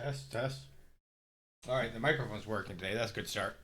Test, test. All right, the microphone's working today. That's a good start.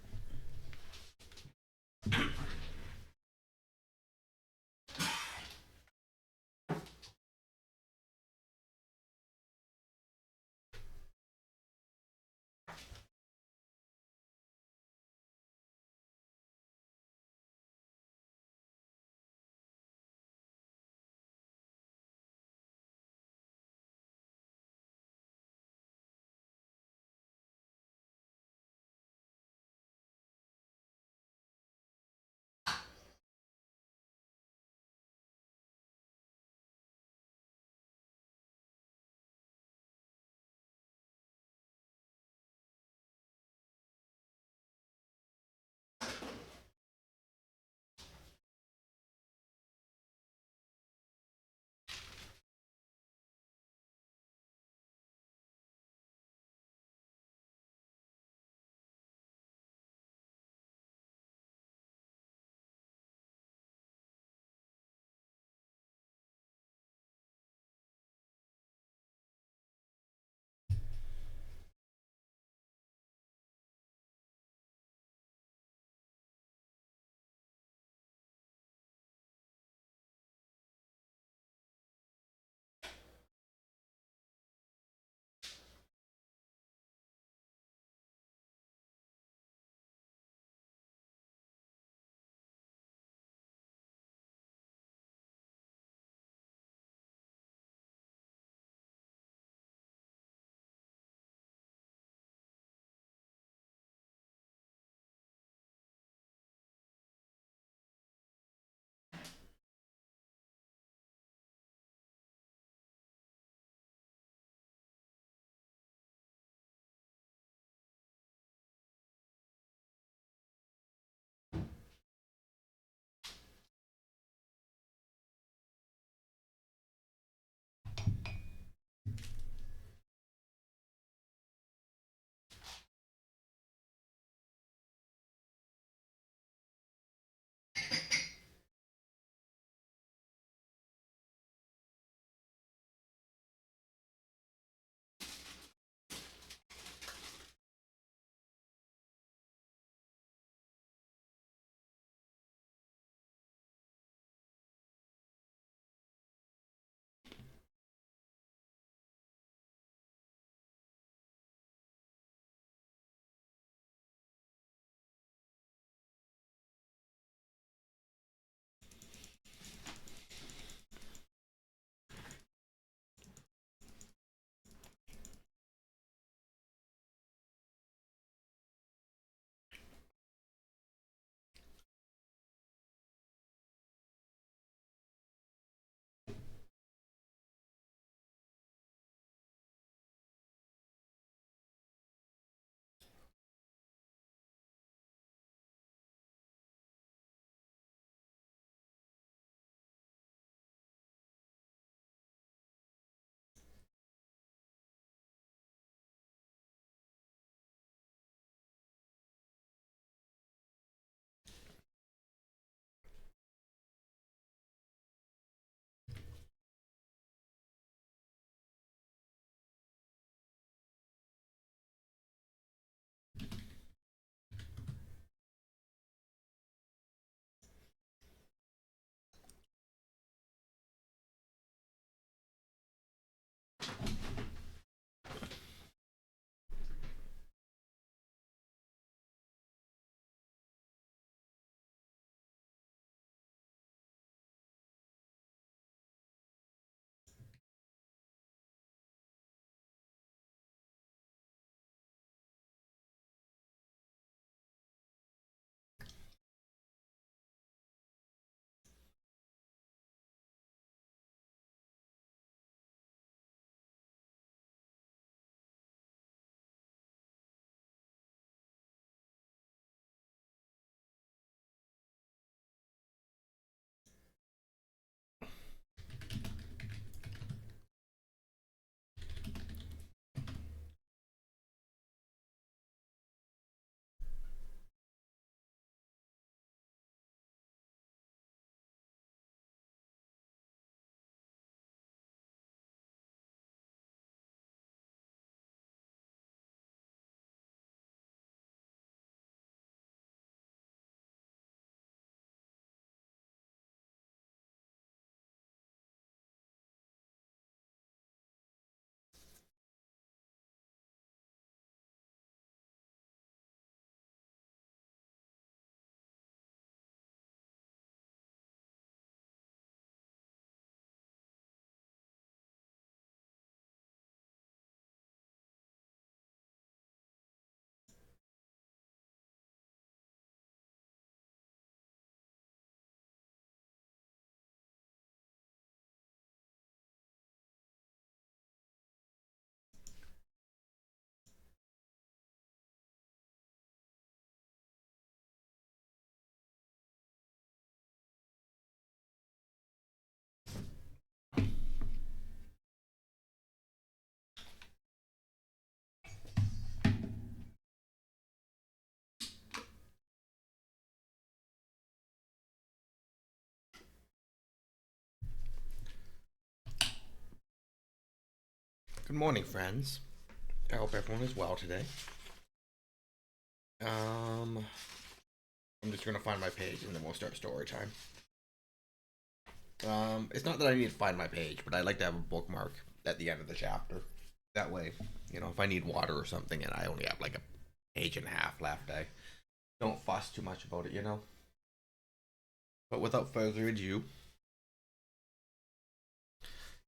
Good morning, friends. I hope everyone is well today. I'm just gonna find my page and then we'll start story time. It's not that I need to find my page, but I like to have a bookmark at the end of the chapter. That way, if I need water or something and I only have like a page and a half left, I don't fuss too much about it. But without further ado,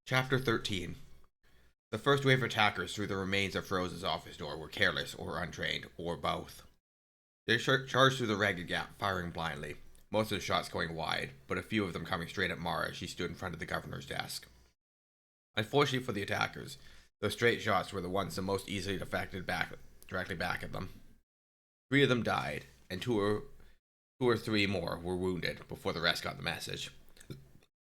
Chapter 13. The first wave of attackers through the remains of Froze's office door were careless or untrained, or both. They charged through the ragged gap, firing blindly, most of the shots going wide, but a few of them coming straight at Mara as she stood in front of the governor's desk. Unfortunately for the attackers, those straight shots were the ones the most easily deflected directly back at them. 3 of them died, and two or three more were wounded before the rest got the message.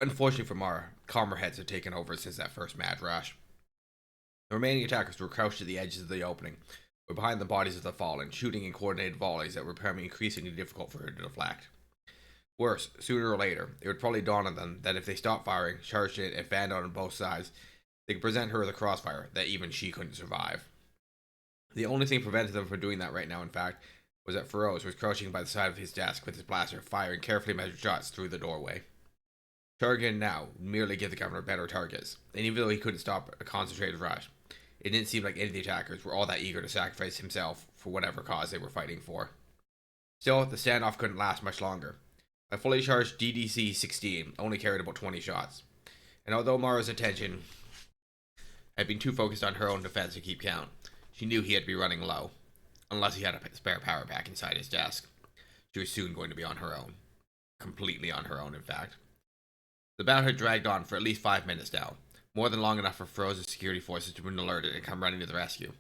Unfortunately for Mara, calmer heads had taken over since that first mad rush. The remaining attackers were crouched at the edges of the opening, or behind the bodies of the fallen, shooting in coordinated volleys that were becoming increasingly difficult for her to deflect. Worse, sooner or later, it would probably dawn on them that if they stopped firing, charged it, and fanned out on both sides, they could present her with a crossfire that even she couldn't survive. The only thing preventing them from doing that right now, in fact, was that Feroz was crouching by the side of his desk with his blaster, firing carefully measured shots through the doorway. Targeting now would merely give the governor better targets, and even though he couldn't stop a concentrated rush, it didn't seem like any of the attackers were all that eager to sacrifice himself for whatever cause they were fighting for. Still, the standoff couldn't last much longer. A fully charged DDC-16 only carried about 20 shots, and although Mara's attention had been too focused on her own defense to keep count, she knew he had to be running low, unless he had a spare power pack inside his desk. She was soon going to be on her own. Completely on her own, in fact. The battle had dragged on for at least 5 minutes now, more than long enough for Froze's security forces to have been alerted and come running to the rescue.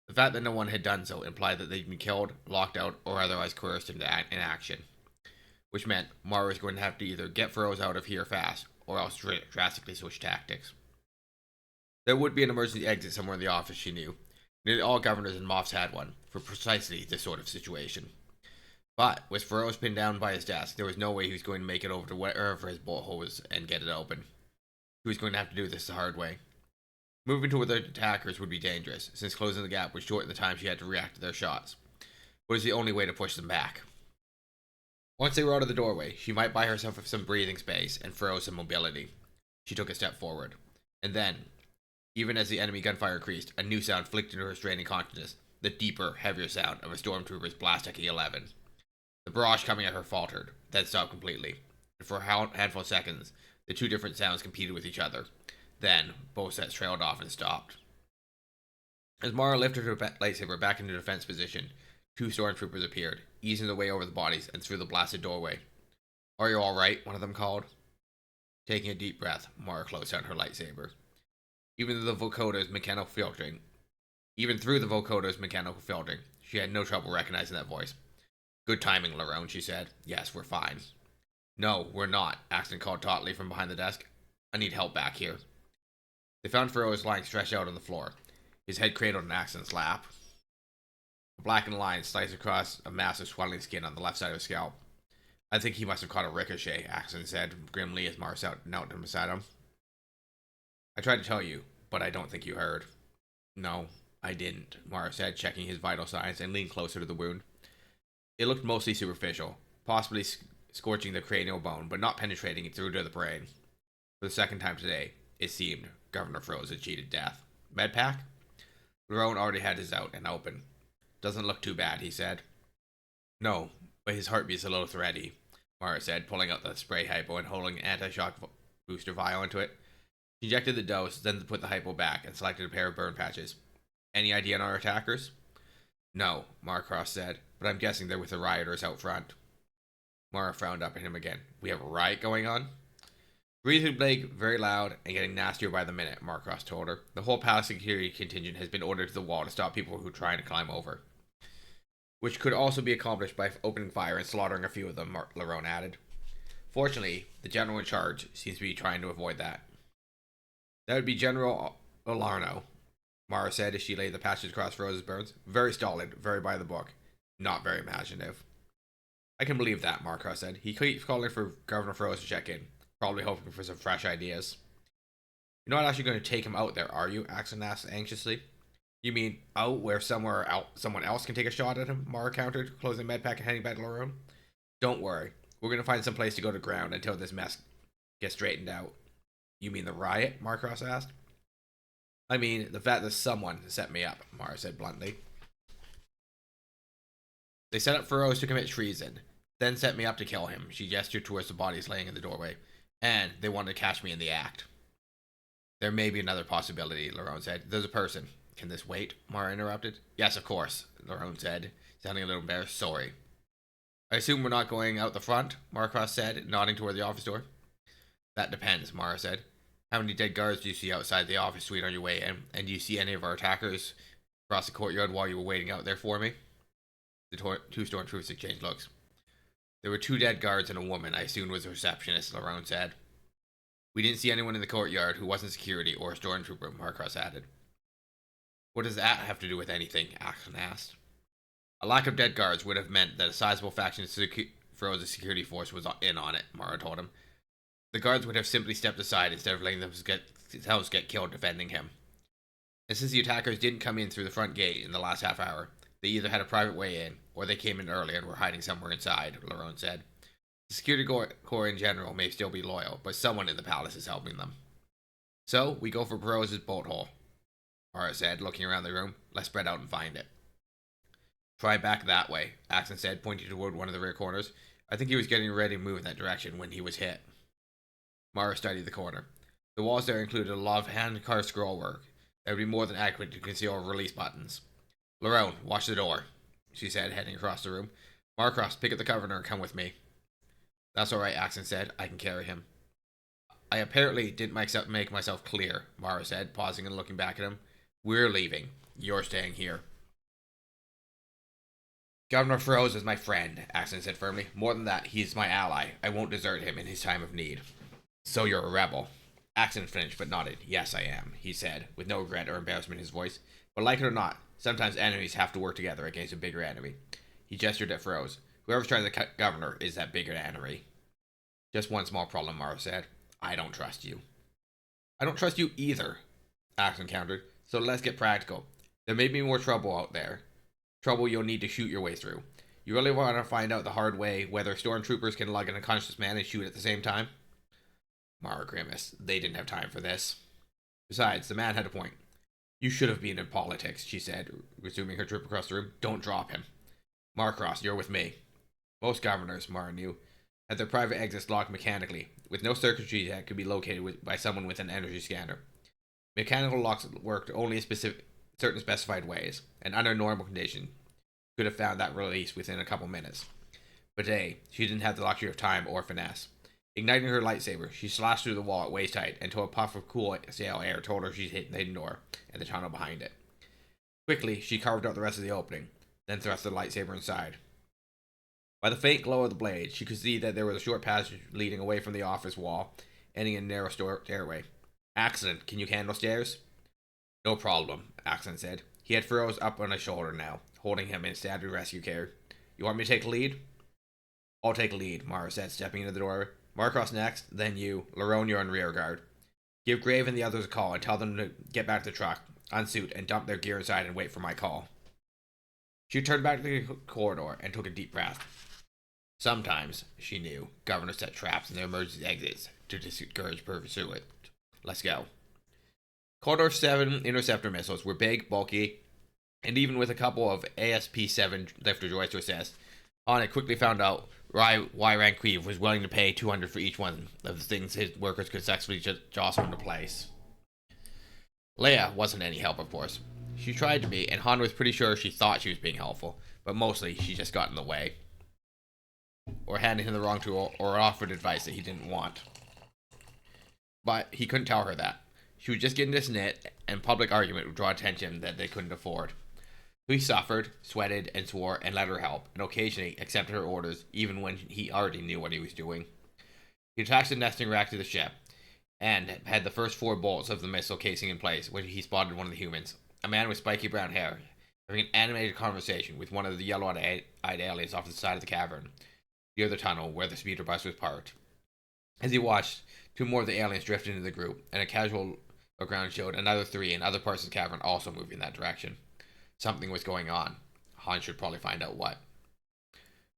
The fact that no one had done so implied that they'd been killed, locked out, or otherwise coerced into inaction, which meant Mara was going to have to either get Feroz out of here fast, or else drastically switch tactics. There would be an emergency exit somewhere in the office, she knew. Nearly all governors and moffs had one, for precisely this sort of situation. But, with Feroz pinned down by his desk, there was no way he was going to make it over to wherever his bolt hole was and get it open. He was going to have to do this the hard way. Moving toward the attackers would be dangerous, since closing the gap would shorten the time she had to react to their shots. But it was the only way to push them back. Once they were out of the doorway, she might buy herself some breathing space and Feroz some mobility. She took a step forward. And then, even as the enemy gunfire increased, a new sound flicked into her straining consciousness, the deeper, heavier sound of a stormtrooper's blast Ek-11. The barrage coming at her faltered, then stopped completely. And for a handful of seconds, the two different sounds competed with each other. Then, both sets trailed off and stopped. As Mara lifted her lightsaber back into defense position, 2 stormtroopers appeared, easing their way over the bodies and through the blasted doorway. "Are you alright?" one of them called. Taking a deep breath, Mara closed down her lightsaber. Even through the vocoder's mechanical filtering, she had no trouble recognizing that voice. "Good timing, Lerone," she said. "Yes, we're fine." "No, we're not," Axton called tautly from behind the desk. "I need help back here." They found Feroz lying stretched out on the floor, his head cradled in Axton's lap. A blackened line sliced across a mass of swelling skin on the left side of his scalp. "I think he must have caught a ricochet," Axton said grimly as Mara knelt beside him. "I tried to tell you, but I don't think you heard." "No, I didn't," Mara said, checking his vital signs and leaned closer to the wound. It looked mostly superficial, possibly scorching the cranial bone, but not penetrating it through to the brain. For the second time today, it seemed, Governor Feroz had cheated death. "Medpack?" Lerone already had his out and open. "Doesn't look too bad," he said. "No, but his heartbeat's a little thready," Mara said, pulling out the spray hypo and holding an anti-shock booster vial into it. She injected the dose, then put the hypo back and selected a pair of burn patches. "Any idea on our attackers?" "No," Marcross said, "but I'm guessing they're with the rioters out front." Mara frowned up at him again. "We have a riot going on?" "Breathing Blake, very loud, and getting nastier by the minute," Marcross told her. "The whole palace security contingent has been ordered to the wall to stop people who are trying to climb over." "Which could also be accomplished by opening fire and slaughtering a few of them," Lerone added. "Fortunately, the general in charge seems to be trying to avoid that." "That would be General Olarno," Mara said as she laid the patches across Feroz's burns. "Very stolid, very by the book. Not very imaginative." "I can believe that," Marcross said. "He keeps calling for Governor Feroz to check in, probably hoping for some fresh ideas." You're not actually going to take him out there, are you? Axon asked anxiously. You mean out where someone else can take a shot at him? Mara countered, closing the medpack and heading back to the room. Don't worry. We're going to find some place to go to ground until this mess gets straightened out. You mean the riot? Marcross asked. I mean, the fact that someone set me up, Mara said bluntly. They set up Feroz to commit treason, then set me up to kill him. She gestured towards the bodies laying in the doorway. And they wanted to catch me in the act. There may be another possibility, Lerone said. There's a person. Can this wait? Mara interrupted. Yes, of course, Lerone said, sounding a little embarrassed. Sorry. I assume we're not going out the front, Marcross said, nodding toward the office door. That depends, Mara said. How many dead guards do you see outside the office suite on your way in? And do you see any of our attackers across the courtyard while you were waiting out there for me? The two stormtroopers exchanged looks. There were 2 dead guards and a woman I assumed was a receptionist, Lerone said. We didn't see anyone in the courtyard who wasn't security or a stormtrooper, Marcross added. What does that have to do with anything? Axon asked. A lack of dead guards would have meant that a sizable faction of Feroz's security force was in on it, Mara told him. The guards would have simply stepped aside instead of letting themselves get killed defending him. And since the attackers didn't come in through the front gate in the last half hour, they either had a private way in, or they came in earlier and were hiding somewhere inside, Lerone said. The security corps in general may still be loyal, but someone in the palace is helping them. So, we go for Feroz's bolt hole, Mara said, looking around the room. Let's spread out and find it. Try back that way, Axon said, pointing toward one of the rear corners. I think he was getting ready to move in that direction when he was hit. Mara studied the corner. The walls there included a lot of hand-carved scroll work that would be more than adequate to conceal release buttons. Lerone, watch the door, she said, heading across the room. Marcross, pick up the governor and come with me. That's all right, Axon said. I can carry him. I apparently didn't make myself clear, Mara said, pausing and looking back at him. We're leaving. You're staying here. Governor Feroz is my friend, Axon said firmly. More than that, he's my ally. I won't desert him in his time of need. So you're a rebel. Axon flinched but nodded. Yes, I am, he said, with no regret or embarrassment in his voice. But like it or not, sometimes enemies have to work together against a bigger enemy. He gestured at Feroz. Whoever's trying to governor is that bigger enemy. Just one small problem, Mara said. I don't trust you. I don't trust you either, Axon countered. So let's get practical. There may be more trouble out there. Trouble you'll need to shoot your way through. You really want to find out the hard way whether stormtroopers can lug an unconscious man and shoot at the same time? Mara grimaced. They didn't have time for this. Besides, the man had a point. You should have been in politics, she said, resuming her trip across the room. Don't drop him. Marcross, you're with me. Most governors, Mara knew, had their private exits locked mechanically, with no circuitry that could be located by someone with an energy scanner. Mechanical locks worked only in certain specified ways, and under normal conditions, could have found that release within a couple minutes. But today, she didn't have the luxury of time or finesse. Igniting her lightsaber, she slashed through the wall at waist height until a puff of cool, stale air told her she'd hit the hidden door and the tunnel behind it. Quickly, she carved out the rest of the opening, then thrust the lightsaber inside. By the faint glow of the blade, she could see that there was a short passage leading away from the office wall, ending in a narrow stairway. Axon, can you handle stairs? No problem, Axon said. He had Feroz up on his shoulder now, holding him in standard rescue care. You want me to take lead? I'll take lead, Mara said, stepping into the door. Marcross next, then you. Lerone, you're on rear guard. Give Grave and the others a call and tell them to get back to the truck, unsuit, and dump their gear inside and wait for my call. She turned back to the corridor and took a deep breath. Sometimes, she knew, governors set traps in their emergency exits to discourage pursuit. Let's go. Corridor 7 interceptor missiles were big, bulky, and even with a couple of ASP-7 lifter droids to assist, Han had quickly found out why Ranquive was willing to pay 200 for each one of the things his workers could successfully jostle into place. Leia wasn't any help, of course. She tried to be, and Han was pretty sure she thought she was being helpful, but mostly she just got in the way. Or handed him the wrong tool, or offered advice that he didn't want. But he couldn't tell her that. She was just getting this knit, and public argument would draw attention that they couldn't afford. So he suffered, sweated, and swore, and let her help, and occasionally accepted her orders, even when he already knew what he was doing. He attached the nesting rack to the ship, and had the first 4 bolts of the missile casing in place when he spotted one of the humans, a man with spiky brown hair, having an animated conversation with one of the yellow-eyed aliens off the side of the cavern, near the tunnel where the speeder bus was parked. As he watched, 2 more of the aliens drifted into the group, and a casual The ground showed another 3 in other parts of the cavern also moving in that direction. Something was going on. Han should probably find out what.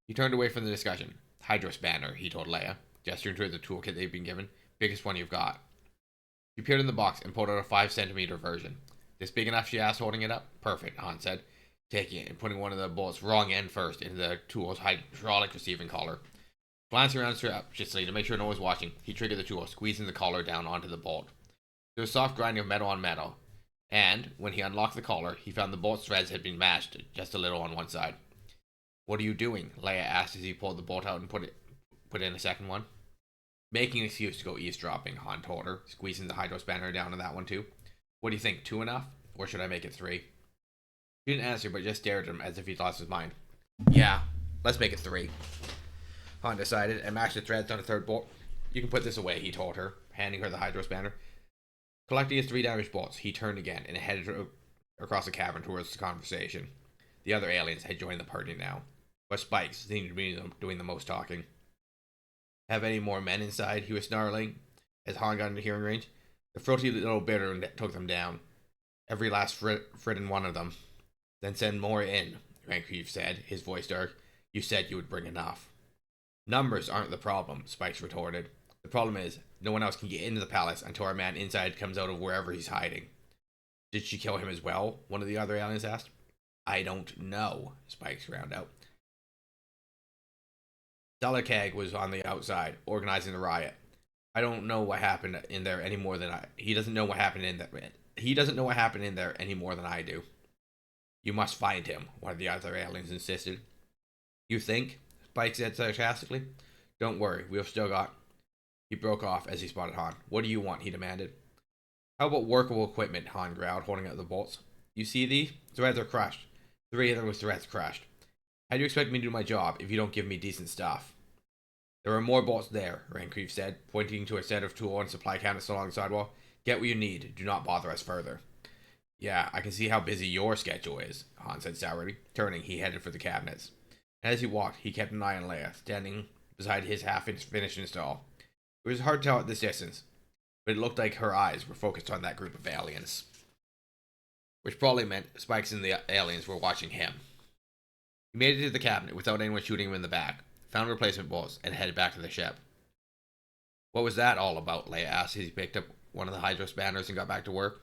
He turned away from the discussion. Hydro spanner, he told Leia, gesturing toward the toolkit they'd been given. Biggest one you've got. He peered in the box and pulled out a 5 centimeter version. This big enough, she asked, holding it up. Perfect, Han said, taking it and putting one of the bolts wrong end first into the tool's hydraulic receiving collar. Glancing around surreptitiously to make sure no one was watching, he triggered the tool, squeezing the collar down onto the bolt. There was soft grinding of metal on metal, and when he unlocked the collar, he found the bolt's threads had been mashed just a little on one side. What are you doing? Leia asked as he pulled the bolt out and put in a second one. Making an excuse to go eavesdropping, Han told her, squeezing the hydro spanner down on that one too. What do you think, 2 enough? Or should I make it 3? She didn't answer, but just stared at him as if he'd lost his mind. Yeah, let's make it 3. Han decided, and matched the threads on a third bolt. You can put this away, he told her, handing her the hydro spanner. Collecting his 3 damaged bolts, he turned again and headed across the cavern towards the conversation. The other aliens had joined the party now, but Spikes seemed to be doing the most talking. Have any more men inside? He was snarling as Han got into hearing range. The throaty little bitter took them down. Every last fritten one of them. Then send more in, Rancrief said, his voice dark. You said you would bring enough. Numbers aren't the problem, Spikes retorted. The problem is, no one else can get into the palace until our man inside comes out of wherever he's hiding. Did she kill him as well? One of the other aliens asked. I don't know, Spikes ground out. Dalekag was on the outside, organizing the riot. I don't know what happened in there any more than he doesn't know what happened in there. He doesn't know what happened in there any more than I do. You must find him, one of the other aliens insisted. You think? Spike said sarcastically. Don't worry, we've still got... He broke off as he spotted Han. What do you want? He demanded. How about workable equipment? Han growled, holding out the bolts. You see these? Threads are crushed. 3 of them with threads crushed. How do you expect me to do my job if you don't give me decent stuff? There are more bolts there, Rancrief said, pointing to a set of tool and supply cabinets along the sidewall. Get what you need. Do not bother us further. Yeah, I can see how busy your schedule is, Han said sourly. Turning, he headed for the cabinets. As he walked, he kept an eye on Leia, standing beside his half-finished install. It was hard to tell at this distance, but it looked like her eyes were focused on that group of aliens. Which probably meant Spikes and the aliens were watching him. He made it to the cabinet without anyone shooting him in the back, found replacement bolts, and headed back to the ship. What was that all about? Leia asked as he picked up one of the hydro spanners and got back to work.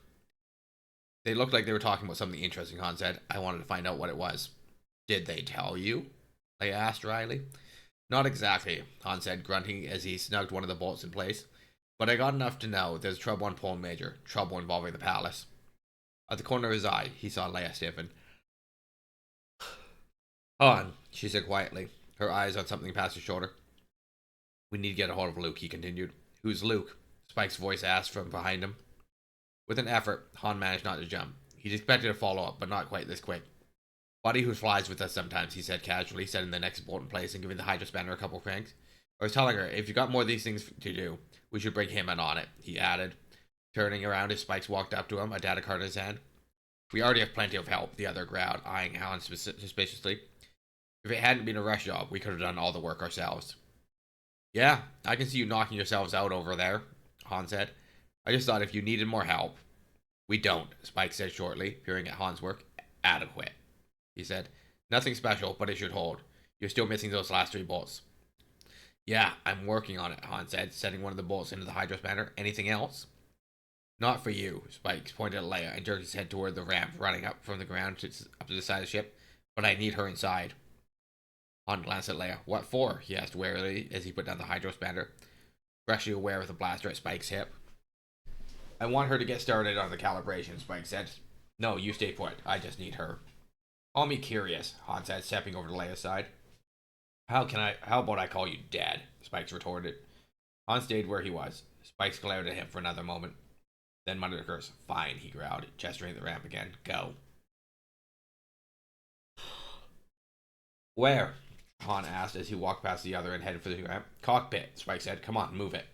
They looked like they were talking about something interesting, Han said. I wanted to find out what it was. Did they tell you? Leia asked dryly. Not exactly, Han said, grunting as he snugged one of the bolts in place. But I got enough to know there's trouble on Pole Major, trouble involving the palace. At the corner of his eye, he saw Leia stiffen. Han, she said quietly, her eyes on something past his shoulder. We need to get a hold of Luke, he continued. Who's Luke? Spike's voice asked from behind him. With an effort, Han managed not to jump. He'd expected a follow-up, but not quite this quick. Buddy who flies with us sometimes, he said casually, setting the next bolt in place and giving the hydro spanner a couple cranks. I was telling her, if you got more of these things to do, we should bring him in on it, he added. Turning around as Spikes walked up to him, a data card in his hand. We already have plenty of help, the other growled, eyeing Han suspiciously. If it hadn't been a rush job, we could have done all the work ourselves. Yeah, I can see you knocking yourselves out over there, Han said. I just thought if you needed more help. We don't, Spike said shortly, peering at Han's work. Adequate, he said. Nothing special, but it should hold. You're still missing those last 3 bolts. Yeah, I'm working on it, Han said, setting one of the bolts into the hydro spanner. Anything else? Not for you, Spike pointed at Leia and jerked his head toward the ramp running up from the ground up to the side of the ship. But I need her inside. Han glanced at Leia. What for? He asked warily as he put down the hydro spanner, freshly aware of the blaster at Spike's hip. I want her to get started on the calibration, Spike said. No, you stay put. I just need her. Call me curious, Han said, stepping over to Leia's side. How about I call you Dad? Spikes retorted. Han stayed where he was. Spikes glared at him for another moment, then muttered a curse. Fine, he growled, gesturing at the ramp again. Go. Where? Han asked as he walked past the other and headed for the ramp. Cockpit, Spike said. Come on, move it.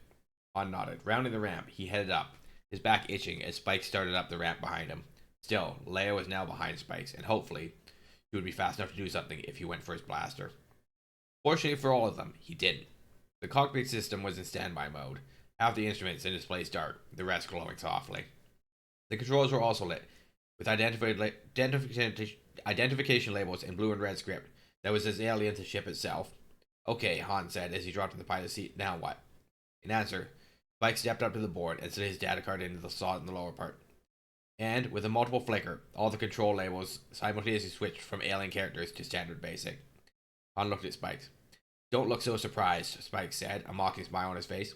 Han nodded. Rounding the ramp, he headed up, his back itching as Spike started up the ramp behind him. Still, Leia was now behind Spikes, and hopefully, he would be fast enough to do something if he went for his blaster. Fortunately for all of them, he didn't. The cockpit system was in standby mode, half the instruments and displays dark, the rest glowing softly. The controls were also lit, with identification labels in blue and red script that was as alien as the ship itself. Okay, Han said as he dropped in the pilot's seat. Now what? In answer, Spike stepped up to the board and slid his data card into the slot in the lower part. And, with a multiple flicker, all the control labels simultaneously switched from alien characters to standard basic. Han looked at Spike. Don't look so surprised, Spike said, a mocking smile on his face.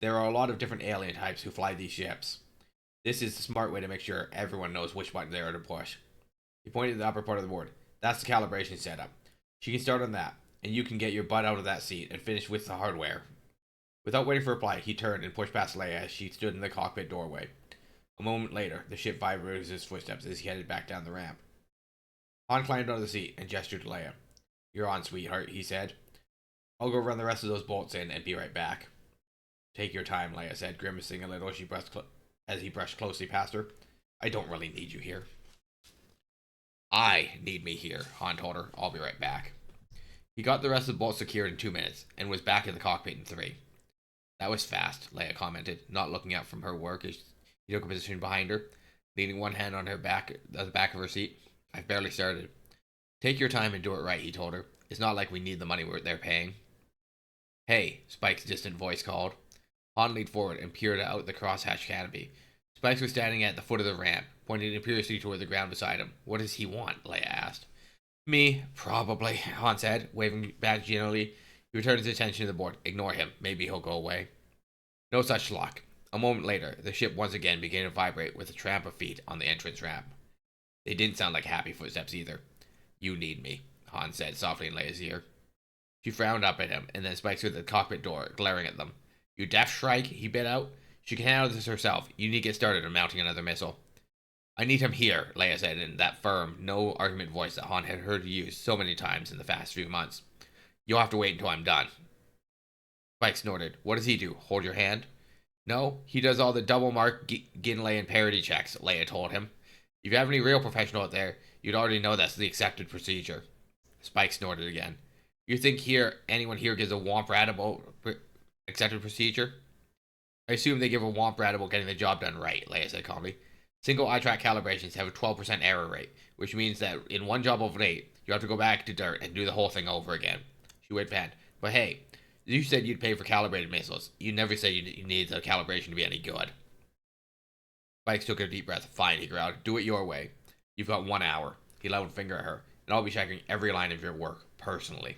There are a lot of different alien types who fly these ships. This is the smart way to make sure everyone knows which button they are to push. He pointed to the upper part of the board. That's the calibration setup. She can start on that, and you can get your butt out of that seat and finish with the hardware. Without waiting for a reply, he turned and pushed past Leia as she stood in the cockpit doorway. A moment later, the ship vibrated his footsteps as he headed back down the ramp. Han climbed onto the seat and gestured to Leia. You're on, sweetheart, he said. I'll go run the rest of those bolts in and be right back. Take your time, Leia said, grimacing a little as he brushed closely past her. I don't really need you here. I need me here, Han told her. I'll be right back. He got the rest of the bolts secured in 2 minutes and was back in the cockpit in 3. That was fast, Leia commented, not looking up from her work as he took a position behind her, leaning one hand on the back of her seat. I've barely started. Take your time and do it right, he told her. It's not like we need the money they're paying. Hey, Spike's distant voice called. Han leaned forward and peered out the crosshatch canopy. Spike was standing at the foot of the ramp, pointing imperiously toward the ground beside him. What does he want? Leia asked. Me, probably, Han said, waving back genially. He returned his attention to the board. Ignore him. Maybe he'll go away. No such luck. A moment later, the ship once again began to vibrate with a tramp of feet on the entrance ramp. They didn't sound like happy footsteps either. You need me, Han said softly in Leia's ear. She frowned up at him, and then Spike stood at the cockpit door, glaring at them. You deaf shrike, he bit out. She can handle this herself. You need to get started on mounting another missile. I need him here, Leia said in that firm, no-argument voice that Han had heard her use so many times in the past few months. You'll have to wait until I'm done. Spike snorted. What does he do? Hold your hand? No, he does all the double-mark Ginley and parity checks, Leia told him. If you have any real professional out there, you'd already know that's the accepted procedure. Spike snorted again. You think anyone here gives a womp rat about accepted procedure? I assume they give a womp rat about getting the job done right, Leia said calmly. Single eye-track calibrations have a 12% error rate, which means that in one job of 8, you have to go back to dirt and do the whole thing over again. She waved hand. But hey, you said you'd pay for calibrated missiles. You never said you needed the calibration to be any good. Spike took a deep breath. Fine, he growled. Do it your way. You've got 1 hour. He leveled a finger at her. And I'll be checking every line of your work, personally.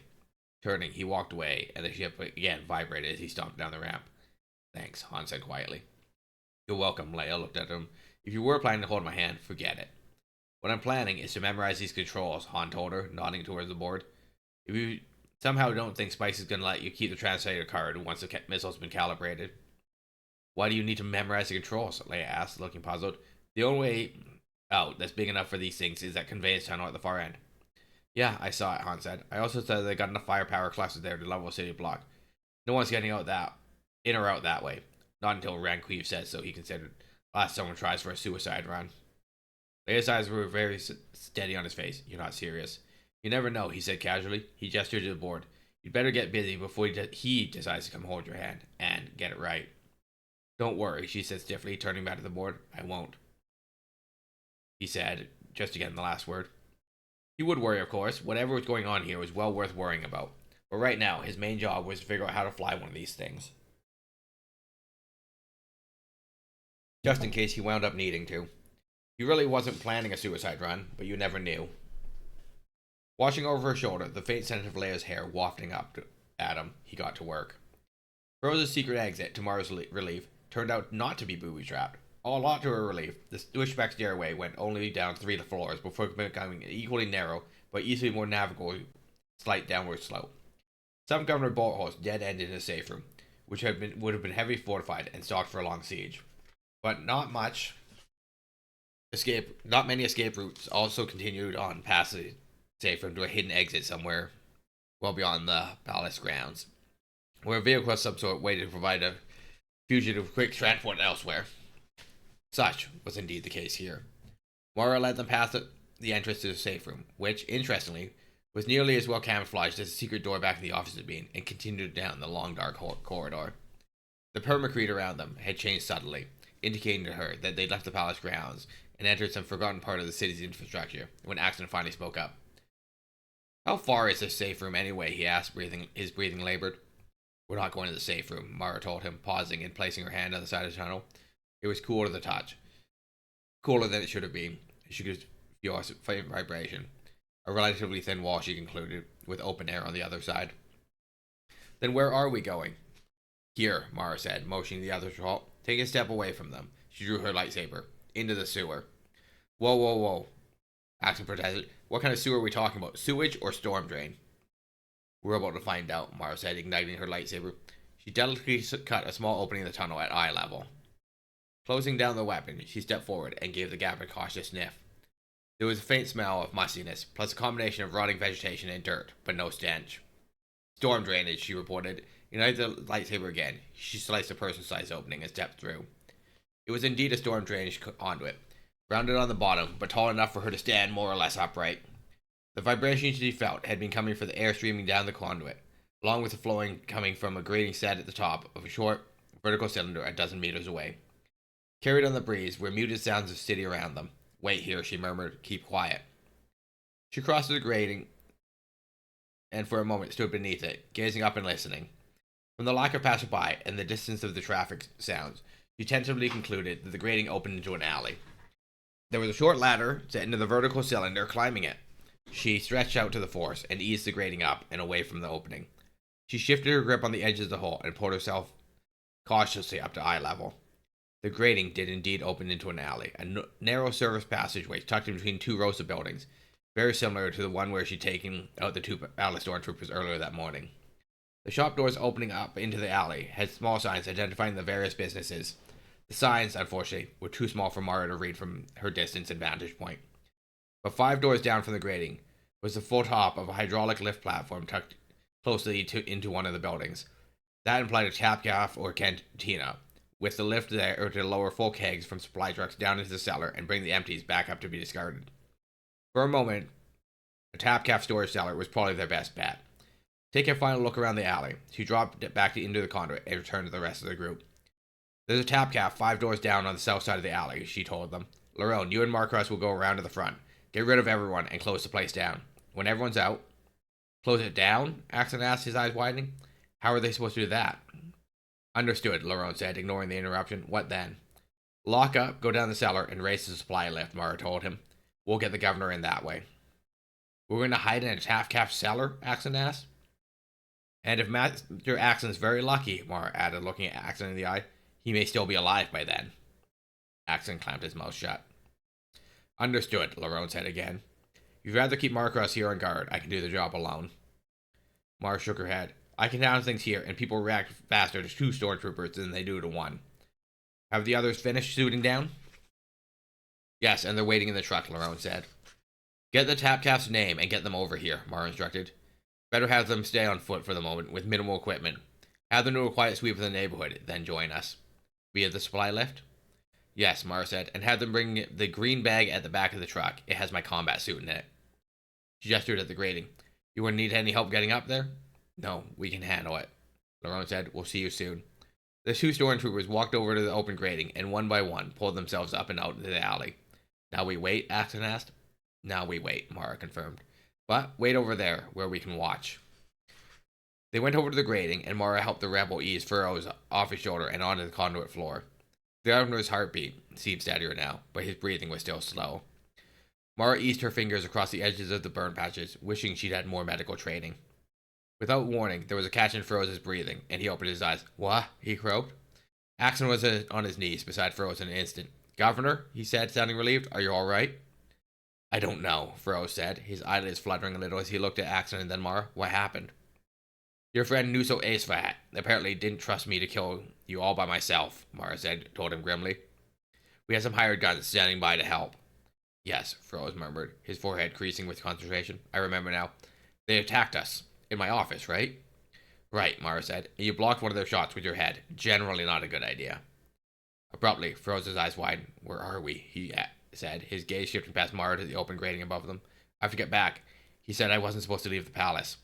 Turning, he walked away, and the ship again vibrated as he stomped down the ramp. Thanks, Han said quietly. You're welcome, Leia looked at him. If you were planning to hold my hand, forget it. What I'm planning is to memorize these controls, Han told her, nodding towards the board. If you somehow don't think Spice is going to let you keep the translator card once the missile's been calibrated. Why do you need to memorize the controls? Leia asked, looking puzzled. The only way out that's big enough for these things is that conveyance tunnel at the far end. Yeah, I saw it, Han said. I also said they got enough firepower clusters there to level a city block. No one's getting in or out that way. Not until Ranqueef said so, he considered. Last someone tries for a suicide run. Leia's eyes were very steady on his face. You're not serious. You never know, he said casually. He gestured to the board. You'd better get busy before he decides to come hold your hand. And get it right. Don't worry, she said stiffly, turning back to the board. I won't. He said, just again the last word. He would worry, of course. Whatever was going on here was well worth worrying about. But right now, his main job was to figure out how to fly one of these things. Just in case he wound up needing to. He really wasn't planning a suicide run, but you never knew. Watching over her shoulder, the faint scent of Leia's hair wafting up at him, he got to work. Rose's secret exit, tomorrow's relief, turned out not to be booby-trapped. A lot to her relief, the switchback stairway went only down 3 floors before becoming an equally narrow, but easily more navigable, slight downward slope. Some government bolt holes dead-ended in a safe room, which would have been heavily fortified and stocked for a long siege. But not many escape routes also continued on past the safe room to a hidden exit somewhere well beyond the palace grounds, where a vehicle of some sort waited to provide a fugitive quick transport elsewhere. Such was indeed the case here. Mara led them past the entrance to the safe room, which, interestingly, was nearly as well camouflaged as the secret door back in the office had been, and continued down the long dark corridor. The permacrete around them had changed subtly, indicating to her that they'd left the palace grounds and entered some forgotten part of the city's infrastructure when Axton finally spoke up. How far is this safe room anyway? He asked, his breathing labored. We're not going to the safe room, Mara told him, pausing and placing her hand on the side of the tunnel. It was cool to the touch. Cooler than it should have been. She could feel a faint vibration. A relatively thin wall, she concluded, with open air on the other side. Then where are we going? Here, Mara said, motioning the others to halt. Take a step away from them. She drew her lightsaber. Into the sewer. Whoa, whoa, whoa. Axton protested. What kind of sewer are we talking about? Sewage or storm drain? We're about to find out, Mara said, igniting her lightsaber. She delicately cut a small opening in the tunnel at eye level. Closing down the weapon, she stepped forward and gave the gap a cautious sniff. There was a faint smell of mustiness, plus a combination of rotting vegetation and dirt, but no stench. Storm drainage, she reported. Ignited the lightsaber again. She sliced a person-sized opening and stepped through. It was indeed a storm drainage conduit, rounded on the bottom, but tall enough for her to stand more or less upright. The vibration she felt had been coming from the air streaming down the conduit, along with the flowing coming from a grating set at the top of a short, vertical cylinder a dozen meters away. Carried on the breeze were muted sounds of city around them. Wait here, she murmured. Keep quiet. She crossed the grating and for a moment stood beneath it, gazing up and listening. From the lack of passerby and the distance of the traffic sounds, she tentatively concluded that the grating opened into an alley. There was a short ladder set into the vertical cylinder. Climbing it, she stretched out to the force and eased the grating up and away from the opening. She shifted her grip on the edges of the hole and pulled herself cautiously up to eye level. The grating did indeed open into an alley, a narrow service passageway tucked in between two rows of buildings, very similar to the one where she'd taken out the two palace stormtroopers earlier that morning. The shop doors opening up into the alley had small signs identifying the various businesses. The signs, unfortunately, were too small for Mara to read from her distance and vantage point. But 5 doors down from the grating was the full top of a hydraulic lift platform tucked closely into one of the buildings. That implied a tap gaff or cantina, with the lift there to lower full kegs from supply trucks down into the cellar and bring the empties back up to be discarded. For a moment, a tap calf storage cellar was probably their best bet. Taking a final look around the alley, she dropped it back into the conduit and returned to the rest of the group. There's a tap calf 5 doors down on the south side of the alley, she told them. Lerone, you and Marcos will go around to the front. Get rid of everyone and close the place down. When everyone's out... Close it down? Axton asked, his eyes widening. How are they supposed to do that? Understood, Lerone said, ignoring the interruption. What then? Lock up, go down the cellar, and race the supply lift, Mara told him. We'll get the governor in that way. We're going to hide in a tap calf cellar? Axton asked. And if Master Axton's very lucky, Mara added, looking at Axton in the eye, he may still be alive by then. Axton clamped his mouth shut. Understood, Lerone said again. If you'd rather keep Marcos here on guard, I can do the job alone. Mara shook her head. I can handle things here, and people react faster to 2 stormtroopers than they do to 1. Have the others finished suiting down? Yes, and they're waiting in the truck, Lerone said. Get the tap calf's name and get them over here, Mara instructed. Better have them stay on foot for the moment, with minimal equipment. Have them do a quiet sweep of the neighborhood, then join us. Via the supply lift? Yes, Mara said, and have them bring the green bag at the back of the truck. It has my combat suit in it. She gestured at the grating. You wouldn't need any help getting up there? No, we can handle it, Lerone said. We'll see you soon. The 2 stormtroopers walked over to the open grating and one by one pulled themselves up and out into the alley. Now we wait? Axton asked. Now we wait, Mara confirmed. But wait over there, where we can watch. They went over to the grating, and Mara helped the rebel ease furrows off his shoulder and onto the conduit floor. The governor's heartbeat seemed steadier now, but his breathing was still slow. Mara eased her fingers across the edges of the burn patches, wishing she'd had more medical training. Without warning, there was a catch in Froze's breathing, and he opened his eyes. What? He croaked. Axton was on his knees beside Froze in an instant. Governor, he said, sounding relieved, are you all right? I don't know, Froze said, his eyelids fluttering a little as he looked at Axton and then Mara. What happened? Your friend Nuso Acefat apparently didn't trust me to kill you all by myself, Mara told him grimly. We had some hired guns standing by to help. Yes, Froze murmured, his forehead creasing with concentration. I remember now. They attacked us. In my office, right? Right, Mara said. And you blocked one of their shots with your head. Generally not a good idea. Abruptly, Froze's eyes widened. Where are we? He said, his gaze shifting past Mara to the open grating above them. I have to get back. He said I wasn't supposed to leave the palace.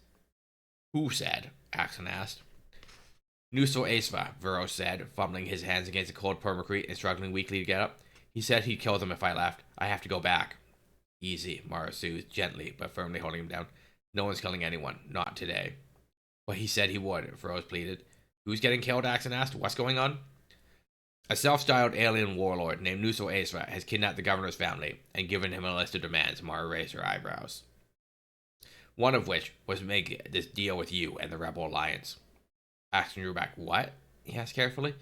Who said? Axton asked. Nuso Aesva, Veros said, fumbling his hands against the cold permacrete and struggling weakly to get up. He said he'd kill them if I left. I have to go back. Easy, Mara soothed, gently but firmly holding him down. No one's killing anyone. Not today. But he said he would, Veros pleaded. Who's getting killed? Axon asked. What's going on? A self-styled alien warlord named Nuso Aesva has kidnapped the governor's family and given him a list of demands. Mara raised her eyebrows. One of which was to make this deal with you and the Rebel Alliance. Axon drew back. What? He asked carefully.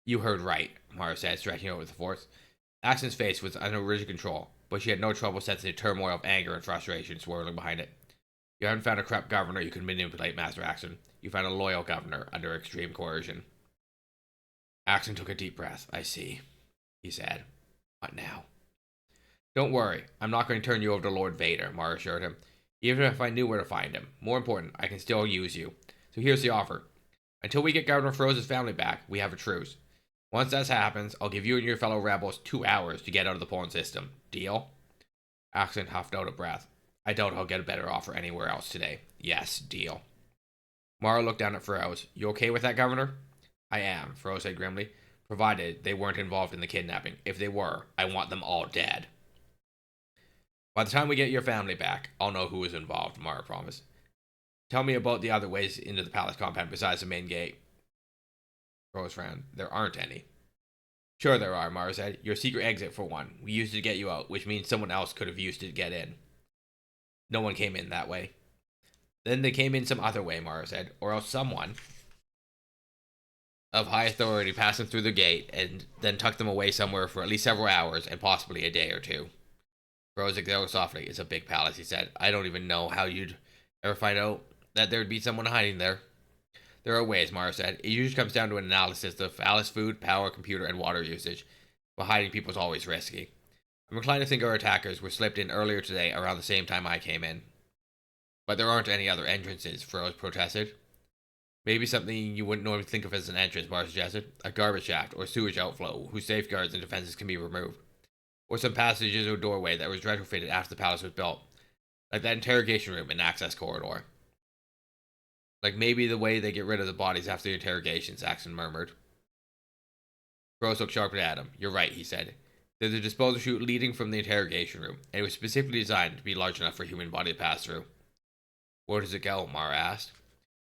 You heard right, Mara said, stretching over the force. Axon's face was under rigid control, but she had no trouble sensing the turmoil of anger and frustration swirling behind it. You haven't found a corrupt governor you can manipulate, Master Axon. You found a loyal governor under extreme coercion. Axon took a deep breath. I see, he said. What now? Don't worry. I'm not going to turn you over to Lord Vader, Mara assured him. Even if I knew where to find him. More important, I can still use you. So here's the offer. Until we get Governor Froze's family back, we have a truce. Once that happens, I'll give you and your fellow rebels 2 hours to get out of the Poland system. Deal? Axon huffed out a breath. I doubt I'll get a better offer anywhere else today. Yes, deal. Mara looked down at Feroz. You okay with that, Governor? I am, Feroz said grimly, provided they weren't involved in the kidnapping. If they were, I want them all dead. By the time we get your family back, I'll know who was involved, Mara promised. Tell me about the other ways into the palace compound besides the main gate. Feroz frowned. There aren't any. Sure there are, Mara said. Your secret exit, for one. We used it to get you out, which means someone else could have used it to get in. No one came in that way. Then they came in some other way, Mara said, or else someone of high authority passed them through the gate and then tucked them away somewhere for at least several hours and possibly a day or two. Feroz exhaled softly. It's a big palace, he said. I don't even know how you'd ever find out that there'd be someone hiding there. There are ways, Mara said. It usually comes down to an analysis of palace food, power, computer, and water usage. But hiding people is always risky. I'm inclined to think our attackers were slipped in earlier today around the same time I came in. But there aren't any other entrances, Feroz protested. Maybe something you wouldn't normally think of as an entrance, Mara suggested. A garbage shaft or sewage outflow whose safeguards and defenses can be removed. Or some passages or doorway that was retrofitted after the palace was built. Like that interrogation room and access corridor. Like maybe the way they get rid of the bodies after the interrogations, Axon murmured. Feroz looked sharply at him. You're right, he said. There's a disposal chute leading from the interrogation room, and it was specifically designed to be large enough for a human body to pass through. Where does it go? Mara asked.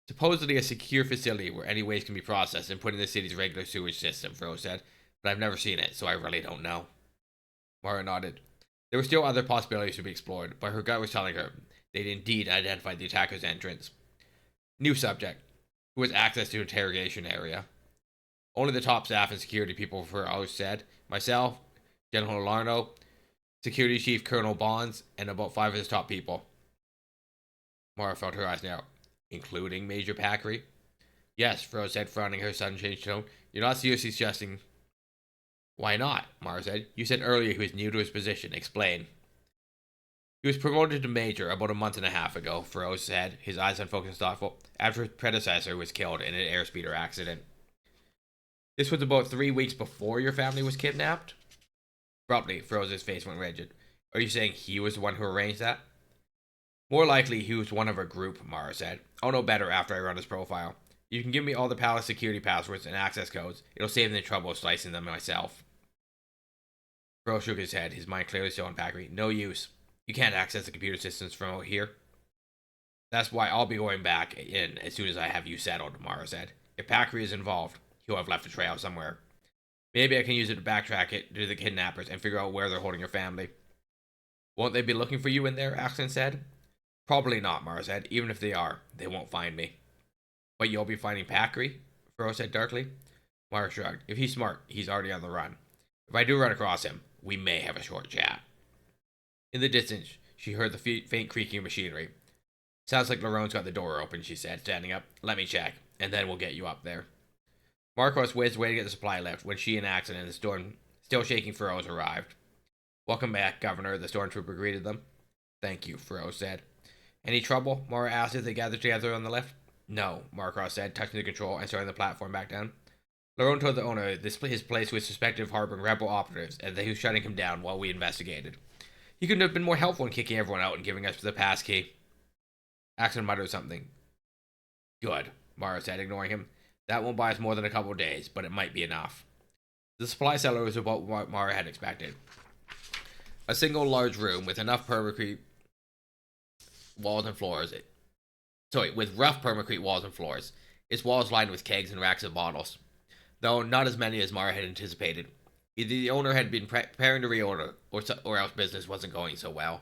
Supposedly a secure facility where any waste can be processed and put in the city's regular sewage system, Feroz said, but I've never seen it, so I really don't know. Mara nodded. There were still other possibilities to be explored, but her gut was telling her they'd indeed identified the attacker's entrance. New subject. Who has access to interrogation area? Only the top staff and security people, Feroz said. Myself, General Larno, Security Chief Colonel Bonds, and about 5 of his top people. Mara felt her eyes narrow. Including Major Packery? Yes, Feroz said, frowning her sudden change tone. You're not seriously suggesting... Why not? Mara said. You said earlier he was new to his position. Explain. He was promoted to Major about a month and a half ago, Feroz said, his eyes unfocused thoughtful, after his predecessor was killed in an airspeeder accident. This was about 3 weeks before your family was kidnapped? Abruptly, Feroz's face went rigid. Are you saying he was the one who arranged that? More likely he was one of a group, Mara said. I'll know better after I run his profile. You can give me all the palace security passwords and access codes. It'll save me the trouble of slicing them myself. Feroz shook his head, his mind clearly still on Packery. No use. You can't access the computer systems from out here. That's why I'll be going back in as soon as I have you settled, Mara said. If Packery is involved, he'll have left a trail somewhere. Maybe I can use it to backtrack it to the kidnappers and figure out where they're holding your family. Won't they be looking for you in there? Axon said. Probably not, Mara said. Even if they are, they won't find me. But you'll be finding Packery? Feroz said darkly. Mara shrugged. If he's smart, he's already on the run. If I do run across him, we may have a short chat. In the distance, she heard the faint creaking of machinery. Sounds like Larone's got the door open, she said, standing up. Let me check, and then we'll get you up there. Marcos whizzed away to get the supply lift when she and Axon and the storm, still shaking Feroz, arrived. Welcome back, Governor, the stormtrooper greeted them. Thank you, Feroz said. Any trouble? Mara asked as they gathered together on the lift. No, Marcos said, touching the control and starting the platform back down. Larone told the owner his place was suspected of harboring rebel operatives and that he was shutting him down while we investigated. He couldn't have been more helpful in kicking everyone out and giving us the passkey. Axon muttered something. Good, Mara said, ignoring him. That won't buy us more than a couple of days, but it might be enough. The supply cellar was about what Mara had expected. A single large room with enough permacrete walls and floors. With rough permacrete walls and floors. Its walls lined with kegs and racks of bottles. Though not as many as Mara had anticipated. Either the owner had been preparing to reorder, or else business wasn't going so well.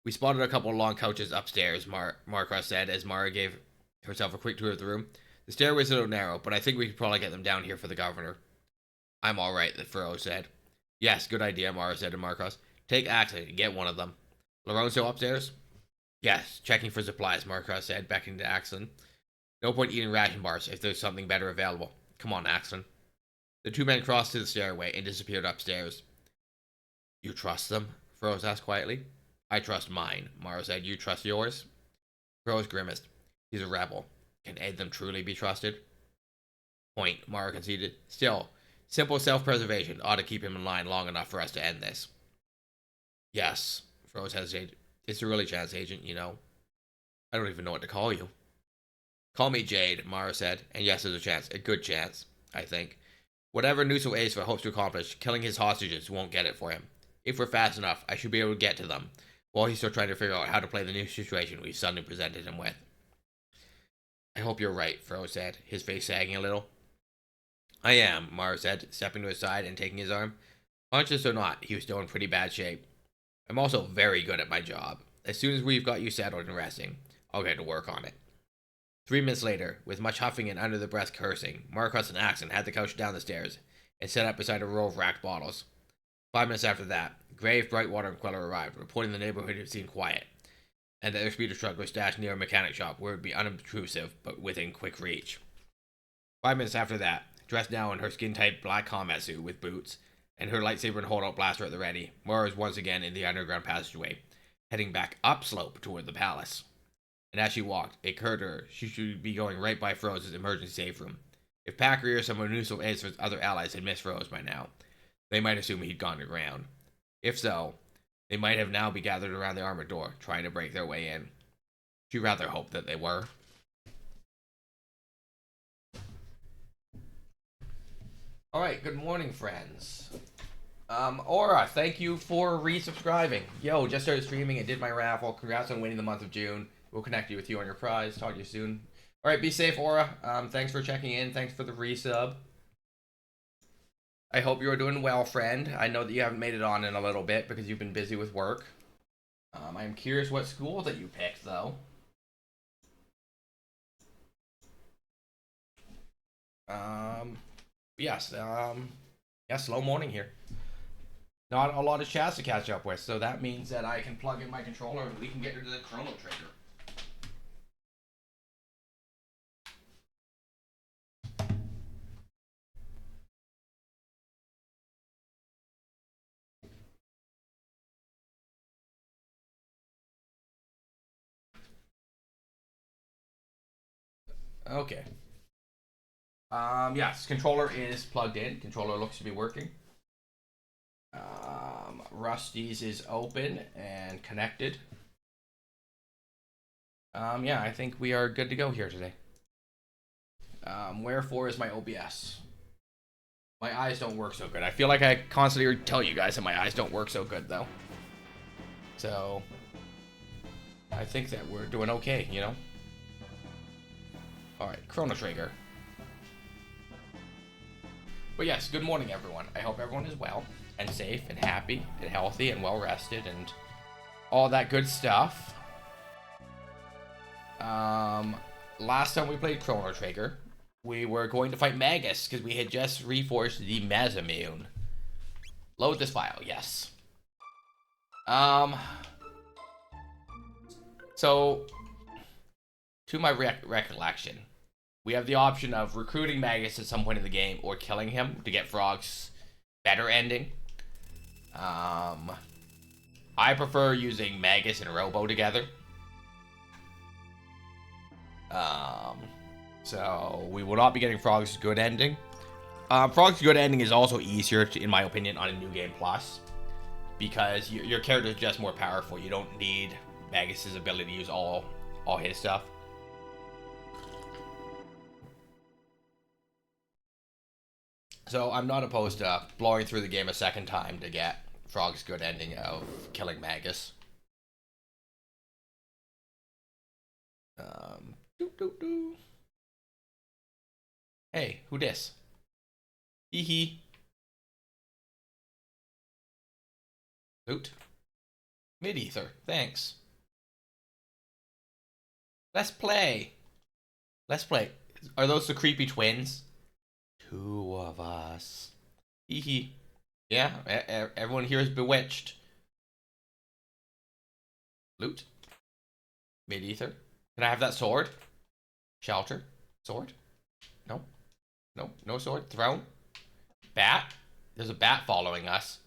We spotted a couple of long couches upstairs, Marcos said, as Mara gave herself a quick tour of the room. The stairway's a little narrow, but I think we could probably get them down here for the governor. I'm alright, the Furrow said. Yes, good idea, Mara said to Marcos. Take Axel and get one of them. Lorenzo upstairs? Yes, checking for supplies, Marcos said, beckoning to Axel. No point eating ration bars if there's something better available. Come on, Axel. The two men crossed to the stairway and disappeared upstairs. You trust them? Furrows asked quietly. I trust mine, Mara said. You trust yours? Furrows grimaced. He's a rebel. Can Edom truly be trusted? Point, Mara conceded. Still, simple self-preservation ought to keep him in line long enough for us to end this. Yes, Furrows hesitated. It's a really chance, Agent, you know. I don't even know what to call you. Call me Jade, Mara said. And yes, there's a chance. A good chance, I think. Whatever Nuso Aesva hopes to accomplish, killing his hostages won't get it for him. If we're fast enough, I should be able to get to them, while he's still trying to figure out how to play the new situation we've suddenly presented him with. I hope you're right, Furrow said, his face sagging a little. I am, Mara said, stepping to his side and taking his arm. Conscious or not, he was still in pretty bad shape. I'm also very good at my job. As soon as we've got you settled and resting, I'll get to work on it. 3 minutes later, with much huffing and under-the-breath cursing, Marcos and Axon had the couch down the stairs and set up beside a row of racked bottles. 5 minutes after that, Grave, Brightwater, and Queller arrived, reporting the neighborhood had seemed quiet, and that their speeder truck was stashed near a mechanic shop where it would be unobtrusive but within quick reach. 5 minutes after that, dressed now in her skin-tight black combat suit with boots, and her lightsaber and holdout blaster at the ready, Mara was once again in the underground passageway, heading back upslope toward the palace. And as she walked, it occurred to her she should be going right by Froze's emergency safe room. If Packer or some of Nuso Aesva's other allies had missed Froze by now, they might assume he'd gone to ground. If so, they might have now be gathered around the armored door, trying to break their way in. She rather hoped that they were. Alright, good morning, friends. Aura, thank you for resubscribing. Yo, just started streaming and did my raffle. Congrats on winning the month of June. We'll connect you with you on your prize. Talk to you soon. Alright, be safe, Aura. Thanks for checking in. Thanks for the resub. I hope you're doing well, friend. I know that you haven't made it on in a little bit because you've been busy with work. I'm curious what school that you picked, though. Yes, slow morning here. Not a lot of chats to catch up with, so that means that I can plug in my controller and we can get into the Chrono Trigger. Okay. Yes, controller is plugged in. Controller looks to be working. Rusty's is open and connected. Yeah, I think we are good to go here today. Wherefore is my OBS? My eyes don't work so good. I feel like I constantly tell you guys that my eyes don't work so good, though. So, I think that we're doing okay, you know? Alright, Chrono Trigger. But yes, good morning, everyone. I hope everyone is well, and safe, and happy, and healthy, and well-rested, and all that good stuff. Last time we played Chrono Trigger, we were going to fight Magus, because we had just reforged the Mesamune. Load this file, yes. So, to my recollection, we have the option of recruiting Magus at some point in the game or killing him to get Frog's better ending. I prefer using Magus and Robo together. So we will not be getting Frog's good ending. Frog's good ending is also easier, in my opinion, on a New Game Plus, because your character is just more powerful. You don't need Magus's ability to use all his stuff. So I'm not opposed to blowing through the game a second time to get Frog's good ending of killing Magus. Doo -doo -doo. Hey, who dis? Hee hee. Loot. Mid-ether, thanks. Let's play. Let's play. Are those the creepy twins? Two of us. Hee hee. Yeah, everyone here is bewitched. Loot. Mid-ether. Can I have that sword? Shelter. Sword? No. No, no sword. Throne. Bat. There's a bat following us.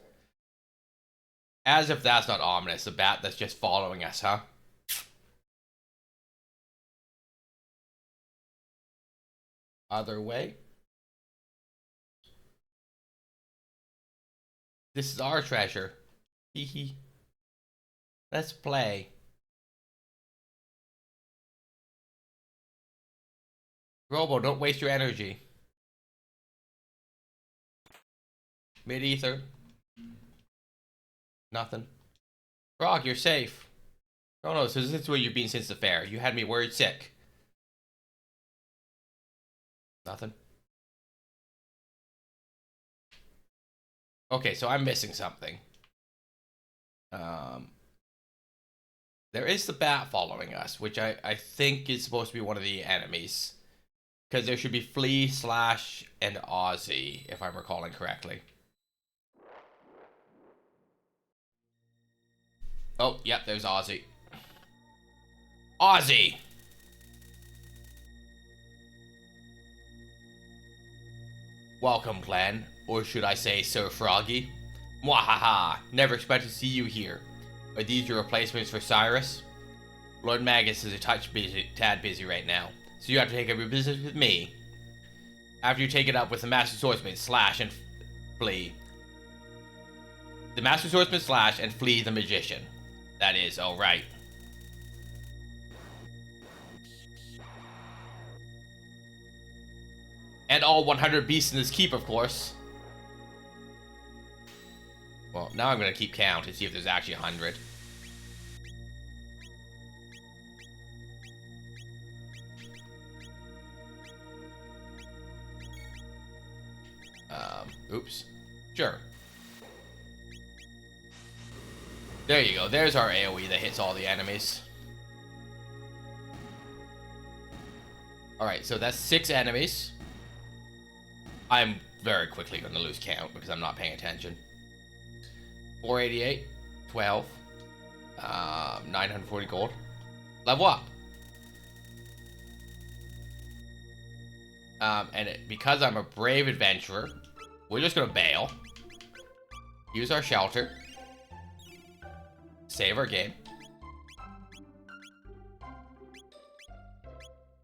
As if that's not ominous. A bat that's just following us, huh? Other way. This is our treasure. Hee hee. Let's play. Robo, don't waste your energy. Mid-ether. Nothing. Frog, you're safe. Oh no, so this is where you've been since the fair. You had me worried sick. Nothing. Okay, so I'm missing something. There is the bat following us, which I think is supposed to be one of the enemies. Because there should be Flea, Slash, and Ozzy, if I'm recalling correctly. Oh, yep, there's Ozzy. Ozzy! Welcome, clan. Or should I say, Sir Froggy? Mwahaha! Never expected to see you here. Are these your replacements for Cyrus? Lord Magus is a tad busy right now, so you have to take up your business with me. After you take it up with the Master Swordsman, Slash, and Flea. The Master Swordsman, Slash, and Flea the Magician. That is, alright. And all 100 beasts in this keep, of course. Well, now I'm going to keep count and see if there's actually 100. Oops. Sure. There you go. There's our AoE that hits all the enemies. Alright, so that's 6 enemies. I'm very quickly going to lose count because I'm not paying attention. 488, 12, 940 gold. Level up. Because I'm a brave adventurer, we're just going to bail. Use our shelter. Save our game.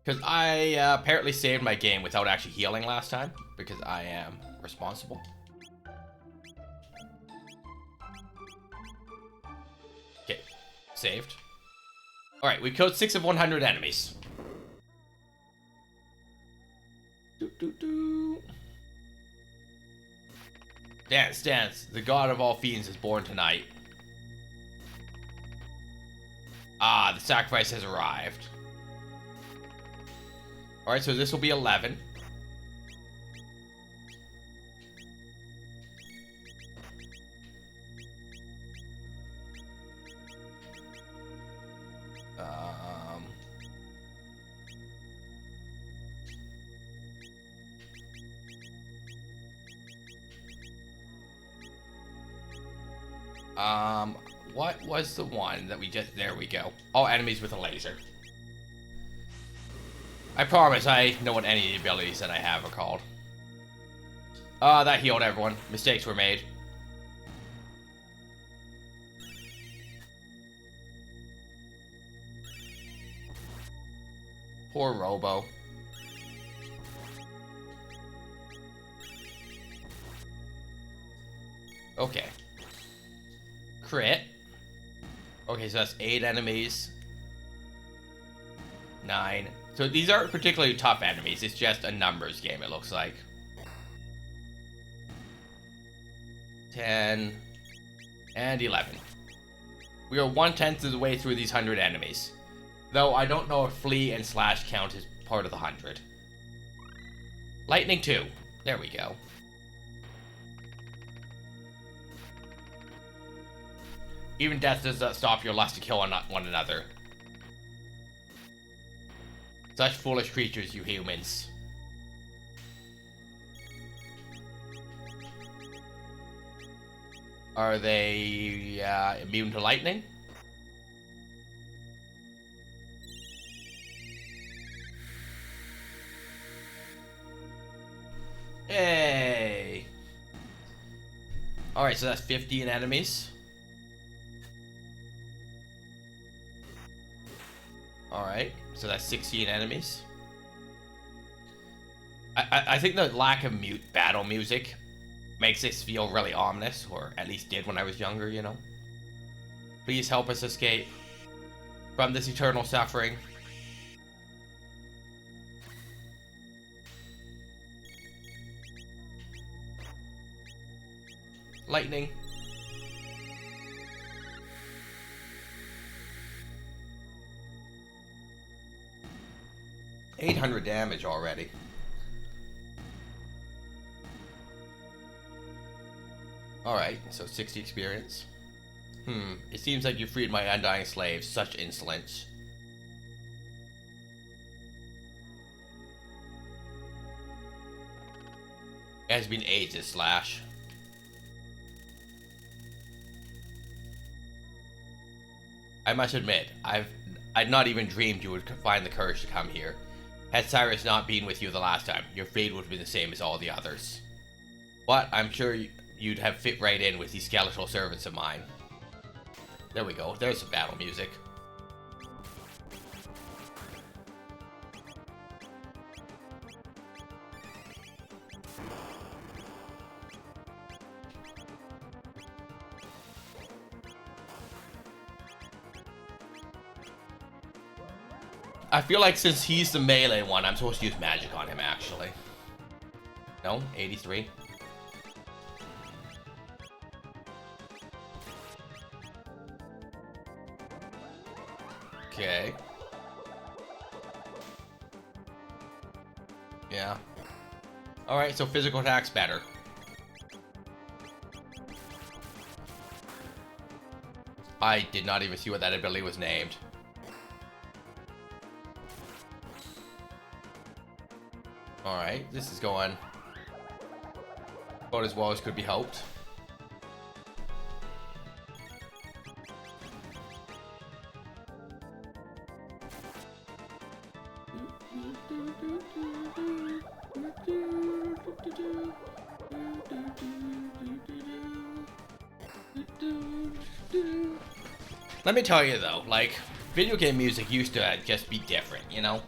Because I apparently saved my game without actually healing last time. Because I am responsible. Okay, saved. Alright, we killed 6 of 100 enemies. Dance, dance. The god of all fiends is born tonight. Ah, the sacrifice has arrived. Alright, so this will be 11. What was the one that we just... There we go. All enemies with a laser. I promise I know what any of the abilities that I have are called. That healed everyone. Mistakes were made. Poor Robo. Okay. Crit. Okay, so that's 8 enemies. 9. So these aren't particularly tough enemies. It's just a numbers game, it looks like. 10, and 11. We are 1/10 of the way through these 100 enemies. Though I don't know if flee and slash count as part of the 100. Lightning 2. There we go. Even death does not stop your lust to kill one another. Such foolish creatures, you humans. Are they immune to lightning? Hey! Alright, so that's 15 enemies. Alright, so that's 16 enemies. I think the lack of battle music makes this feel really ominous, or at least did when I was younger, you know? Please help us escape from this eternal suffering. Lightning. $800 damage already. Alright, so 60 experience. It seems like you freed my undying slave. Such insolence. It has been ages, Slash. I must admit, I'd not even dreamed you would find the courage to come here. Had Cyrus not been with you the last time, your fate would have been the same as all the others. But I'm sure you'd have fit right in with these skeletal servants of mine. There we go. There's some battle music. I feel like since he's the melee one, I'm supposed to use magic on him, actually. No? 83? Okay. Yeah. Alright, so physical attack's better. I did not even see what that ability was named. Alright, this is going about as well as could be hoped. Let me tell you though, like, video game music used to just be different, you know?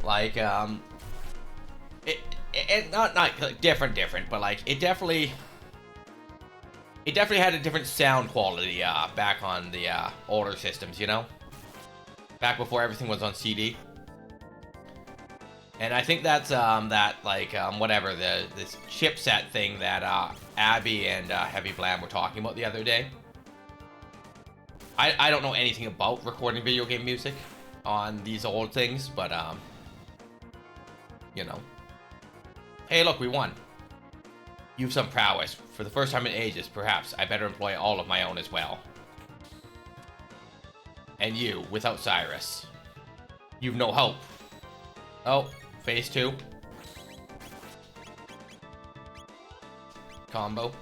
Like, it not like different, but like it definitely had a different sound quality back on the older systems, you know, back before everything was on CD. And I think that's whatever this chipset thing that Abby and Heavy Blam were talking about the other day. I don't know anything about recording video game music on these old things, but you know. Hey, look, we won. You've some prowess. For the first time in ages, perhaps I better employ all of my own as well. And you, without Cyrus, you've no hope. Oh, phase 2. Combo.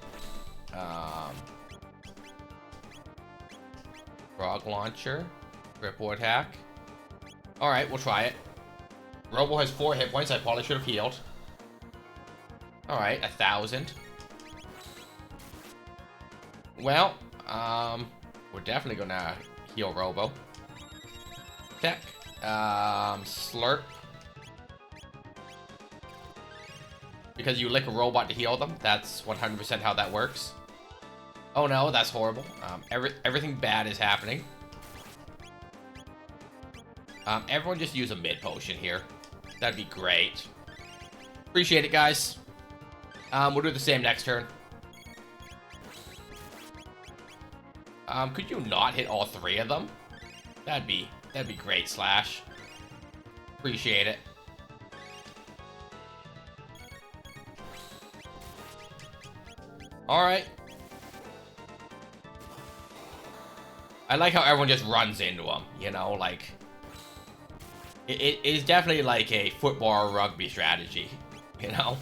Frog launcher. Ripple attack. Alright, we'll try it. Robo has 4 hit points. I probably should have healed. Alright, 1,000. Well, we're definitely gonna heal Robo. Tech. Slurp. Because you lick a robot to heal them. That's 100% how that works. Oh no, that's horrible. Everything bad is happening. Everyone just use a mid potion here. That'd be great. Appreciate it, guys. We'll do the same next turn. Could you not hit all 3 of them? That'd be great, Slash. Appreciate it. Alright. I like how everyone just runs into him, you know, like... It is definitely like a football or rugby strategy, you know?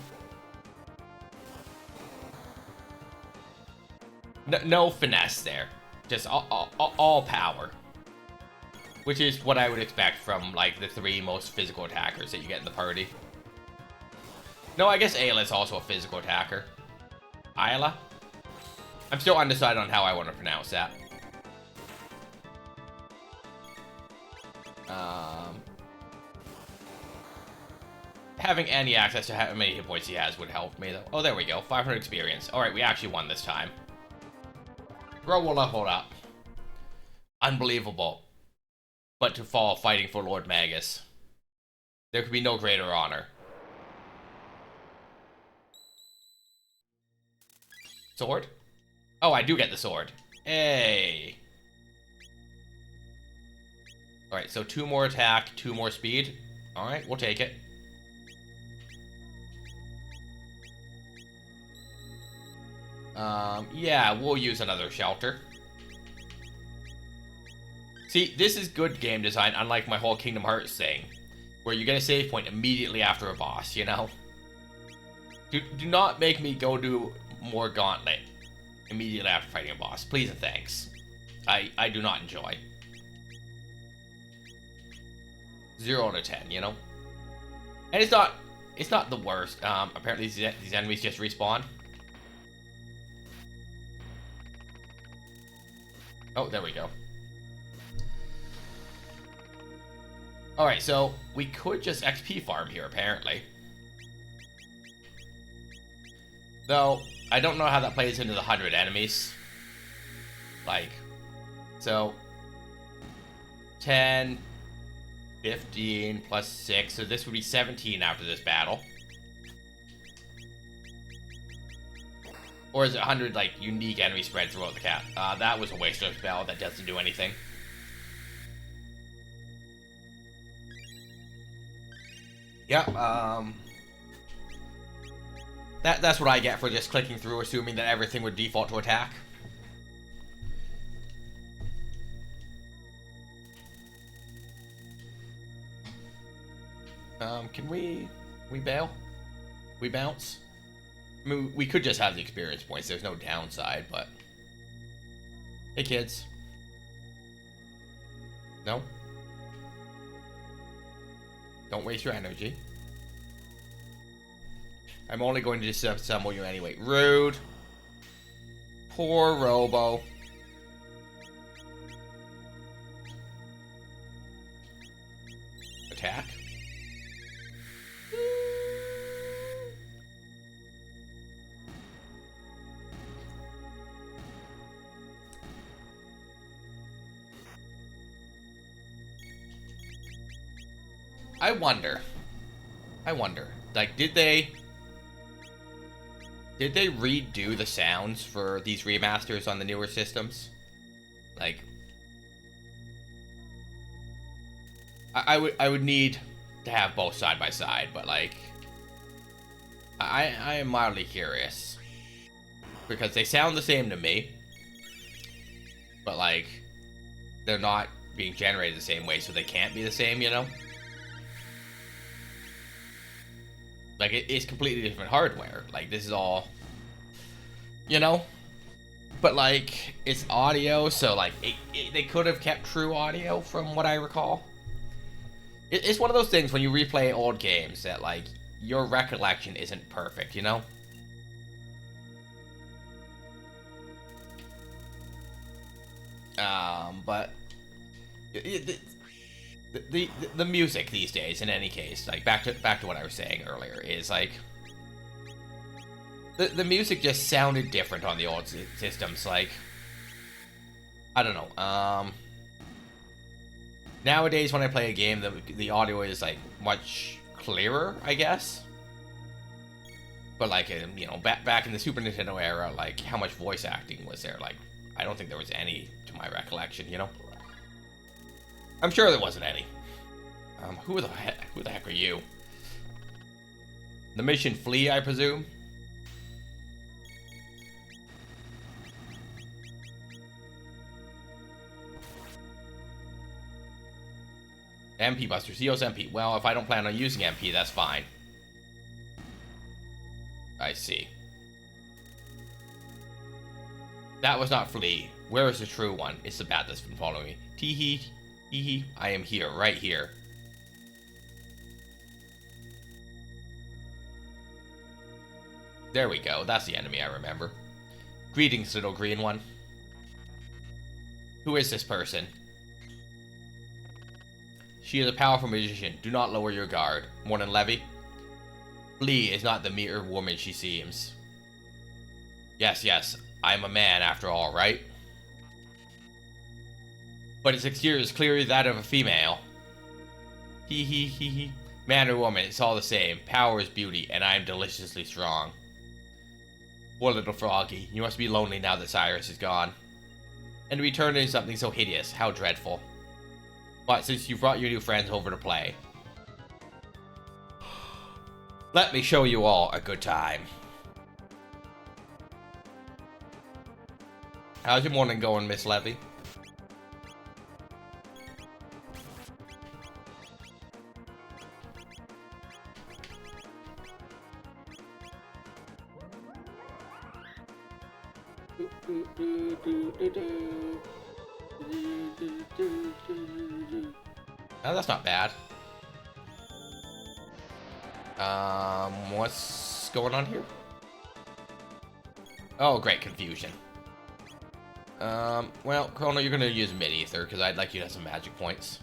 No finesse there. Just all power. Which is what I would expect from, like, the 3 most physical attackers that you get in the party. No, I guess Ayla's also a physical attacker. Ayla? I'm still undecided on how I want to pronounce that. Having any access to how many hit points he has would help me, though. Oh, there we go. 500 experience. Alright, we actually won this time. Roll up. Unbelievable. But to fall fighting for Lord Magus. There could be no greater honor. Sword? Oh, I do get the sword. Hey. Alright, so 2 more attack, 2 more speed. Alright, we'll take it. Yeah, we'll use another shelter. See, this is good game design, unlike my whole Kingdom Hearts thing, where you get a save point immediately after a boss, you know? Do not make me go do more Gauntlet immediately after fighting a boss. Please and thanks. I do not enjoy. 0 out of 10, you know? And it's not the worst. Apparently these enemies just respawn. Oh, there we go. Alright, so we could just XP farm here, apparently. Though, I don't know how that plays into the 100 enemies. Like, so... 10, 15, plus 6, so this would be 17 after this battle. Or is it 100, like, unique enemy spread throughout the cap? That was a waste of a spell that doesn't do anything. Yep, That's what I get for just clicking through, assuming that everything would default to attack. Can we bail? We bounce? I mean, we could just have the experience points. There's no downside, but... Hey, kids. No? Don't waste your energy. I'm only going to disassemble you anyway. Rude. Poor Robo. Attack. I wonder, like, did they redo the sounds for these remasters on the newer systems? Like, I would need to have both side by side, but like, I am mildly curious because they sound the same to me, but like, they're not being generated the same way, so they can't be the same, you know? Like, it's completely different hardware. Like, this is all, you know? But, like, it's audio, so, like, they could have kept true audio from what I recall. It's one of those things when you replay old games that, like, your recollection isn't perfect, you know? But... The music these days, in any case, like back to what I was saying earlier, is like the music just sounded different on the old systems. Like, I don't know. Nowadays, when I play a game, the audio is like much clearer, I guess. But like, you know, back in the Super Nintendo era, like how much voice acting was there? Like, I don't think there was any, to my recollection, you know? I'm sure there wasn't any. Who the heck are you? The mission flee, I presume? MP Buster, CO's MP. Well, if I don't plan on using MP, that's fine. I see. That was not flee. Where is the true one? It's the bat that's been following me. Tee hee. I am here, right here. There we go. That's the enemy I remember. Greetings, little green one. Who is this person? She is a powerful magician. Do not lower your guard. Morning, Levy. Flee is not the mere woman she seems. Yes. I am a man after all, right? But its exterior is clearly that of a female. Hee. Man or woman, it's all the same. Power is beauty, and I am deliciously strong. Poor little froggy, you must be lonely now that Cyrus is gone. And to be turned into something so hideous, how dreadful. But since you've brought your new friends over to play, let me show you all a good time. How's your morning going, Miss Levy? Oh, that's not bad. What's going on here? Oh, great, confusion. Well, Chrono, you're gonna use mid-ether, because I'd like you to have some magic points.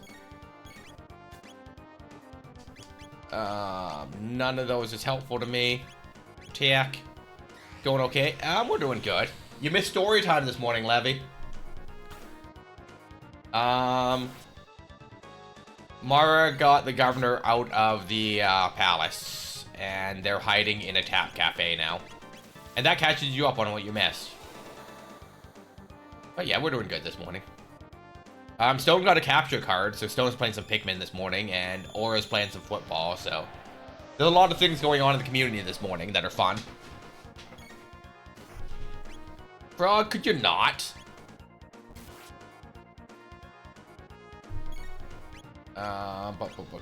None of those is helpful to me. Attack. Going okay? We're doing good. You missed story time this morning, Levy. Mara got the governor out of the, palace, and they're hiding in a tap cafe now. And that catches you up on what you missed. But yeah, we're doing good this morning. Stone got a capture card, so Stone's playing some Pikmin this morning, and Aura's playing some football, so... There's a lot of things going on in the community this morning that are fun. Frog, could you not?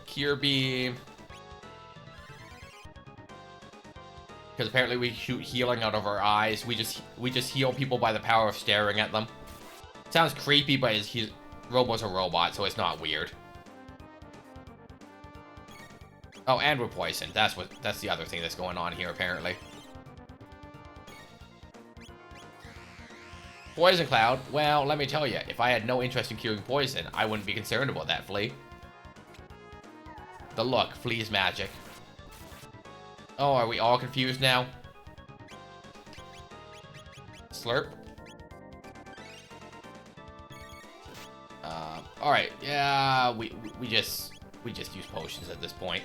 Cure Beam. Because apparently we shoot healing out of our eyes. We just heal people by the power of staring at them. Sounds creepy, but Robo's a robot, so it's not weird. Oh, and we're poisoned. That's the other thing that's going on here, apparently. Poison Cloud? Well, let me tell you, if I had no interest in curing poison, I wouldn't be concerned about that, Flea. The look, Flea's magic. Oh, are we all confused now? Slurp? Alright, yeah, we just use potions at this point.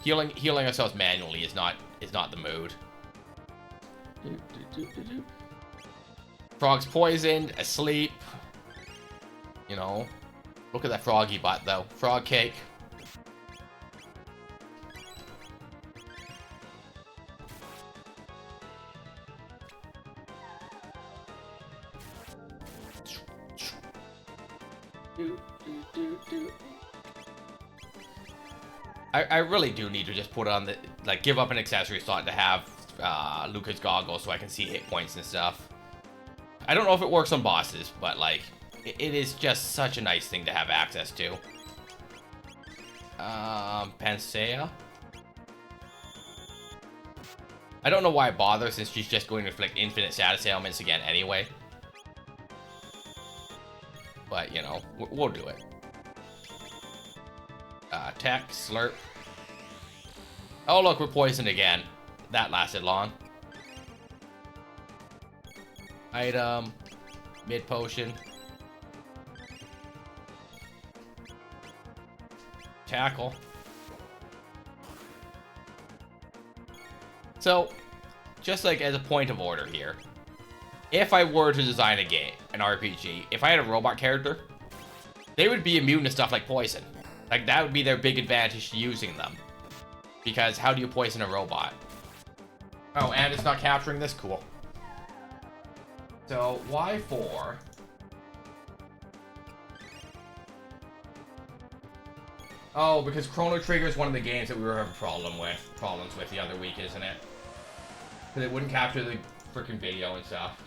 Healing ourselves manually is not the mood. Frog's poisoned, asleep. You know. Look at that froggy butt, though. Frog cake. I really do need to just put on the, like, give up an accessory slot to have Lucas goggles so I can see hit points and stuff. I don't know if it works on bosses, but, like, it is just such a nice thing to have access to. Panacea? I don't know why I bother, since she's just going to inflict infinite status ailments again anyway. But, you know, we'll do it. Tech, slurp. Oh, look, we're poisoned again. That lasted long. Item. Mid potion. Tackle. So, just like as a point of order here, if I were to design a game, an RPG, if I had a robot character, they would be immune to stuff like poison. Like, that would be their big advantage to using them. Because how do you poison a robot? Oh, and it's not capturing this? Cool. So, why 4? Oh, because Chrono Trigger is one of the games that we were having problems with the other week, isn't it? Because it wouldn't capture the freaking video and stuff.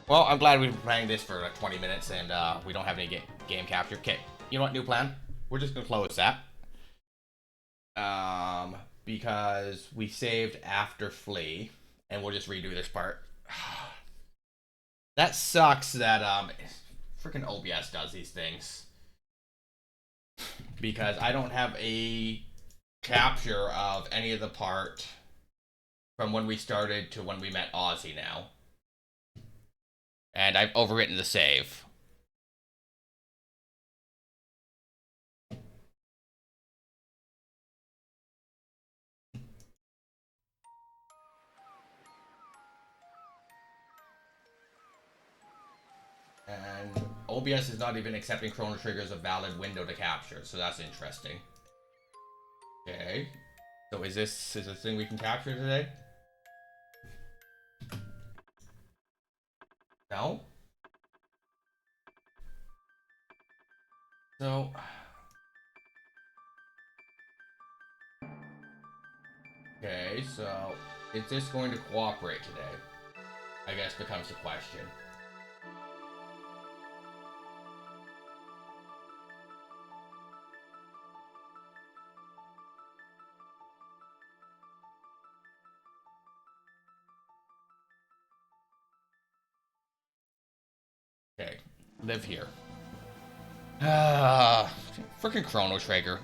Well, I'm glad we've been playing this for like 20 minutes and we don't have any game capture. Okay, you know what, new plan? We're just gonna close that. Because we saved after Flee, and we'll just redo this part. That sucks that freaking OBS does these things. Because I don't have a capture of any of the part from when we started to when we met Ozzy now. And I've overwritten the save. And OBS is not even accepting Chrono Trigger as a valid window to capture, so that's interesting. Okay. So is this a thing we can capture today? No? So... Okay, so... is this going to cooperate today? I guess becomes the question. Okay, live here. Freaking Chrono Trigger.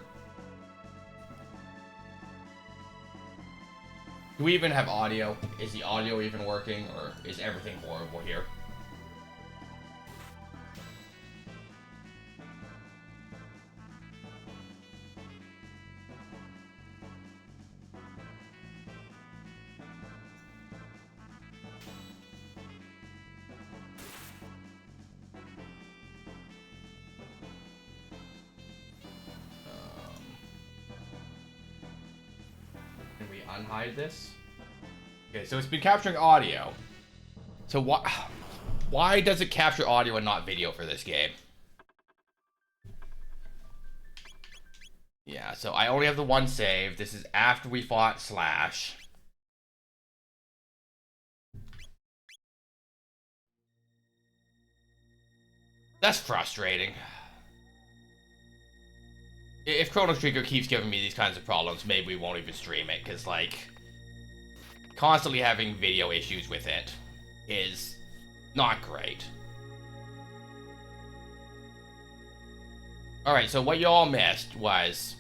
Do we even have audio? Is the audio even working, or is everything horrible here? Can we unhide this? Okay, so it's been capturing audio. So why does it capture audio and not video for this game? Yeah, so I only have the one save. This is after we fought Slash. That's frustrating. If Chrono Trigger keeps giving me these kinds of problems, maybe we won't even stream it, because, like, constantly having video issues with it is not great. Alright, so what you all missed was...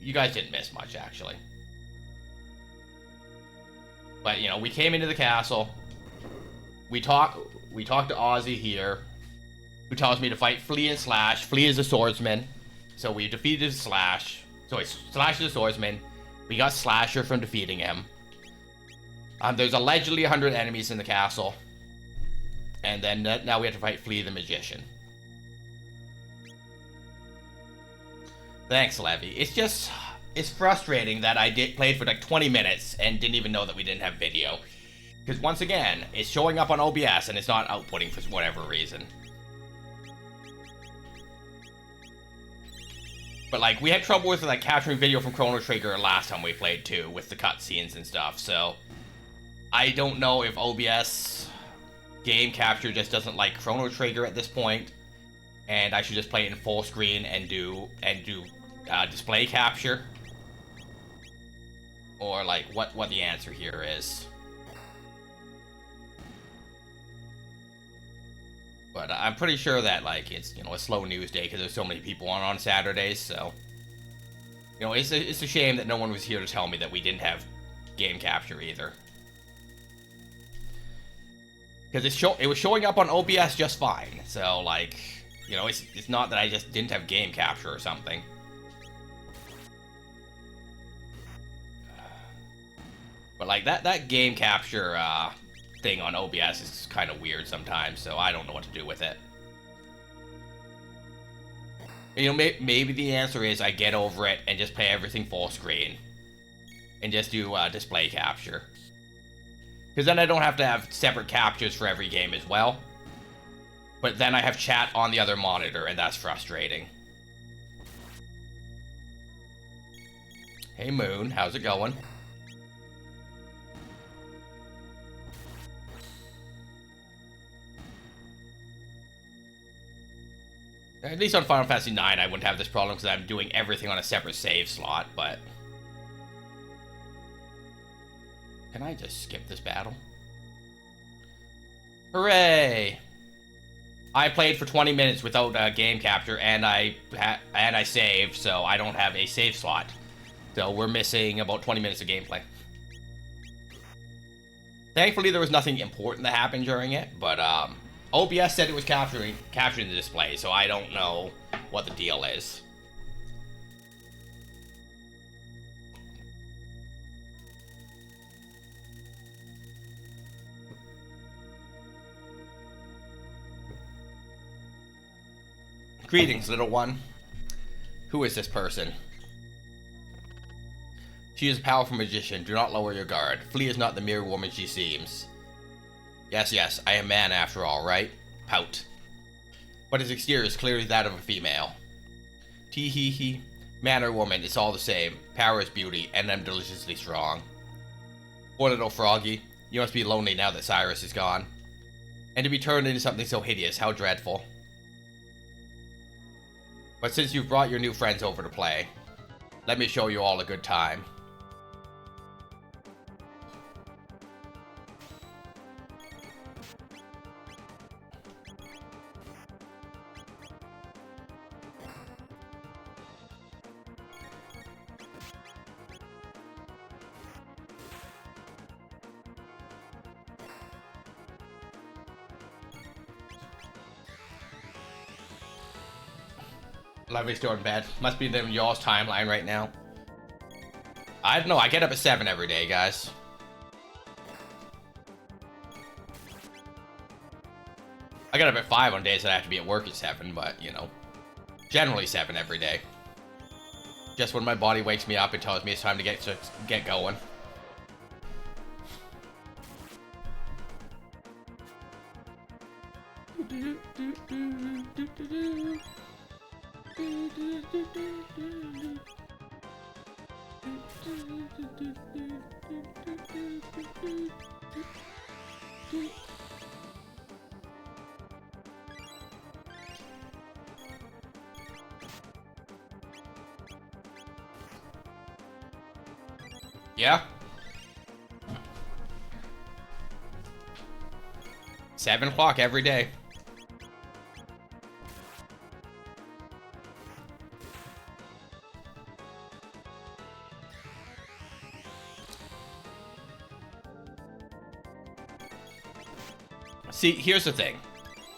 you guys didn't miss much, actually. But, you know, we came into the castle. We talked to Ozzy here, who tells me to fight Flea and Slash. Flea is a swordsman, so we defeated Slash. Sorry, Slash is a swordsman. We got Slasher from defeating him. There's allegedly 100 enemies in the castle. And then now we have to fight Flea the Magician. Thanks, Levy. It's frustrating that I played for like 20 minutes and didn't even know that we didn't have video. Because once again, it's showing up on OBS and it's not outputting for whatever reason. But like, we had trouble with like capturing video from Chrono Trigger last time we played too, with the cutscenes and stuff, so... I don't know if OBS game capture just doesn't like Chrono Trigger at this point, and I should just play it in full screen and do display capture, or like what the answer here is. But I'm pretty sure that like it's, you know, a slow news day because there's so many people on Saturdays, so you know, it's a shame that no one was here to tell me that we didn't have game capture either. Because it was showing up on OBS just fine. So, like, you know, it's not that I just didn't have game capture or something. But like that game capture thing on OBS is kind of weird sometimes, so I don't know what to do with it. You know, maybe the answer is I get over it and just play everything full screen. And just do display capture. Because then I don't have to have separate captures for every game as well. But then I have chat on the other monitor, and that's frustrating. Hey Moon, how's it going? At least on Final Fantasy IX, I wouldn't have this problem because I'm doing everything on a separate save slot, but... Can I just skip this battle? Hooray! I played for 20 minutes without game capture, and I saved, so I don't have a save slot. So we're missing about 20 minutes of gameplay. Thankfully, there was nothing important that happened during it, but OBS said it was capturing the display, so I don't know what the deal is. Greetings, little one. Who is this person? She is a powerful magician. Do not lower your guard. Flea is not the mere woman she seems. Yes, I am man after all, right? Pout. But his exterior is clearly that of a female. Tee hee hee. Man or woman, it's all the same. Power is beauty, and I'm deliciously strong. Poor little froggy. You must be lonely now that Cyrus is gone. And to be turned into something so hideous, how dreadful. But since you've brought your new friends over to play, let me show you all a good time. Lovely's still in bed. Must be in y'all's timeline right now. I don't know. I get up at 7 every day, guys. I get up at 5 on days that I have to be at work at 7, but, you know. Generally 7 every day. Just when my body wakes me up and tells me it's time to get going. Yeah. 7 o'clock every day. See, here's the thing.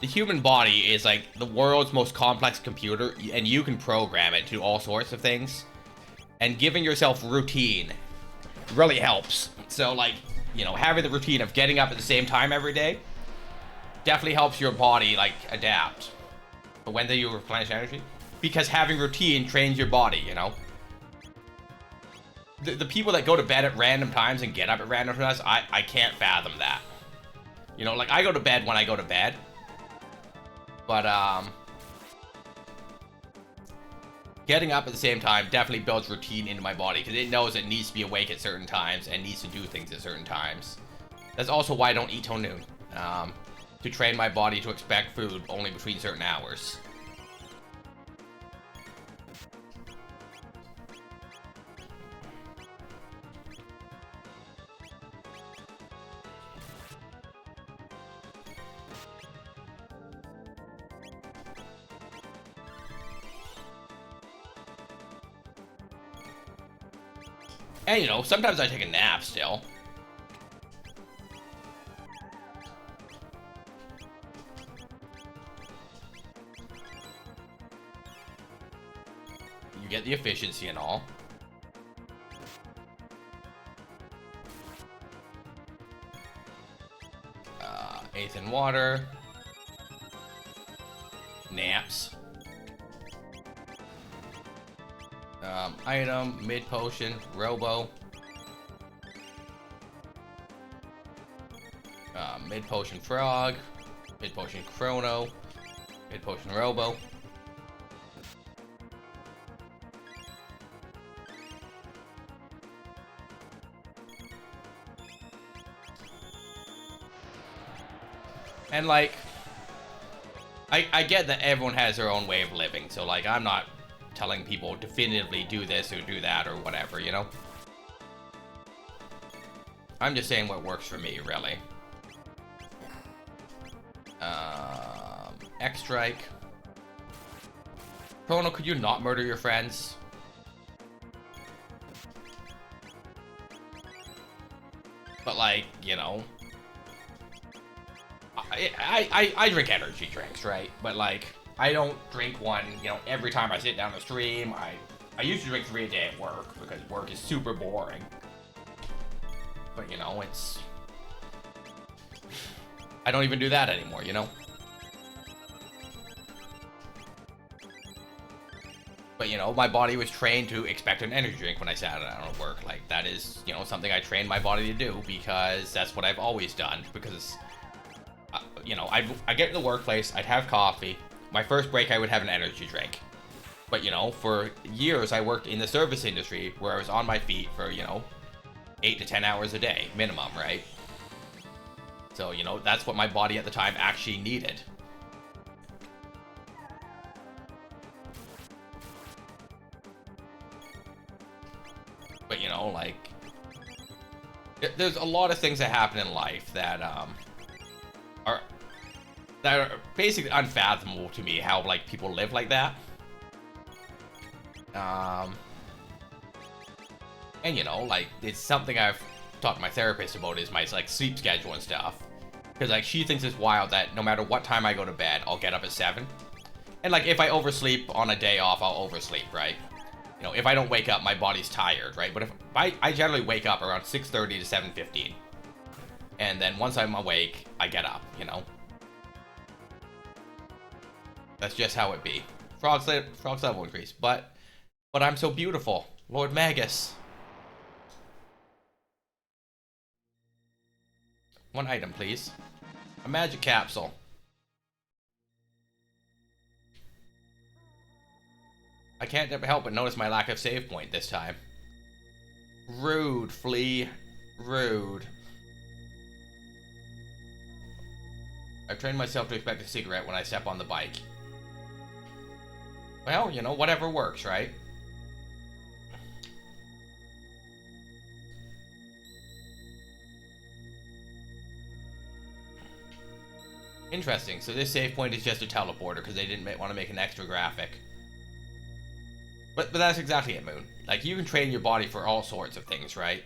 The human body is like the world's most complex computer, and you can program it to all sorts of things. And giving yourself routine really helps. So, like, you know, having the routine of getting up at the same time every day definitely helps your body, like, adapt. But when do you replenish energy? Because having routine trains your body, you know? The people that go to bed at random times and get up at random times, I can't fathom that. You know, like, I go to bed when I go to bed. But, getting up at the same time definitely builds routine into my body, because it knows it needs to be awake at certain times and needs to do things at certain times. That's also why I don't eat till noon. To train my body to expect food only between certain hours. And, you know, sometimes I take a nap still. You get the efficiency and all. potion water. Naps. Item, mid potion, robo. Mid potion frog. Mid potion chrono. Mid potion robo. And like, I get that everyone has their own way of living, so like I'm not telling people definitively do this or do that or whatever, you know? I'm just saying what works for me, really. X-Strike. Chrono, could you not murder your friends? But like, you know, I drink energy drinks, right? But like, I don't drink one, you know, every time I sit down to stream. I used to drink 3 a day at work because work is super boring. But you know, I don't even do that anymore, you know? But you know, my body was trained to expect an energy drink when I sat down at work. Like, that is, you know, something I trained my body to do because that's what I've always done. Because, you know, I get in the workplace, I'd have coffee. My first break, I would have an energy drink. But, you know, for years, I worked in the service industry where I was on my feet for, you know, 8 to 10 hours a day, minimum, right? So, you know, that's what my body at the time actually needed. But, you know, like, there's a lot of things that happen in life that, are basically unfathomable to me, how, like, people live like that. And, you know, like, it's something I've talked to my therapist about is my, like, sleep schedule and stuff. Because, like, she thinks it's wild that no matter what time I go to bed, I'll get up at 7. And, like, if I oversleep on a day off, I'll oversleep, right? You know, if I don't wake up, my body's tired, right? But if I generally wake up around 6:30 to 7:15. And then once I'm awake, I get up, you know? That's just how it be. Frog's level increase. But I'm so beautiful. Lord Magus. One item, please. A magic capsule. I can't help but notice my lack of save point this time. Rude, Flea. Rude. I've trained myself to expect a cigarette when I step on the bike. Well, you know, whatever works, right? Interesting. So this save point is just a teleporter because they didn't want to make an extra graphic. But that's exactly it, Moon. Like, you can train your body for all sorts of things, right?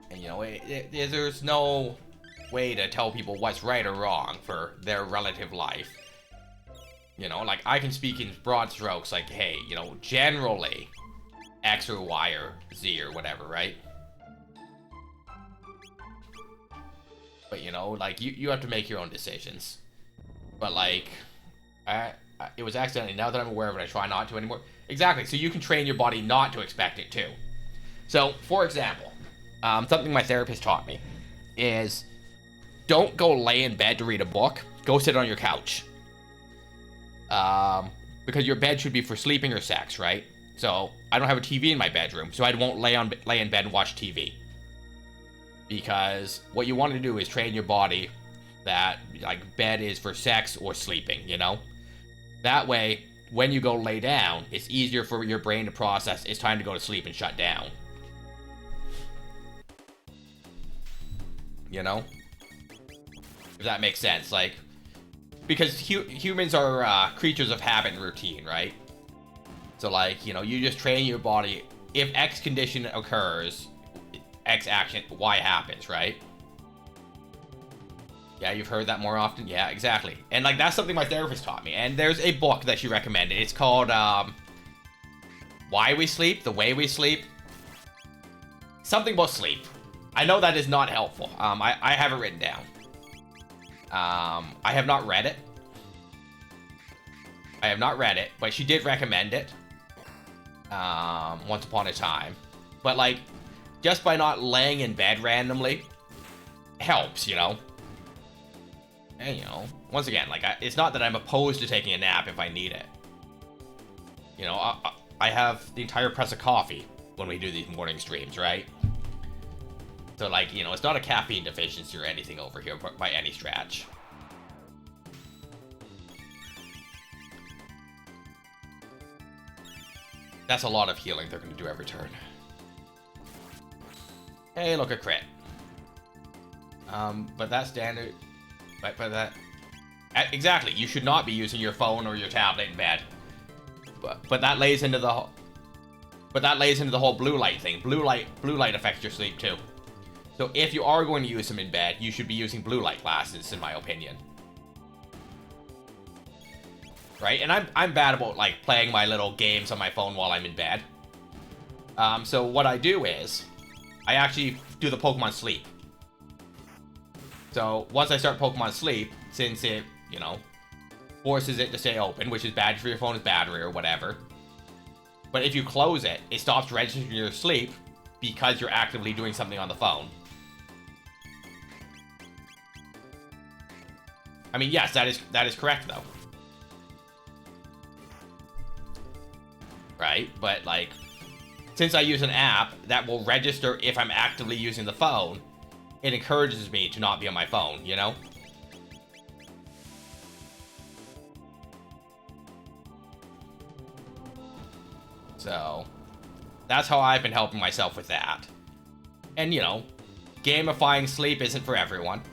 And, you know, there's no way to tell people what's right or wrong for their relative life. You know, like, I can speak in broad strokes, like, hey, you know, generally, X or Y or Z or whatever, right? But, you know, like, you have to make your own decisions. But, like, it was accidentally. Now that I'm aware of it, I try not to anymore. Exactly, so you can train your body not to expect it too. So, for example, something my therapist taught me is don't go lay in bed to read a book. Go sit on your couch. Because your bed should be for sleeping or sex, right? So, I don't have a TV in my bedroom, so I won't lay in bed and watch TV. Because what you want to do is train your body that, like, bed is for sex or sleeping, you know? That way, when you go lay down, it's easier for your brain to process it's time to go to sleep and shut down. You know? If that makes sense, like, because humans are creatures of habit and routine, right? So, like, you know, you just train your body. If X condition occurs, X action, Y happens, right? Yeah, you've heard that more often? Yeah, exactly. And, like, that's something my therapist taught me. And there's a book that she recommended. It's called, Why We Sleep, The Way We Sleep. Something about sleep. I know that is not helpful. I have it written down. I have not read it. But she did recommend it. Once upon a time. But, like, just by not laying in bed randomly helps, you know? And, you know, once again, like, it's not that I'm opposed to taking a nap if I need it. You know, I have the entire press of coffee when we do these morning streams, right? So, like, you know, it's not a caffeine deficiency or anything over here by any stretch. That's a lot of healing they're going to do every turn. Hey, look, a crit. But that's standard. But that... Exactly, you should not be using your phone or your tablet in bed. But that lays into the whole... But that lays into the whole blue light thing. Blue light affects your sleep too. So if you are going to use them in bed, you should be using blue light glasses, in my opinion. Right? And I'm bad about, like, playing my little games on my phone while I'm in bed. So what I do is, I actually do the Pokemon Sleep. So once I start Pokemon Sleep, since it, you know, forces it to stay open, which is bad for your phone's battery or whatever. But if you close it, it stops registering your sleep because you're actively doing something on the phone. I mean, yes, that is correct, though. Right? But, like, since I use an app that will register if I'm actively using the phone, it encourages me to not be on my phone, you know? So, that's how I've been helping myself with that. And, you know, gamifying sleep isn't for everyone.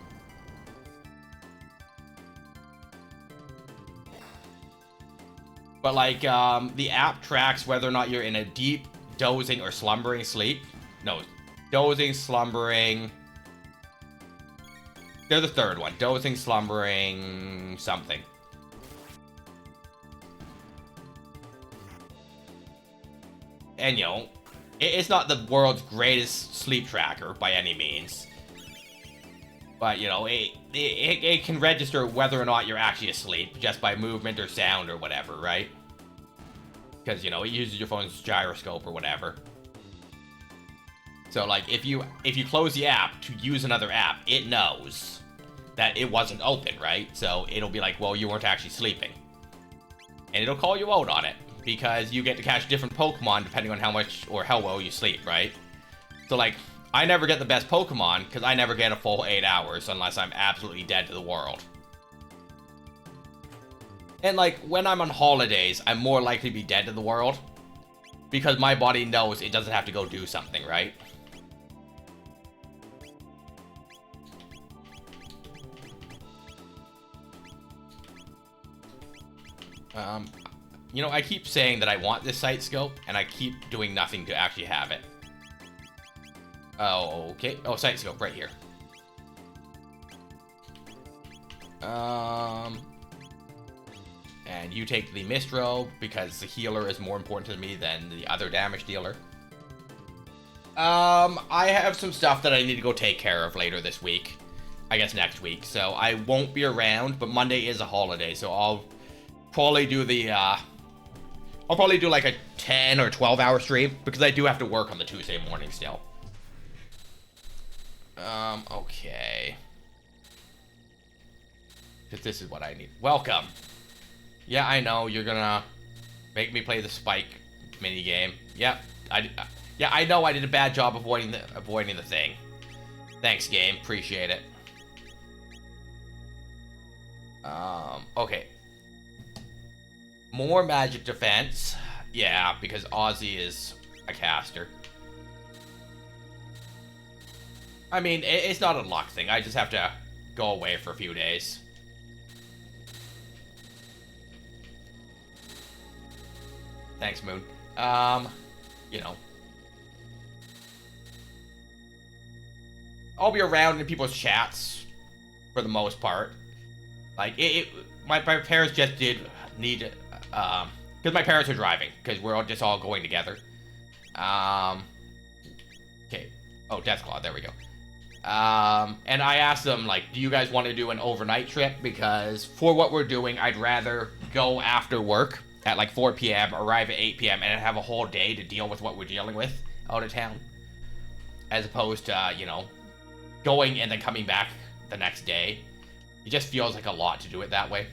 But, like, the app tracks whether or not you're in a deep, dozing, or slumbering sleep. No, dozing, slumbering... They're the third one. Dozing, slumbering, something. And, you know, it's not the world's greatest sleep tracker by any means. But, you know, it can register whether or not you're actually asleep just by movement or sound or whatever, right? Because, you know, it uses your phone's gyroscope or whatever. So, like, if you close the app to use another app, it knows that it wasn't open, right? So it'll be like, well, you weren't actually sleeping. And it'll call you out on it, because you get to catch different Pokemon depending on how much or how well you sleep, right? So, like, I never get the best Pokemon because I never get a full 8 hours unless I'm absolutely dead to the world. And, like, when I'm on holidays, I'm more likely to be dead to the world because my body knows it doesn't have to go do something, right? You know, I keep saying that I want this sight scope, and I keep doing nothing to actually have it. Oh, okay. Oh, sight scope right here. And you take the mist robe because the healer is more important to me than the other damage dealer. I have some stuff that I need to go take care of later this week. I guess next week. So I won't be around, but Monday is a holiday, so I'll probably do the, I'll probably do like a 10 or 12 hour stream because I do have to work on the Tuesday morning still. Okay. Because this is what I need. Welcome. Yeah, I know, you're gonna make me play the Spike minigame. Yep, yeah, I know I did a bad job avoiding the thing. Thanks, game. Appreciate it. Okay. More magic defense. Yeah, because Ozzy is a caster. I mean, it's not a luck thing. I just have to go away for a few days. Thanks, Moon. You know. I'll be around in people's chats for the most part. Like, my parents just did need, because my parents are driving, because we're just all going together. Okay. Oh, Deathclaw, there we go. And I asked them, like, do you guys want to do an overnight trip? Because for what we're doing, I'd rather go after work at like 4 p.m., arrive at 8 p.m., and have a whole day to deal with what we're dealing with out of town. As opposed to, you know, going and then coming back the next day. It just feels like a lot to do it that way.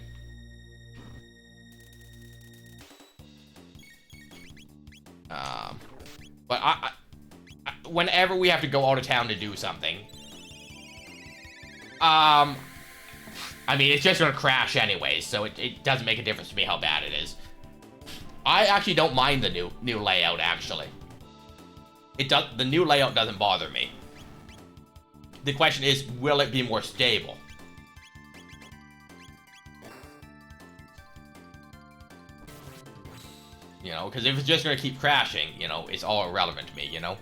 But whenever we have to go out of town to do something, I mean, it's just gonna crash anyways, so it doesn't make a difference to me how bad it is. I actually don't mind the new layout, actually. The new layout doesn't bother me. The question is, will it be more stable? You know, because if it's just gonna keep crashing, you know, it's all irrelevant to me, you know?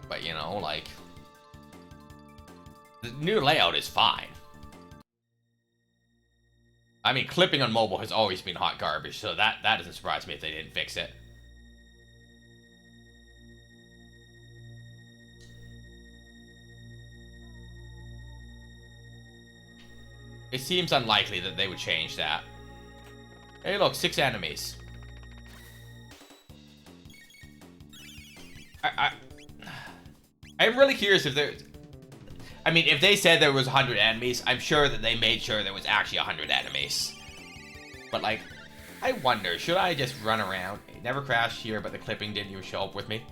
But, you know, like, the new layout is fine. I mean, clipping on mobile has always been hot garbage, so that doesn't surprise me if they didn't fix it. It seems unlikely that they would change that. Hey, look, 6 enemies. I'm really curious if there's... I mean, if they said there was 100 enemies, I'm sure that they made sure there was actually 100 enemies. But, like, I wonder, should I just run around? It never crashed here, but the clipping didn't even show up with me.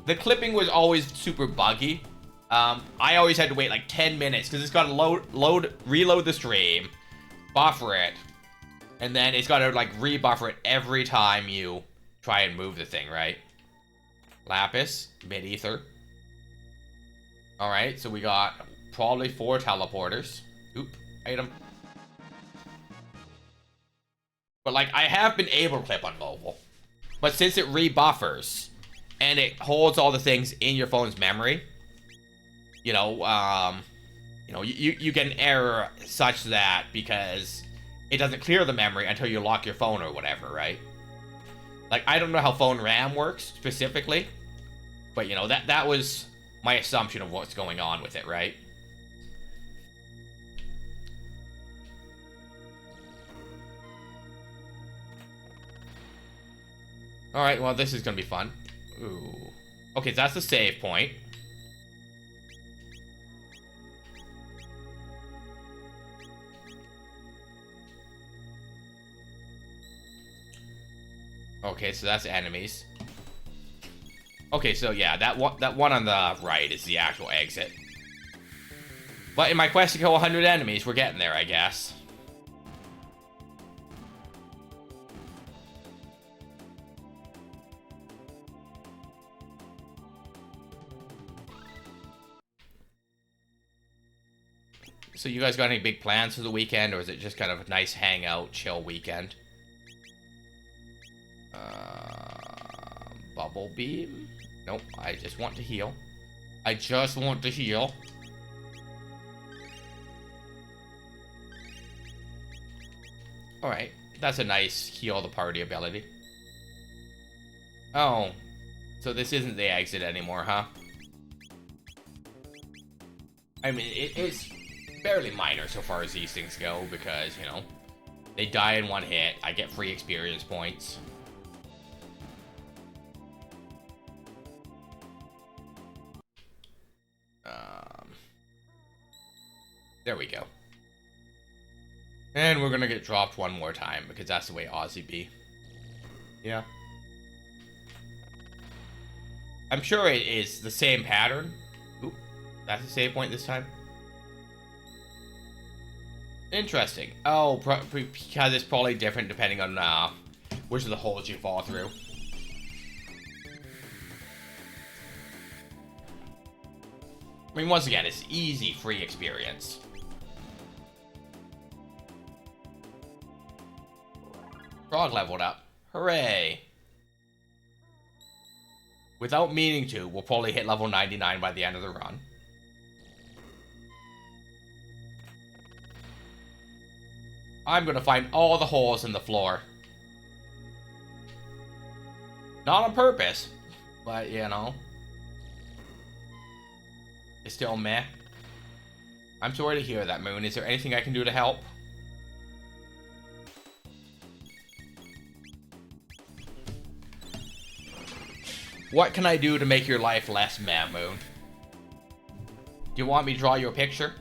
The clipping was always super buggy. I always had to wait like 10 minutes because it's got to reload the stream, buffer it, and then it's got to like rebuffer it every time you try and move the thing, right? Lapis, mid-ether. Alright, so we got probably 4 teleporters. Oop, item. But like, I have been able to clip on mobile. But since it rebuffers, and it holds all the things in your phone's memory, you know, you get an error such that because it doesn't clear the memory until you lock your phone or whatever, right? Like, I don't know how phone RAM works specifically, but, you know, that was my assumption of what's going on with it, right? Alright, well, this is gonna be fun. Ooh. Okay, so that's the save point. Okay, so that's enemies. Okay, so yeah, that one on the right is the actual exit. But in my quest to kill 100 enemies, we're getting there, I guess. So you guys got any big plans for the weekend, or is it just kind of a nice hangout, chill weekend? Bubble beam? Nope, I just want to heal. I just want to heal. Alright, that's a nice heal the party ability. Oh, so this isn't the exit anymore, huh? I mean, it's fairly minor so far as these things go, because, you know, they die in one hit, I get free experience points. There we go. And we're gonna get dropped one more time, because that's the way Aussie be. Yeah. I'm sure it is the same pattern. Oop, that's the save point this time. Interesting. Oh, because it's probably different depending on which of the holes you fall through. I mean, once again, it's easy, free experience. Frog leveled up. Hooray! Without meaning to, we'll probably hit level 99 by the end of the run. I'm gonna find all the holes in the floor. Not on purpose, but you know, it's still meh. I'm sorry to hear that, Moon. Is there anything I can do to help? What can I do to make your life less meh, Moon? Do you want me to draw you a picture?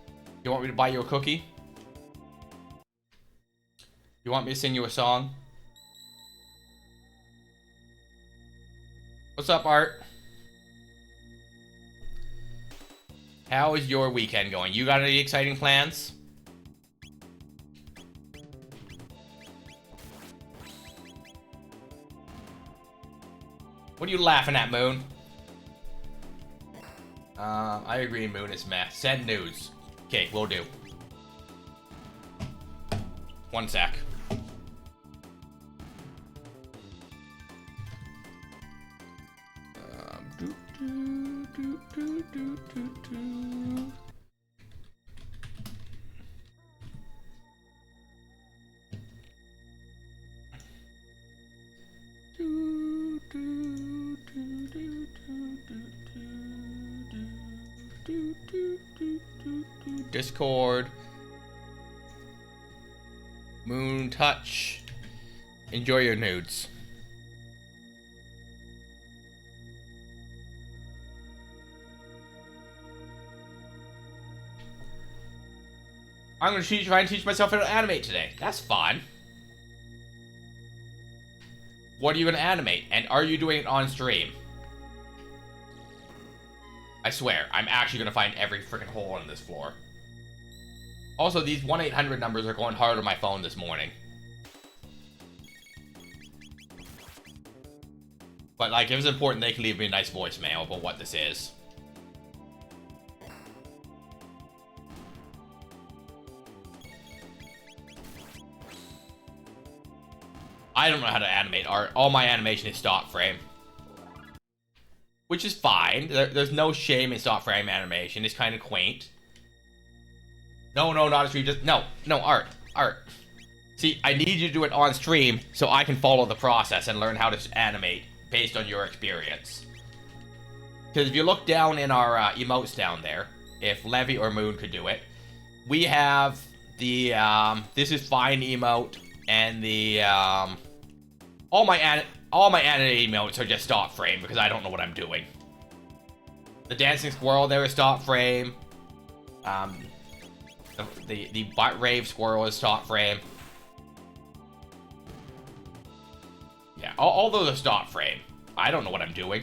Do you want me to buy you a cookie? You want me to sing you a song? What's up, Art? How is your weekend going? You got any exciting plans? What are you laughing at, Moon? I agree, Moon is meh. Send news. Okay, will do. One sec. Discord. Moon touch. Enjoy your nudes. I'm gonna try and teach myself how to animate today. That's fun. What are you gonna animate? And are you doing it on stream? I swear, I'm actually gonna find every freaking hole in this floor. Also, these 1-800 numbers are going hard on my phone this morning. But, like, if it's important, they can leave me a nice voicemail about what this is. I don't know how to animate art. All my animation is stop frame. Which is fine. There's no shame in stop frame animation. It's kind of quaint. No, not a stream. Just no, art. See, I need you to do it on stream so I can follow the process and learn how to animate based on your experience. Because if you look down in our emotes down there, if Levy or Moon could do it, we have the this is fine emote and the all my animated emotes are just stop frame because I don't know what I'm doing. The dancing squirrel there is stop frame. The butt rave squirrel is stop frame. Yeah, all those are stop frame. I don't know what I'm doing.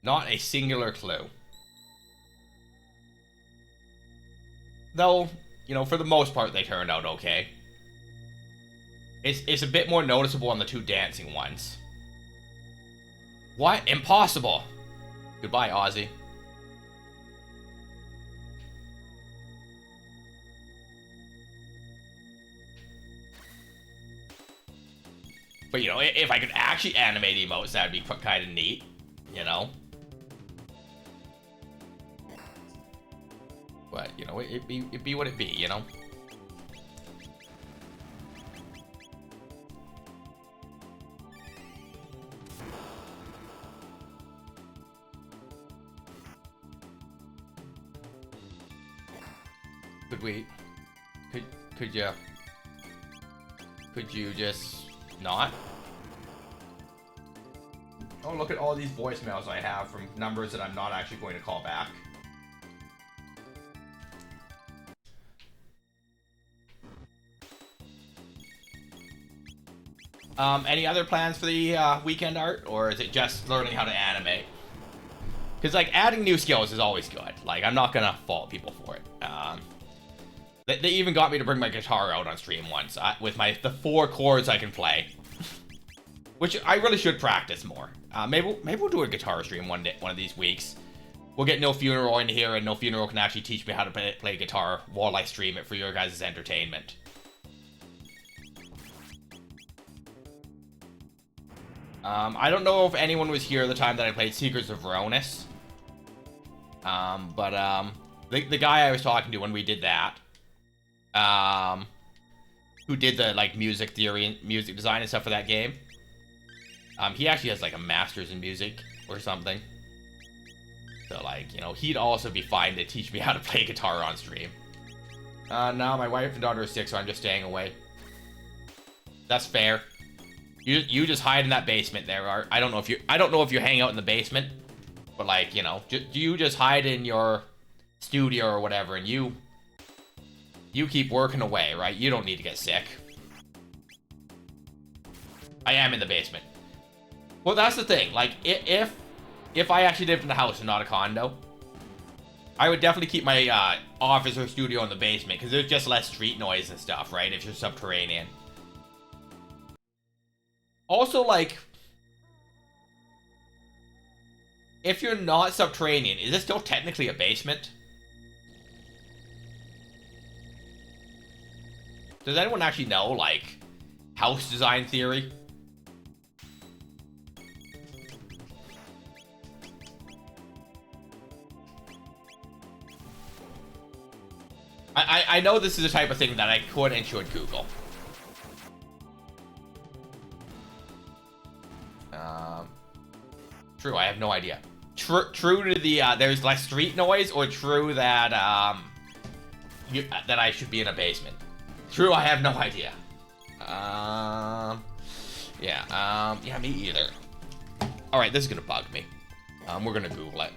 Not a singular clue. Though, you know, for the most part, they turned out okay. It's a bit more noticeable on the two dancing ones. What? Impossible! Goodbye, Ozzy. But, you know, if I could actually animate emotes, that would be kind of neat, you know? But, you know, it'd be what it be, you know? Could you just not? Oh, look at all these voicemails I have from numbers that I'm not actually going to call back. Any other plans for the weekend, Art? Or is it just learning how to animate? Because, like, adding new skills is always good. Like, I'm not gonna fault people for it. They even got me to bring my guitar out on stream once with the 4 chords I can play. Which I really should practice more. Maybe we'll do a guitar stream one of these weeks. We'll get No Funeral in here, and No Funeral can actually teach me how to play guitar while I stream it for your guys' entertainment. I don't know if anyone was here the time that I played Secrets of Veronis. the guy I was talking to when we did that, who did the like music theory and music design and stuff for that game. He actually has like a master's in music or something. So like, you know, he'd also be fine to teach me how to play guitar on stream. No, my wife and daughter are sick, so I'm just staying away. That's fair. You just hide in that basement there, Art. I don't know if you hang out in the basement, but like, you know, you just hide in your studio or whatever, and you keep working away, right? You don't need to get sick. I am in the basement. Well, that's the thing. Like, if I actually lived in a house and not a condo, I would definitely keep my office or studio in the basement, because there's just less street noise and stuff, right? If you're subterranean. Also, like, if you're not subterranean, is it still technically a basement? Does anyone actually know, like, house design theory? I know this is the type of thing that I could and should Google. True, I have no idea. True to the, there's less street noise, or true that, that I should be in a basement? True, I have no idea. Yeah, me either. Alright, this is gonna bug me. We're gonna Google it.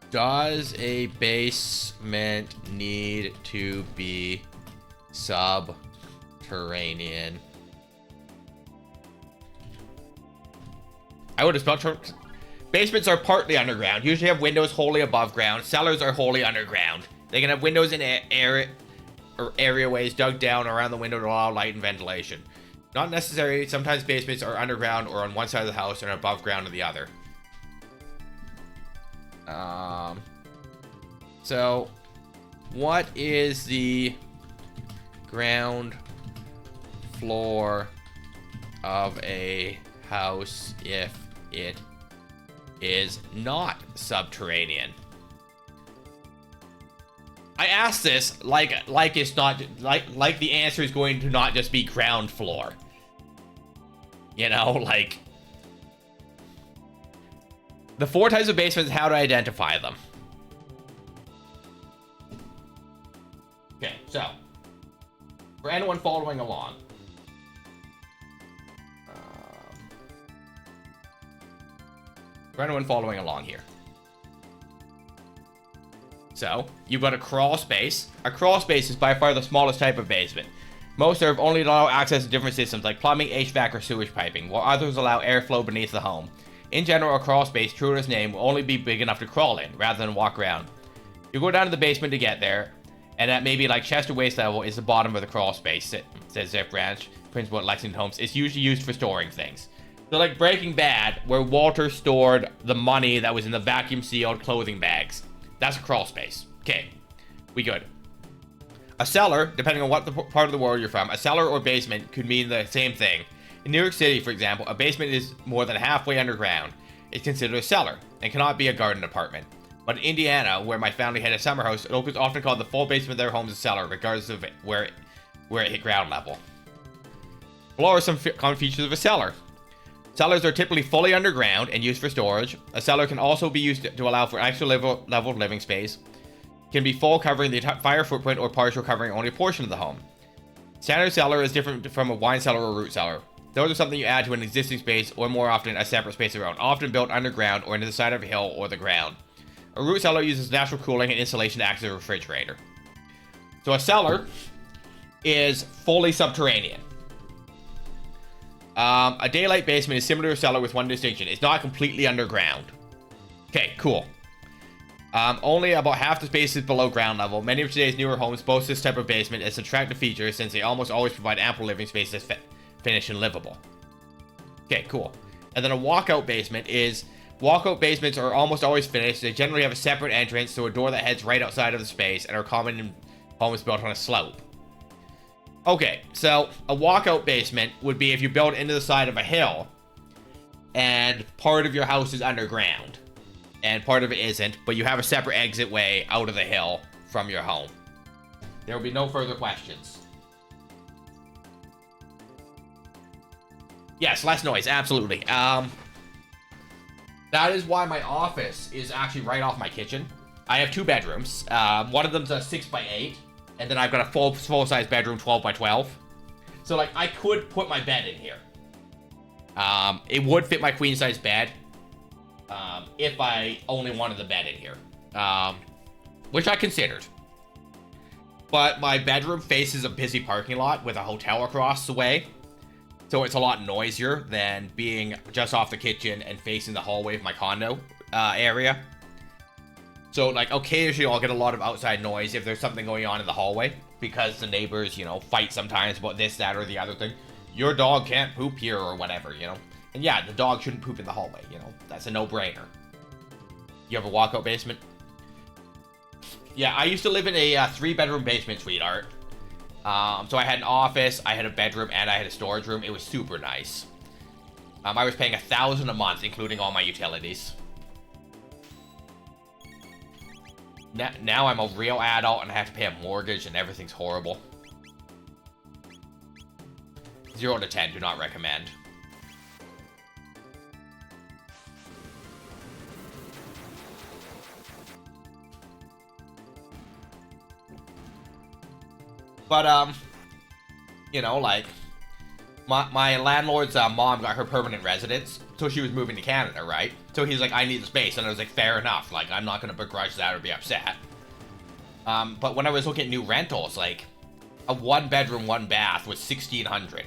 Does a basement need to be subterranean? I would have spelled basements are partly underground. Usually have windows wholly above ground. Cellars are wholly underground. They can have windows in areaways dug down around the window to allow light and ventilation. Not necessary. Sometimes basements are underground or on one side of the house and above ground on the other. So, what is the ground floor of a house if it is not subterranean? I asked this like it's not like the answer is going to not just be ground floor. You know, like the 4 types of basements, how to identify them. Okay, so for anyone following along, here. So, you've got a crawl space. A crawl space is by far the smallest type of basement. Most serve only to allow access to different systems like plumbing, HVAC, or sewage piping, while others allow airflow beneath the home. In general, a crawl space, true to its name, will only be big enough to crawl in, rather than walk around. You go down to the basement to get there, and at maybe like chest or waist level is the bottom of the crawl space, says Zip Ranch, principal at Lexington Homes. It's usually used for storing things. So like Breaking Bad, where Walter stored the money that was in the vacuum-sealed clothing bags. That's a crawl space. Okay, we good. A cellar, depending on what part of the world you're from, a cellar or basement could mean the same thing. In New York City, for example, a basement is more than halfway underground. It's considered a cellar and cannot be a garden apartment. But in Indiana, where my family had a summer house, locals often called the full basement of their homes a cellar, regardless of where it hit ground level. Below are some common features of a cellar. Cellars are typically fully underground and used for storage. A cellar can also be used to allow for extra level of living space. It can be full, covering the entire footprint, or partial, covering only a portion of the home. Standard cellar is different from a wine cellar or root cellar. Those are something you add to an existing space, or more often a separate space of your own, often built underground or into the side of a hill or the ground. A root cellar uses natural cooling and insulation to act as a refrigerator. So a cellar is fully subterranean. A daylight basement is similar to a cellar with one distinction. It's not completely underground. Okay, cool. Only about half the space is below ground level. Many of today's newer homes boast this type of basement as an attractive feature, since they almost always provide ample living space that's finished and livable. Okay, cool. And then a walkout basement is... Walkout basements are almost always finished. They generally have a separate entrance to a door that heads right outside of the space and are common in homes built on a slope. Okay, so a walkout basement would be if you build into the side of a hill and part of your house is underground. and part of it isn't, but you have a separate exit way out of the hill from your home. There will be no further questions. Yes, less noise, absolutely. That is why my office is actually right off my kitchen. I have 2 bedrooms. One of them's a 6x8, and then I've got a full-size bedroom, 12x12. So, like, I could put my bed in here. It would fit my queen-size bed, if I only wanted the bed in here, which I considered. But my bedroom faces a busy parking lot with a hotel across the way, so it's a lot noisier than being just off the kitchen and facing the hallway of my condo area. So, like, occasionally I'll get a lot of outside noise if there's something going on in the hallway, because the neighbors, you know, fight sometimes about this, that, or the other thing. Your dog can't poop here or whatever, you know? And yeah, the dog shouldn't poop in the hallway, you know? That's a no-brainer. You have a walkout basement? Yeah, I used to live in a 3-bedroom basement, sweetheart. So I had an office, I had a bedroom, and I had a storage room. It was super nice. I was paying $1,000 a month, including all my utilities. Now I'm a real adult and I have to pay a mortgage and everything's horrible. 0 to 10, do not recommend. But, you know, like, my landlord's mom got her permanent residence, so she was moving to Canada, right? So he's like, I need the space, and I was like, fair enough, like, I'm not gonna begrudge that or be upset. But when I was looking at new rentals, like, a 1-bedroom, 1-bath was $1,600.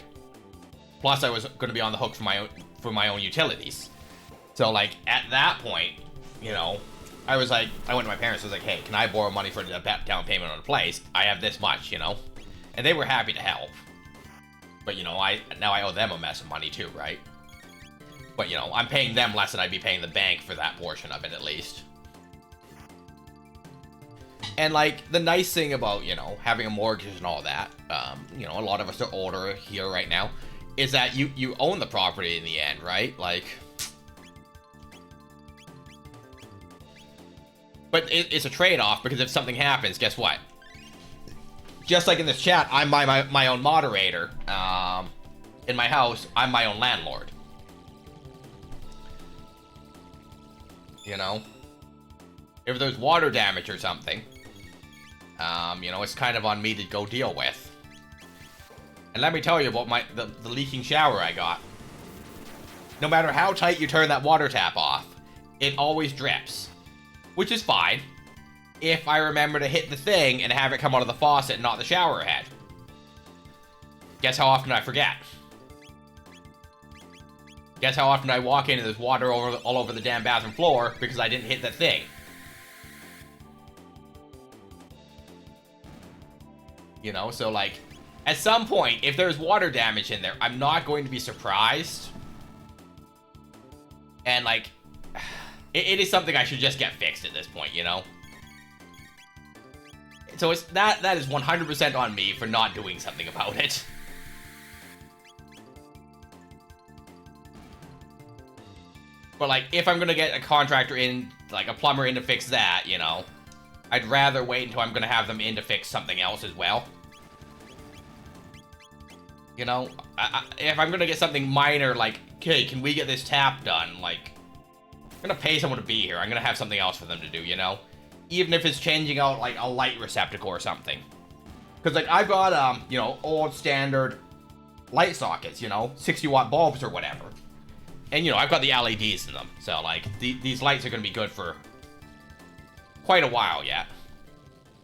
Plus, I was gonna be on the hook for my own utilities. So, like, at that point, you know, I was like, I went to my parents, I was like, hey, can I borrow money for the down payment on a place? I have this much, you know? And they were happy to help. But, you know, now I owe them a mess of money too, right? But, you know, I'm paying them less than I'd be paying the bank for that portion of it, at least. And, like, the nice thing about, you know, having a mortgage and all that, you know, a lot of us are older here right now, is that you own the property in the end, right? Like... But it's a trade-off, because if something happens, guess what? Just like in this chat, I'm my own moderator. In my house, I'm my own landlord. You know? If there's water damage or something, you know, it's kind of on me to go deal with. And let me tell you about the leaking shower I got. No matter how tight you turn that water tap off, it always drips. Which is fine, if I remember to hit the thing and have it come out of the faucet, not the shower head. Guess how often I forget? Guess how often I walk in and there's water all over the damn bathroom floor because I didn't hit the thing? You know, so like, at some point, if there's water damage in there, I'm not going to be surprised. And like... It is something I should just get fixed at this point, you know? So it's that is 100% on me for not doing something about it. But, like, if I'm gonna get a contractor in, like, a plumber in to fix that, you know, I'd rather wait until I'm gonna have them in to fix something else as well. You know? If I'm gonna get something minor, like, okay, can we get this tap done? Like... I'm gonna pay someone to be here. I'm gonna have something else for them to do, you know? Even if it's changing out, like, a light receptacle or something. Because, like, I've got, you know, old standard light sockets, you know? 60-watt bulbs or whatever. And, you know, I've got the LEDs in them. So, like, these lights are gonna be good for quite a while yet.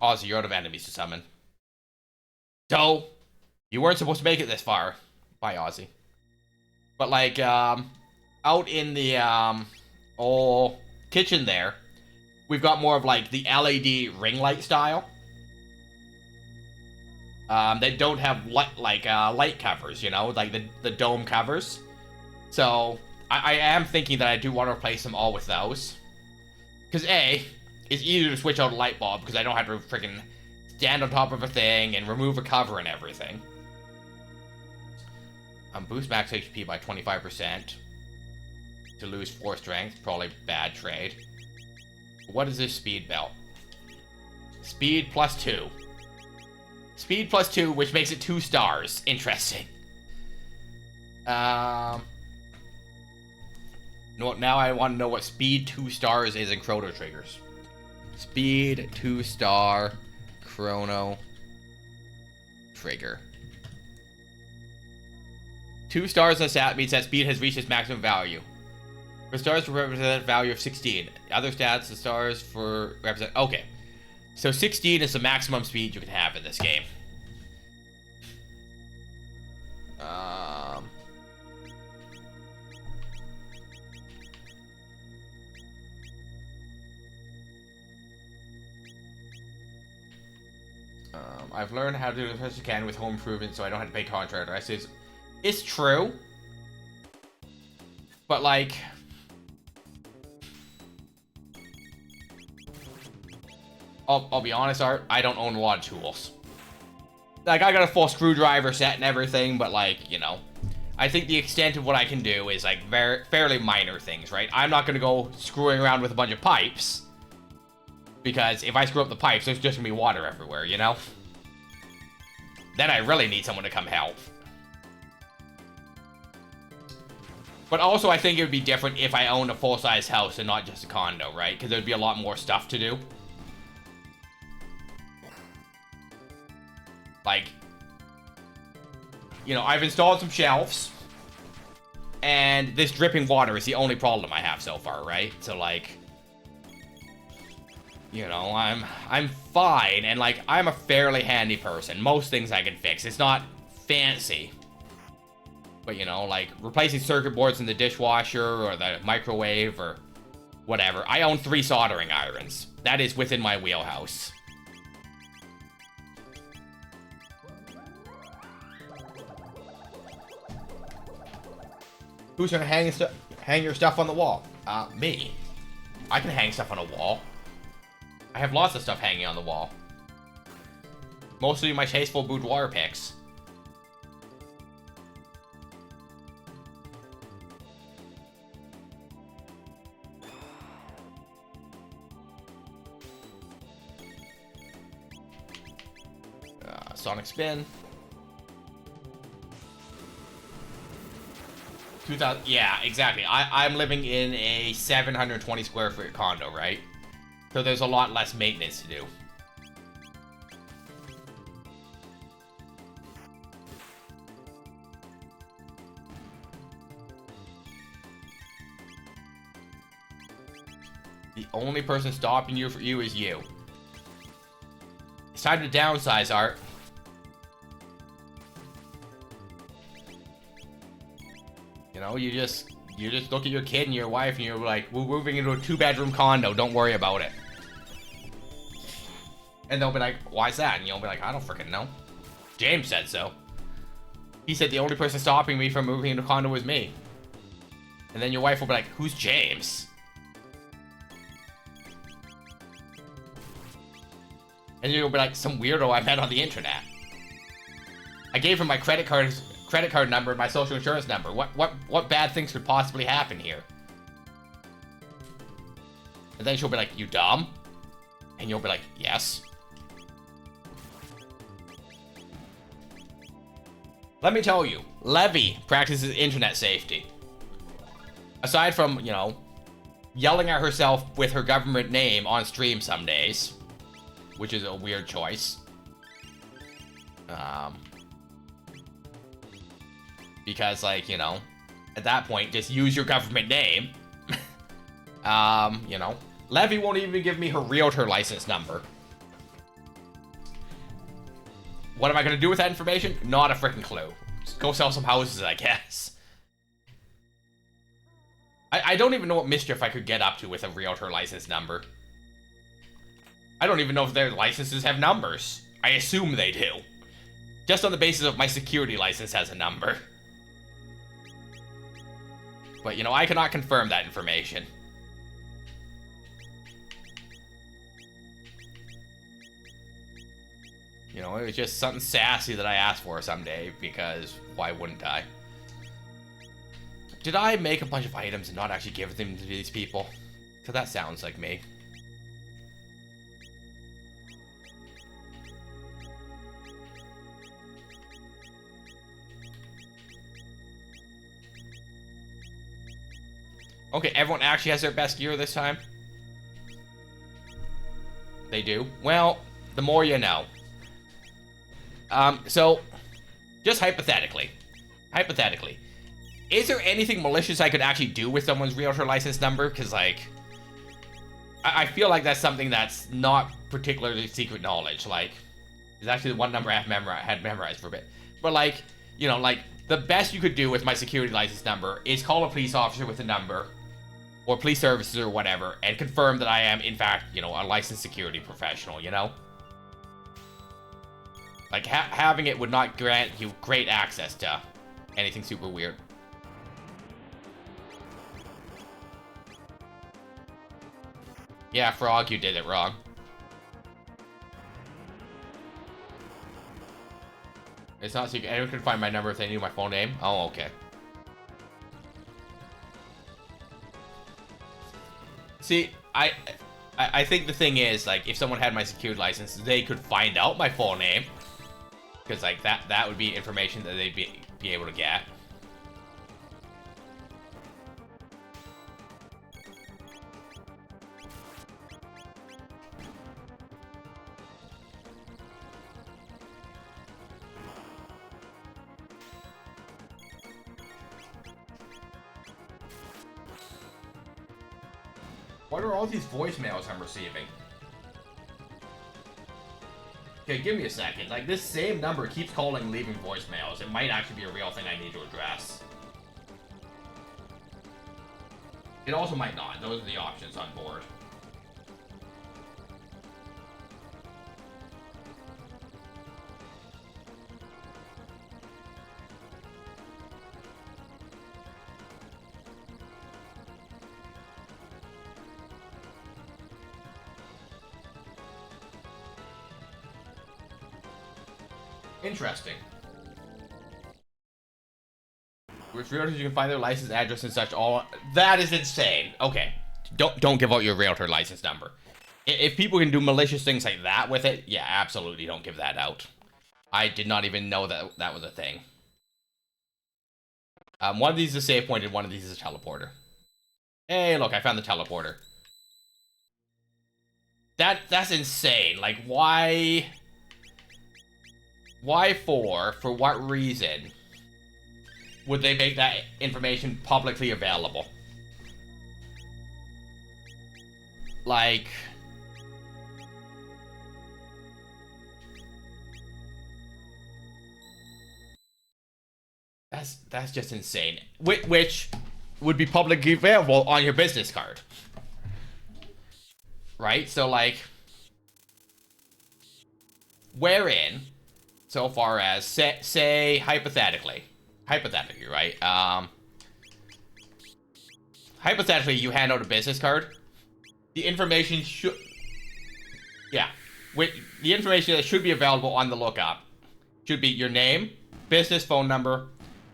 Ozzy, you're out of enemies to summon. So, you weren't supposed to make it this far. Bye, Ozzy. But, like, out in the, kitchen there, we've got more of like the LED ring light style. They don't have light covers, you know, like the dome covers. So I am thinking that I do want to replace them all with those. Because A, it's easier to switch out a light bulb because I don't have to freaking stand on top of a thing and remove a cover and everything. Boost max HP by 25%. To lose 4 strength, probably bad trade. What is this speed belt? Speed +2. Speed +2, which makes it 2 stars. Interesting. No, now I want to know what speed 2 stars is in Chrono triggers. Speed 2-star Chrono trigger. 2 stars on stat means that speed has reached its maximum value. For stars represent a value of 16. Other stats, the stars for represent. Okay. So 16 is the maximum speed you can have in this game. I've learned how to do the best I can with home improvement, so I don't have to pay contractors. It's true, but like, I'll be honest, Art. I don't own a lot of tools. Like, I got a full screwdriver set and everything, but like, you know, I think the extent of what I can do is like fairly minor things, right? I'm not gonna go screwing around with a bunch of pipes, because if I screw up the pipes, there's just gonna be water everywhere, you know? Then I really need someone to come help. But also, I think it would be different if I owned a full-size house and not just a condo, right? Because there'd be a lot more stuff to do. Like, you know, I've installed some shelves, and this dripping water is the only problem I have so far, right? So, like, you know, I'm fine, and like, I'm a fairly handy person. Most things I can fix. It's not fancy, but you know, like replacing circuit boards in the dishwasher or the microwave or whatever. I own 3 soldering irons. That is within my wheelhouse. Who's gonna hang your stuff on the wall? Me. I can hang stuff on a wall. I have lots of stuff hanging on the wall. Mostly my tasteful boudoir pics. Sonic Spin. 2000. Yeah, exactly. I'm living in a 720 square foot condo, right? So there's a lot less maintenance to do. The only person stopping you is you. It's time to downsize, Art. You know, you just look at your kid and your wife and you're like, we're moving into a 2-bedroom condo, don't worry about it. And they'll be like, why's that? And you'll be like, I don't freaking know. James said so. He said the only person stopping me from moving into a condo was me. And then your wife will be like, who's James? And you'll be like, some weirdo I met on the internet. I gave him my credit card number and my social insurance number. What bad things could possibly happen here? And then she'll be like, you dumb? And you'll be like, yes. Let me tell you, Levy practices internet safety. Aside from, you know, yelling at herself with her government name on stream some days, which is a weird choice. Because, like, you know, at that point, just use your government name. You know, Levy won't even give me her realtor license number. What am I gonna do with that information? Not a freaking clue. Just go sell some houses, I guess. I don't even know what mischief I could get up to with a realtor license number. I don't even know if their licenses have numbers. I assume they do. Just on the basis of my security license has a number. But, you know, I cannot confirm that information. You know, it was just something sassy that I asked for someday, because why wouldn't I? Did I make a bunch of items and not actually give them to these people? Because that sounds like me. Okay, everyone actually has their best gear this time. They do. Well, the more you know. So, just hypothetically. Hypothetically. Is there anything malicious I could actually do with someone's realtor license number? Because, like, I feel like that's something that's not particularly secret knowledge. Like, it's actually the one number I had memorized for a bit. But, like, you know, like, the best you could do with my security license number is call a police officer with a number, or police services or whatever, and confirm that I am, in fact, you know, a licensed security professional, you know? Like, having it would not grant you great access to anything super weird. Yeah, Frog, you did it wrong. It's not secret. Anyone can find my number if they knew my full name. Oh, okay. See, I think the thing is, like, if someone had my security license, they could find out my full name. Because, like, that would be information that they'd be able to get. What are all these voicemails I'm receiving? Okay, give me a second. Like, this same number keeps calling and leaving voicemails. It might actually be a real thing I need to address. It also might not. Those are the options on board. Interesting. With realtors, you can find their license, address, and such. All that is insane. Okay, don't give out your realtor license number. If people can do malicious things like that with it, yeah, absolutely, don't give that out. I did not even know that that was a thing. One of these is a save point, and one of these is a teleporter. Hey, look, I found the teleporter. That's insane. Like, why? Why for what reason would they make that information publicly available? Like, that's just insane. Which would be publicly available on your business card, right? So, like, wherein, so far as say hypothetically, right? Hypothetically, you hand out a business card. The information should, yeah, the information that should be available on the lookup should be your name, business phone number,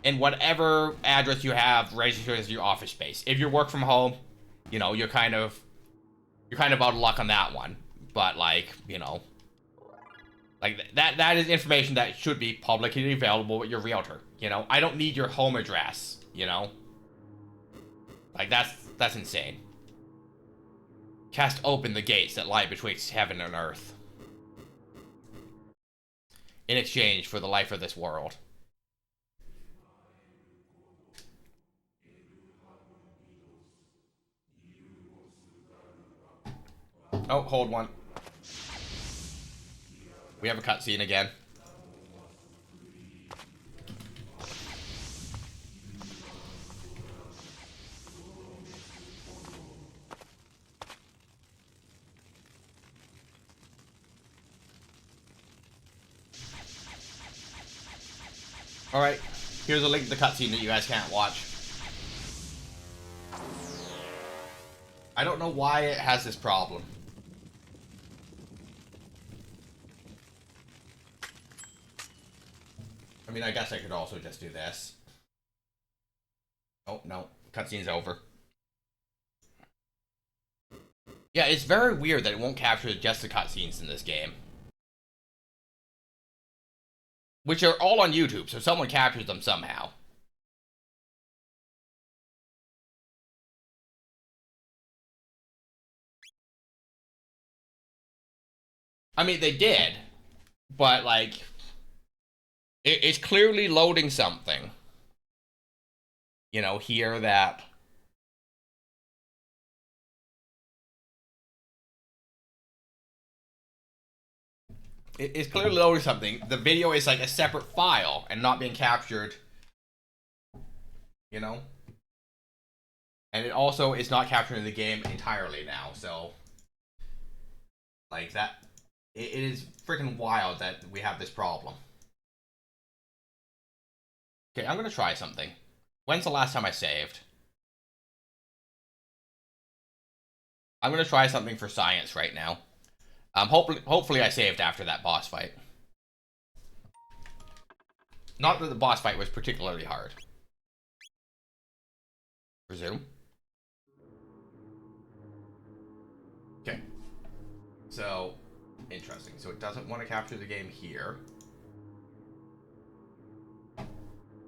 and whatever address you have registered as your office space. If you work from home, you know, you're kind of out of luck on that one. But, like, you know, like, that is information that should be publicly available with your realtor. You know, I don't need your home address, you know? Like, that's insane. Cast open the gates that lie betwixt heaven and earth, in exchange for the life of this world. Oh, hold one. We have a cutscene again. Alright, here's a link to the cutscene that you guys can't watch. I don't know why it has this problem. I mean, I guess I could also just do this. Oh, no. Cutscene's over. Yeah, it's very weird that it won't capture just the cutscenes in this game. Which are all on YouTube, so someone captures them somehow. I mean, they did, but like, it's clearly loading something. You know, here that. It's clearly loading something. The video is like a separate file and not being captured. You know? And it also is not capturing the game entirely now, so. Like that. It is freaking wild that we have this problem. Okay, I'm gonna try something. When's the last time I saved? I'm gonna try something for science right now. Hopefully I saved after that boss fight. Not that the boss fight was particularly hard. Resume. Okay. So, interesting. So it doesn't want to capture the game here.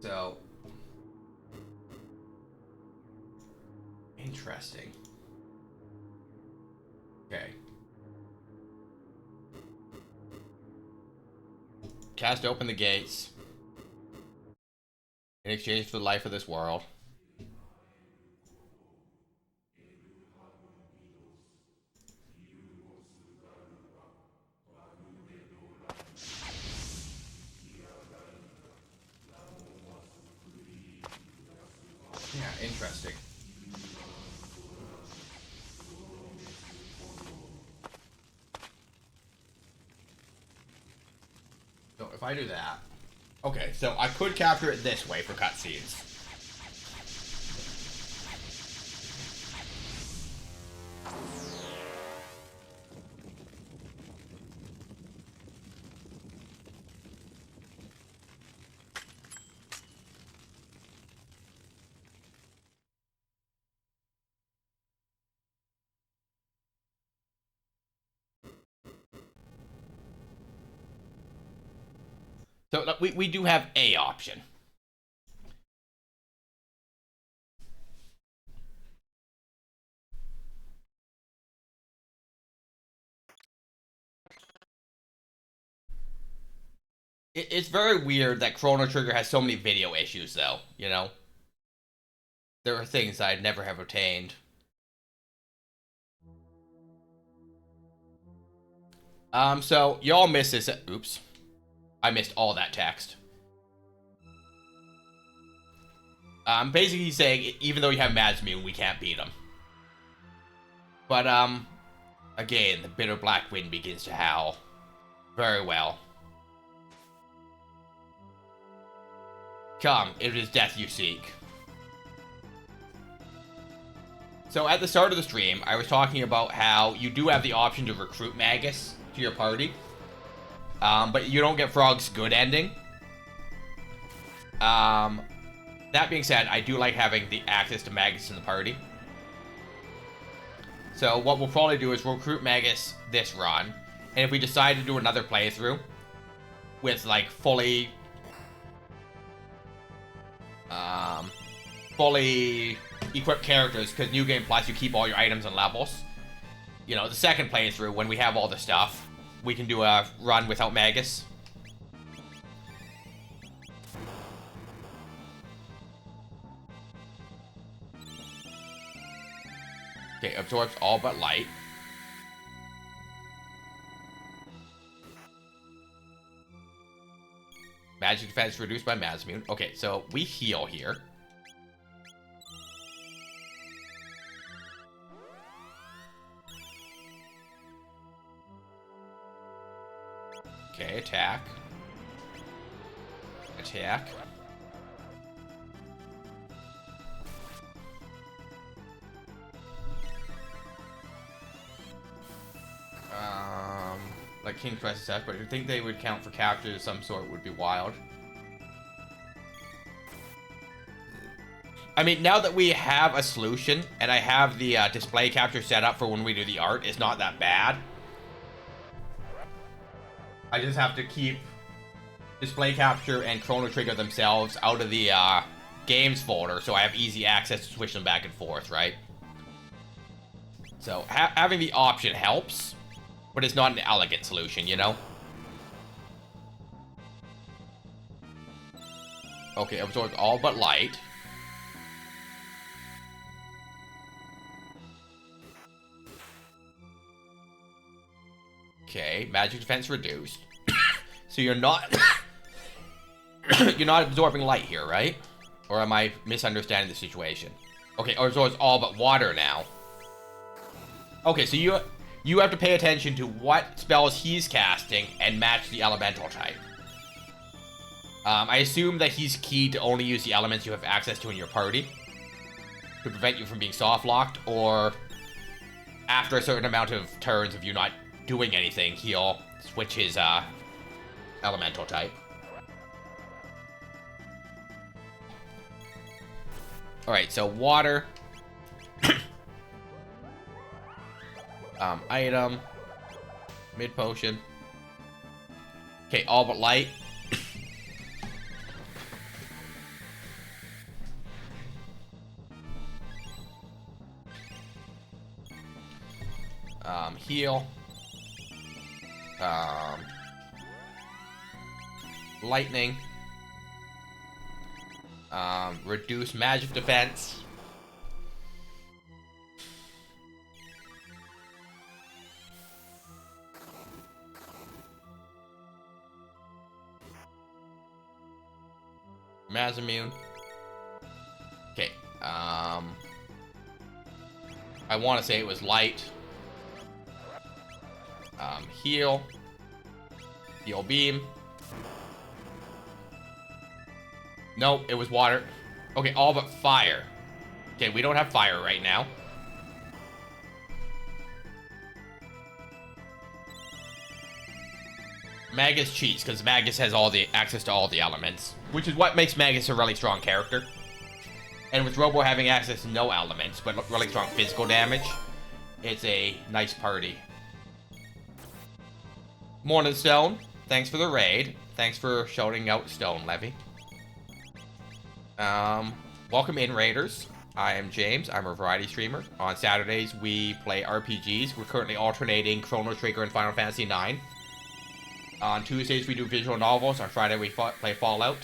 So, interesting. Okay. Cast open the gates in exchange for the life of this world. Yeah, interesting. So if I do that, okay, so I could capture it this way for cutscenes. So we do have a option. It's very weird that Chrono Trigger has so many video issues, though, you know? There are things I'd never have obtained. So, y'all missed this. Oops. I missed all that text. Basically saying, even though you have Madsmoon, we can't beat him. But, again, the bitter black wind begins to howl. Very well. Come, it is death you seek. So at the start of the stream, I was talking about how you do have the option to recruit Magus to your party. But you don't get Frog's good ending. That being said, I do like having the access to Magus in the party. So what we'll probably do is recruit Magus this run. And if we decide to do another playthrough with like fully equipped characters, because New Game Plus, you keep all your items and levels. You know, the second playthrough, when we have all the stuff, we can do a run without Magus. Okay, absorbs all but light. Magic defense reduced by Madsmoon. Okay, so we heal here. Okay, attack. Attack. Like King Press attack, but I think they would count for captures of some sort would be wild. I mean, now that we have a solution, and I have the display capture set up for when we do the art, it's not that bad. I just have to keep display capture and Chrono Trigger themselves out of the games folder, so I have easy access to switch them back and forth, right? So having the option helps. But it's not an elegant solution, you know? Okay, absorbs all but light. Okay, magic defense reduced. So you're not... you're not absorbing light here, right? Or am I misunderstanding the situation? Okay, or absorbs all but water now. Okay, so you have to pay attention to what spells he's casting and match the elemental type. I assume that he's key to only use the elements you have access to in your party to prevent you from being soft-locked, or after a certain amount of turns of you not doing anything, he'll switch his elemental type. Alright, so water. Item. Mid potion. Okay, all but light. Heal. Lightning. Reduce magic defense. Mazimmune. Okay, I want to say it was light. Heal. Heal beam. Nope, it was water. Okay, all but fire. Okay, we don't have fire right now. Magus cheats, because Magus has all the access to all the elements, which is what makes Magus a really strong character. And with Robo having access to no elements, but really strong physical damage, it's a nice party. Morning Stone, thanks for the raid. Thanks for shouting out Stone, Levy. Welcome in, Raiders. I am James. I'm a variety streamer. On Saturdays, we play RPGs. We're currently alternating Chrono Trigger and Final Fantasy IX. On Tuesdays, we do visual novels. On Friday, we play Fallout.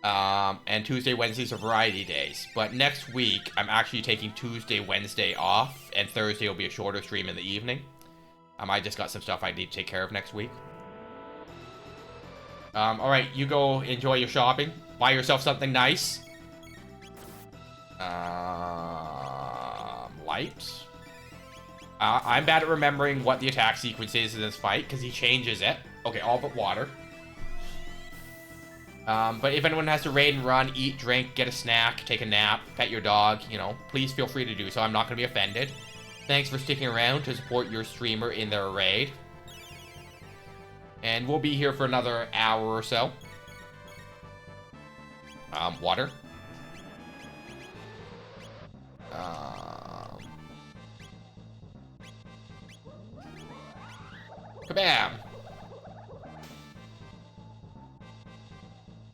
And Tuesday, Wednesdays are variety days. But next week, I'm actually taking Tuesday, Wednesday off, and Thursday will be a shorter stream in the evening. I just got some stuff I need to take care of next week. Alright, you go enjoy your shopping. Buy yourself something nice. Light. I'm bad at remembering what the attack sequence is in this fight, because he changes it. Okay, all but water. But if anyone has to raid and run, eat, drink, get a snack, take a nap, pet your dog, you know, please feel free to do so. I'm not going to be offended. Thanks for sticking around to support your streamer in their raid. And we'll be here for another hour or so. Water. Kabam!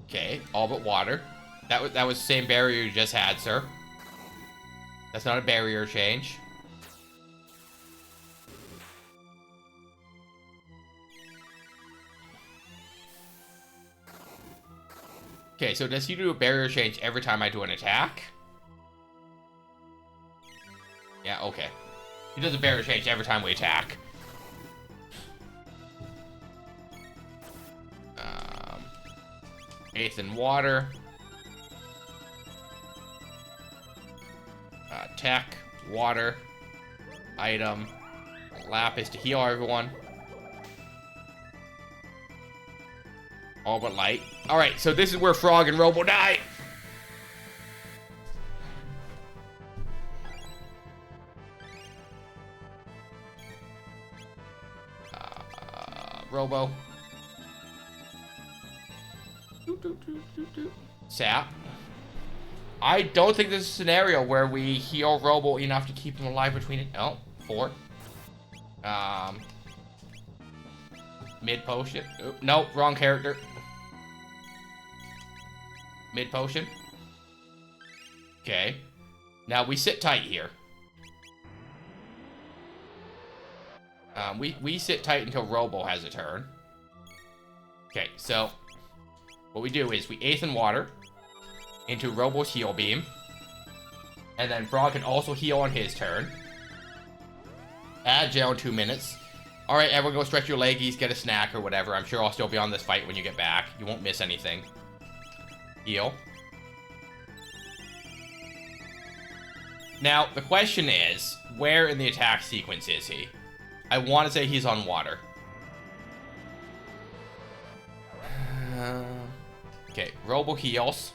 Okay, all but water. That was the same barrier you just had, sir. That's not a barrier change. Okay, so does he do a barrier change every time I do an attack? Yeah, okay. He does a barrier change every time we attack. Eighth in water. Tech, water, item, lapis to heal everyone. All but light. Alright, so this is where Frog and Robo die. Robo. Sap. I don't think there's a scenario where we heal Robo enough to keep him alive between it. Oh, 4. Mid potion. Oh, no, wrong character. Mid potion. Okay. Now we sit tight here. We sit tight until Robo has a turn. Okay, so what we do is we Eighth in Water into Robo's Heal Beam. And then Frog can also heal on his turn. Add jail in 2 minutes. Alright, everyone go stretch your leggies, get a snack or whatever. I'm sure I'll still be on this fight when you get back. You won't miss anything. Heal. Now, the question is, where in the attack sequence is he? I want to say he's on water. Okay, Robo heals.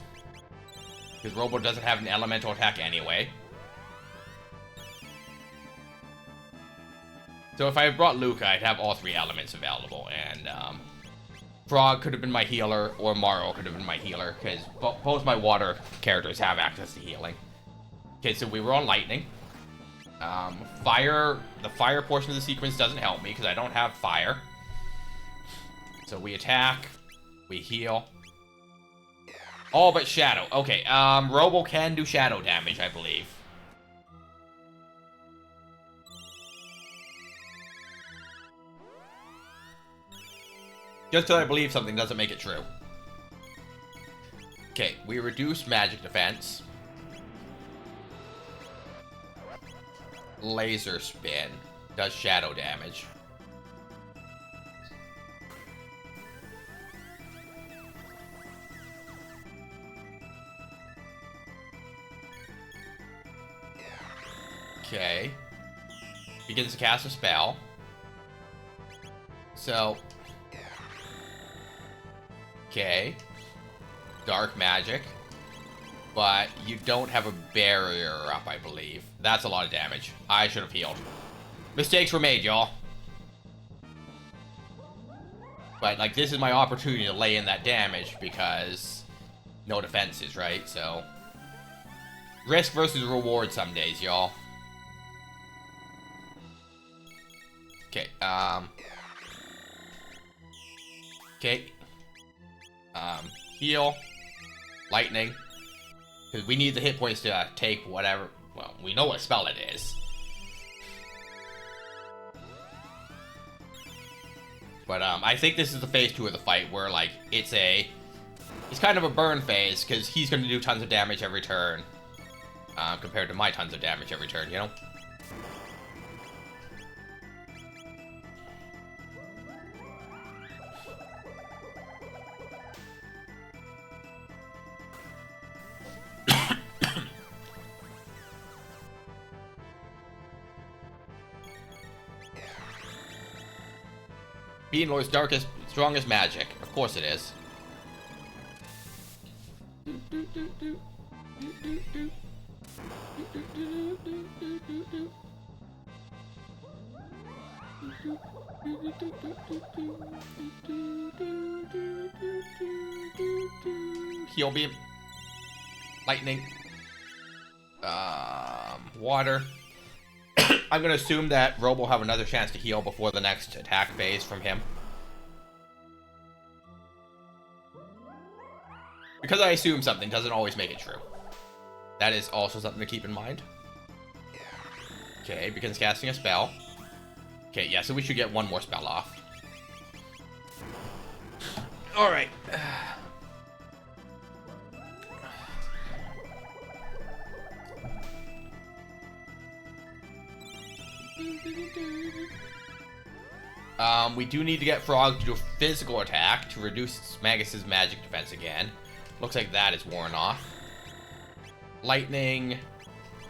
Because Robo doesn't have an elemental attack anyway. So if I brought Luca, I'd have all 3 elements available. And Frog could have been my healer, or Morrow could have been my healer. Because both my water characters have access to healing. Okay, so we were on Lightning. The fire portion of the sequence doesn't help me because I don't have fire. So we attack, we heal. Oh, but Shadow. Okay, Robo can do Shadow damage, I believe. Just because I believe something doesn't make it true. Okay, we reduce magic defense. Laser spin does shadow damage. Okay. Begins to cast a spell. So. Okay. Dark magic. But you don't have a barrier up, I believe. That's a lot of damage. I should have healed. Mistakes were made, y'all. But, like, this is my opportunity to lay in that damage because no defenses, right? So, risk versus reward some days, y'all. Okay, okay. Heal. Lightning. Because we need the hit points to take whatever... Well, we know what spell it is. But, I think this is the phase 2 of the fight where, like, it's kind of a burn phase, because he's going to do tons of damage every turn. Compared to my tons of damage every turn, you know? Being Lord's darkest, strongest magic. Of course it is. Heal beam. Lightning. Water. I'm gonna assume that Robo will have another chance to heal before the next attack phase from him. Because I assume something doesn't always make it true. That is also something to keep in mind. Okay, begins casting a spell. Okay, yeah, so we should get one more spell off. Alright. We do need to get Frog to do a physical attack to reduce Magus' magic defense again. Looks like that is worn off. Lightning.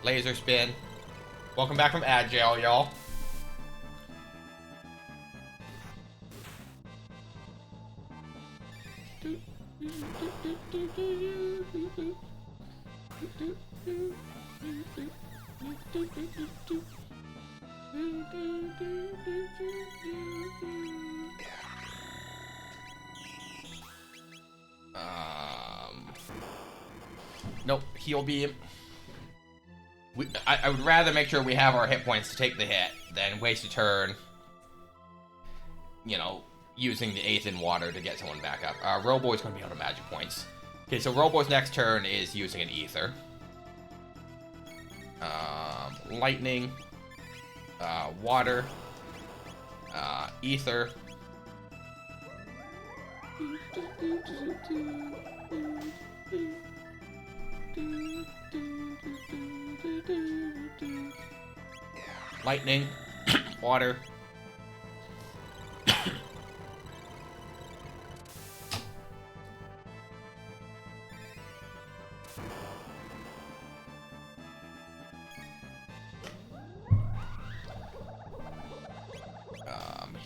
Laser spin. Welcome back from Agile, y'all. Nope, heal beam. I would rather make sure we have our hit points to take the hit than waste a turn, you know, using the 8th in water to get someone back up. Robo is going to be out of magic points. Okay, so Robo's next turn is using an ether. Lightning. Water. Ether. Lightning. Water.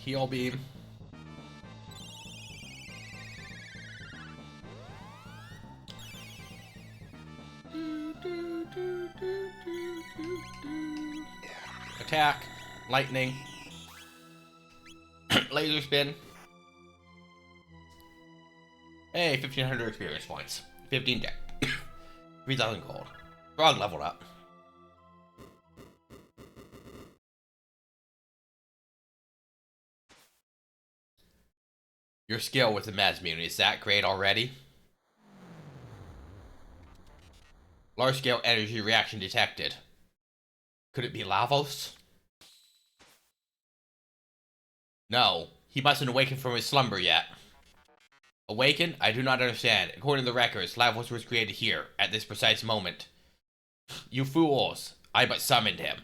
Heal beam. Attack. Lightning. Laser spin. Hey, 1,500 experience points. 15 deck. 3,000 gold. Frog leveled up. Your skill with the Mazmune, is that great already? Large scale energy reaction detected. Could it be Lavos? No, he mustn't awaken from his slumber yet. Awaken? I do not understand. According to the records, Lavos was created here, at this precise moment. You fools! I but summoned him.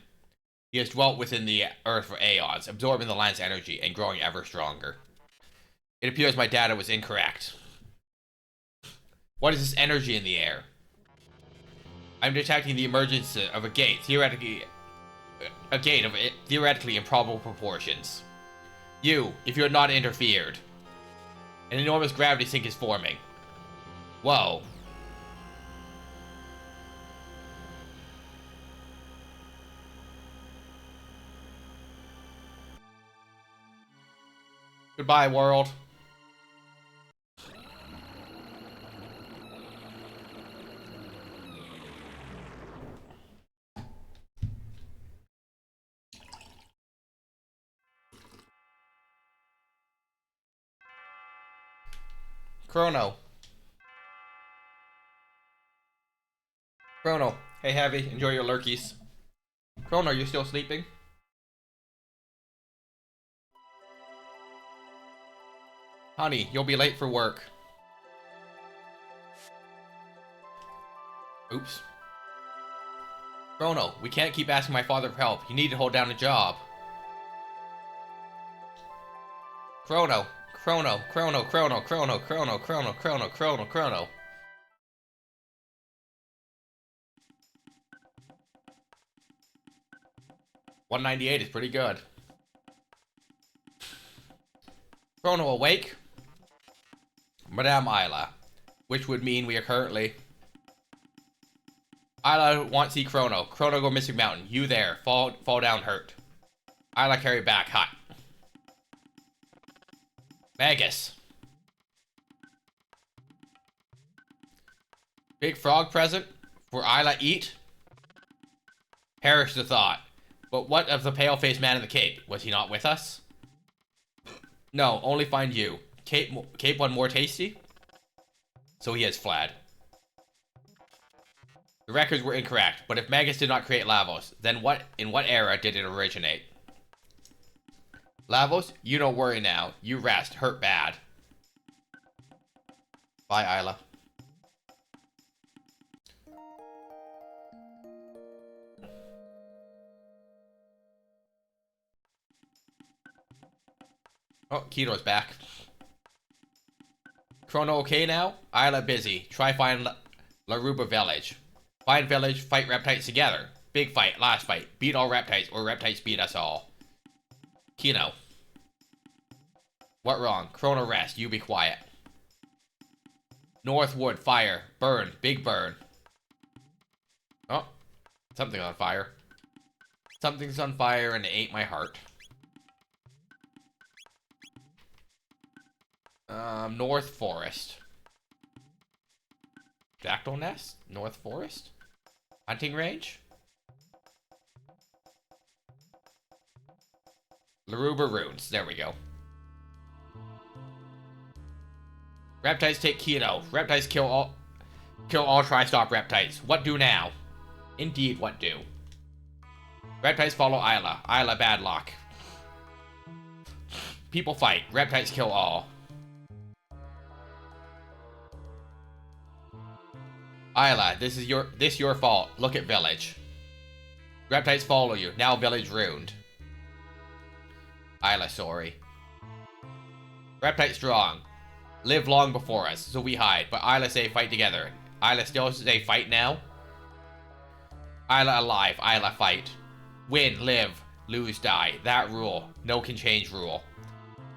He has dwelt within the earth for aeons, absorbing the land's energy and growing ever stronger. It appears my data was incorrect. What is this energy in the air? I'm detecting the emergence of a gate, theoretically improbable proportions. If you had not interfered. An enormous gravity sink is forming. Whoa. Goodbye, world. Chrono. Chrono. Hey, Heavy. Enjoy your lurkies. Chrono, are you still sleeping? Honey, you'll be late for work. Oops. Chrono, we can't keep asking my father for help. You need to hold down a job. Chrono. Chrono. 198 is pretty good. Chrono awake? Madame Isla. Which would mean we are currently... Isla wants to see Chrono. Chrono go missing mountain. You there. Fall down hurt. Isla carry back. Hot. Magus. Big frog present? For Isla eat? Perish the thought. But what of the pale-faced man in the cape? Was he not with us? No, only find you. Cape one more tasty? So he has fled. The records were incorrect, but if Magus did not create Lavos, then in what era did it originate? Lavos, you don't worry now. You rest. Hurt bad. Bye, Isla. Oh, Keto's back. Chrono okay now? Isla busy. Try find Laruba village. Find village, fight reptiles together. Big fight, last fight. Beat all reptiles or reptiles beat us all. Kino. What wrong? Chrono rest, you be quiet. Northwood, fire. Burn, big burn. Oh, something on fire. Something's on fire and it ate my heart. North Forest. Dactyl Nest? North Forest? Hunting range? Laruba Ruins. There we go. Reptiles take Keto. Reptiles kill all Tri-Stop reptiles. What do now? Indeed, what do? Reptiles follow Isla. Isla bad luck. People fight. Reptiles kill all. Isla, this your fault. Look at village. Reptiles follow you. Now village ruined. Isla, sorry. Reptile strong. Live long before us, so we hide. But Isla say fight together. Isla still say fight now. Isla alive. Isla fight. Win, live, lose, die. That rule. No can change rule.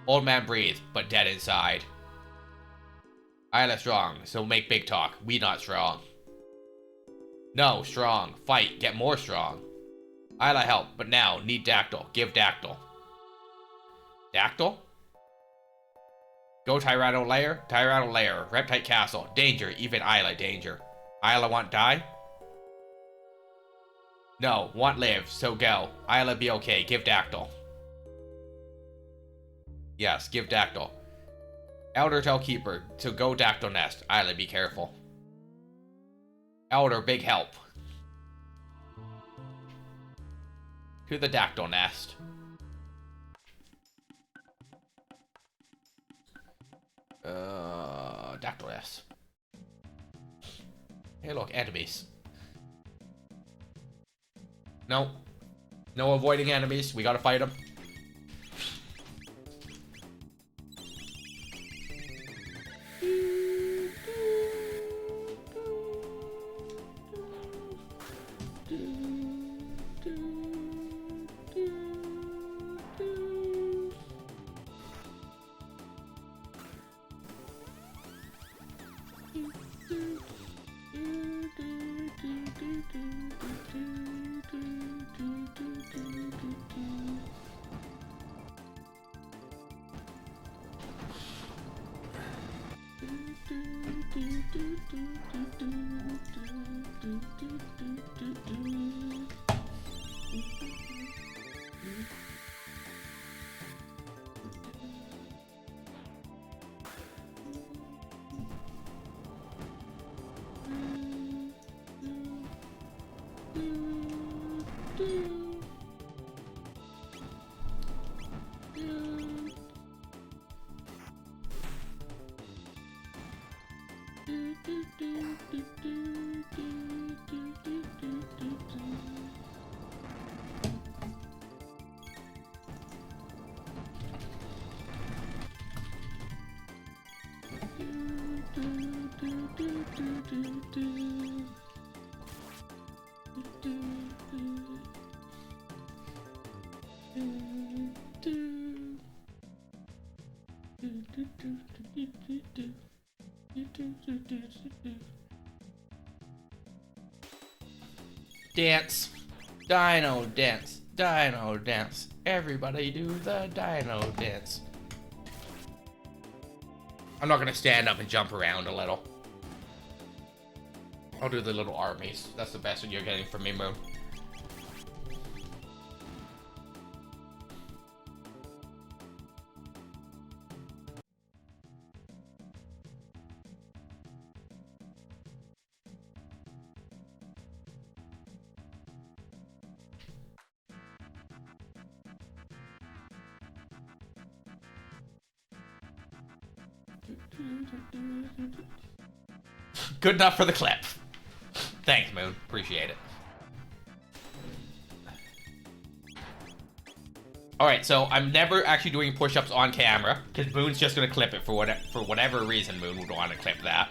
Old man breathe, but dead inside. Isla strong, so make big talk. We not strong. No, strong. Fight, get more strong. Isla help, but now need Dactyl. Give Dactyl. Dactyl? Go Tyranno Lair? Tyranno Lair. Reptite Castle. Danger, even Isla danger. Isla want die? No, want live, so go. Isla be okay, give Dactyl. Yes, give Dactyl. Elder tell Keeper, so go Dactyl Nest. Isla be careful. Elder, big help. To the Dactyl Nest. Dactyl Nest. Hey look, enemies. No. No avoiding enemies. We gotta fight them. Dance. Dino dance. Dino dance. Everybody do the dino dance. I'm not gonna stand up and jump around a little. I'll do the little armies. That's the best one you're getting from me, Moon. Good enough for the clip. Thanks, Moon. Appreciate it. Alright, so I'm never actually doing push-ups on camera, because Moon's just going to clip it for whatever reason Moon would want to clip that.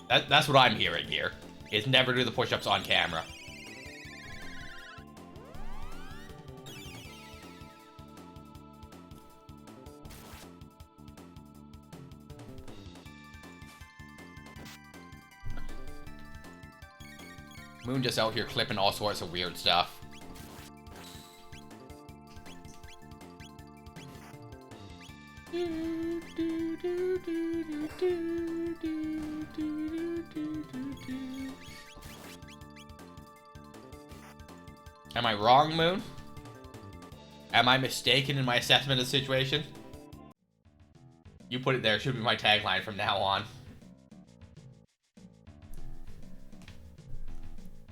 That's what I'm hearing here, is never do the push-ups on camera. Moon just out here clipping all sorts of weird stuff. Am I wrong, Moon? Am I mistaken in my assessment of the situation? You put it there. It should be my tagline from now on.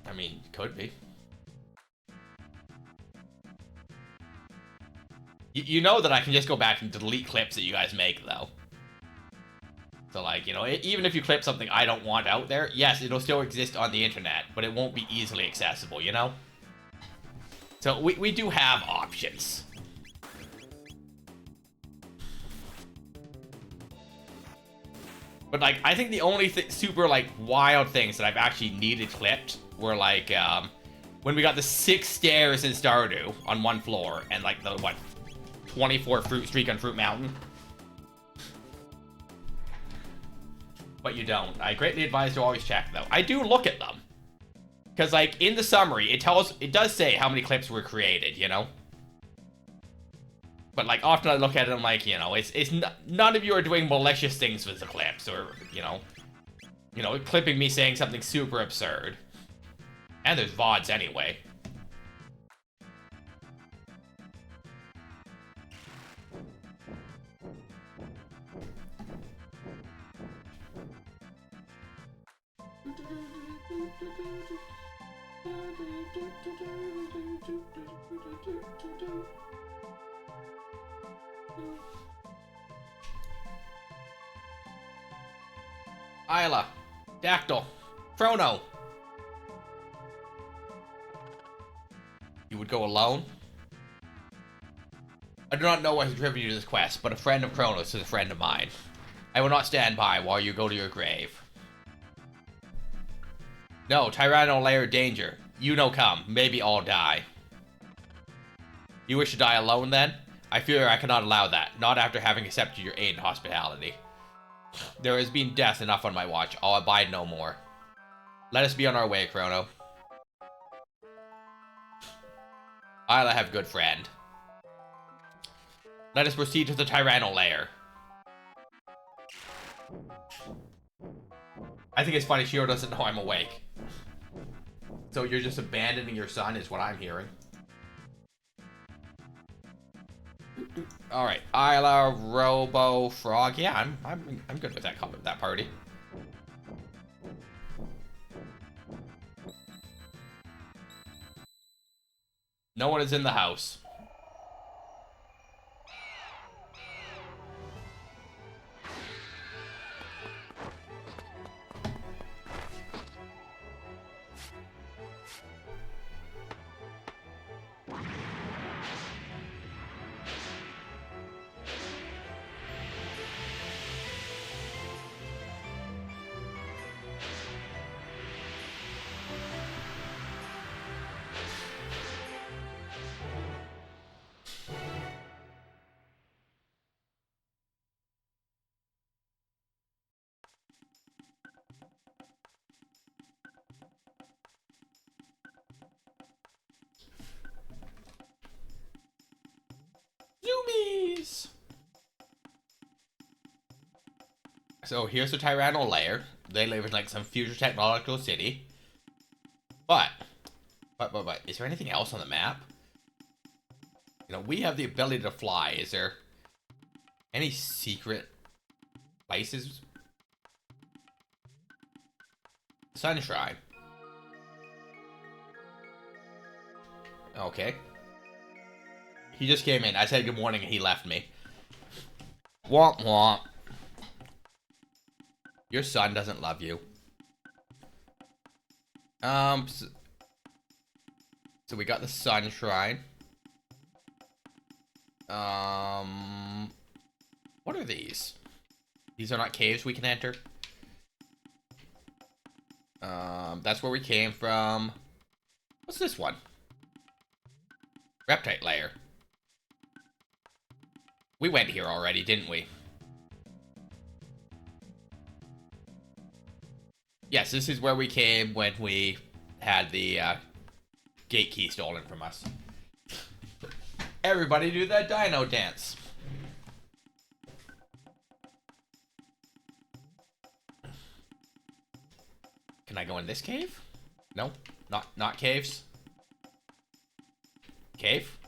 I mean, could be. You know that I can just go back and delete clips that you guys make, though. So, like, you know, even if you clip something I don't want out there, yes, it'll still exist on the internet, but it won't be easily accessible, you know? So, we do have options. But, like, I think the only super, like, wild things that I've actually needed clipped were, like, when we got the 6 stairs in Stardew on one floor, and, like, the, what, 24 fruit streak on Fruit Mountain. But you don't. I greatly advise to always check, though. I do look at them. Because, like, in the summary, it does say how many clips were created, you know? But, like, often I look at it and I'm like, you know, none of you are doing malicious things with the clips, or, you know, clipping me saying something super absurd. And there's VODs anyway. Isla, Dactyl, Chrono. You would go alone? I do not know what has driven you to this quest, but a friend of Chronos is a friend of mine. I will not stand by while you go to your grave. No, Tyranno lair danger. You no come. Maybe all die. You wish to die alone then? I fear I cannot allow that, not after having accepted your aid and hospitality. There has been death enough on my watch. I'll abide no more. Let us be on our way, Chrono. I'll have good friend. Let us proceed to the Tyranno lair. I think it's funny Shiro doesn't know I'm awake. So you're just abandoning your son is what I'm hearing. All right, Isla, Robo, Frog. Yeah, I'm good with that party. No one is in the house. Zoomies! So here's the Tyranno lair. They live in like some future technological city. But, is there anything else on the map? You know, we have the ability to fly. Is there any secret places? Sunshine. Okay. He just came in. I said good morning and he left me. Womp womp. Your son doesn't love you. So we got the sun shrine. What are these? These are not caves we can enter. That's where we came from. What's this one? Reptite layer. We went here already, didn't we? Yes, this is where we came when we had the gate key stolen from us. Everybody do that dino dance. Can I go in this cave? No, not caves. Cave?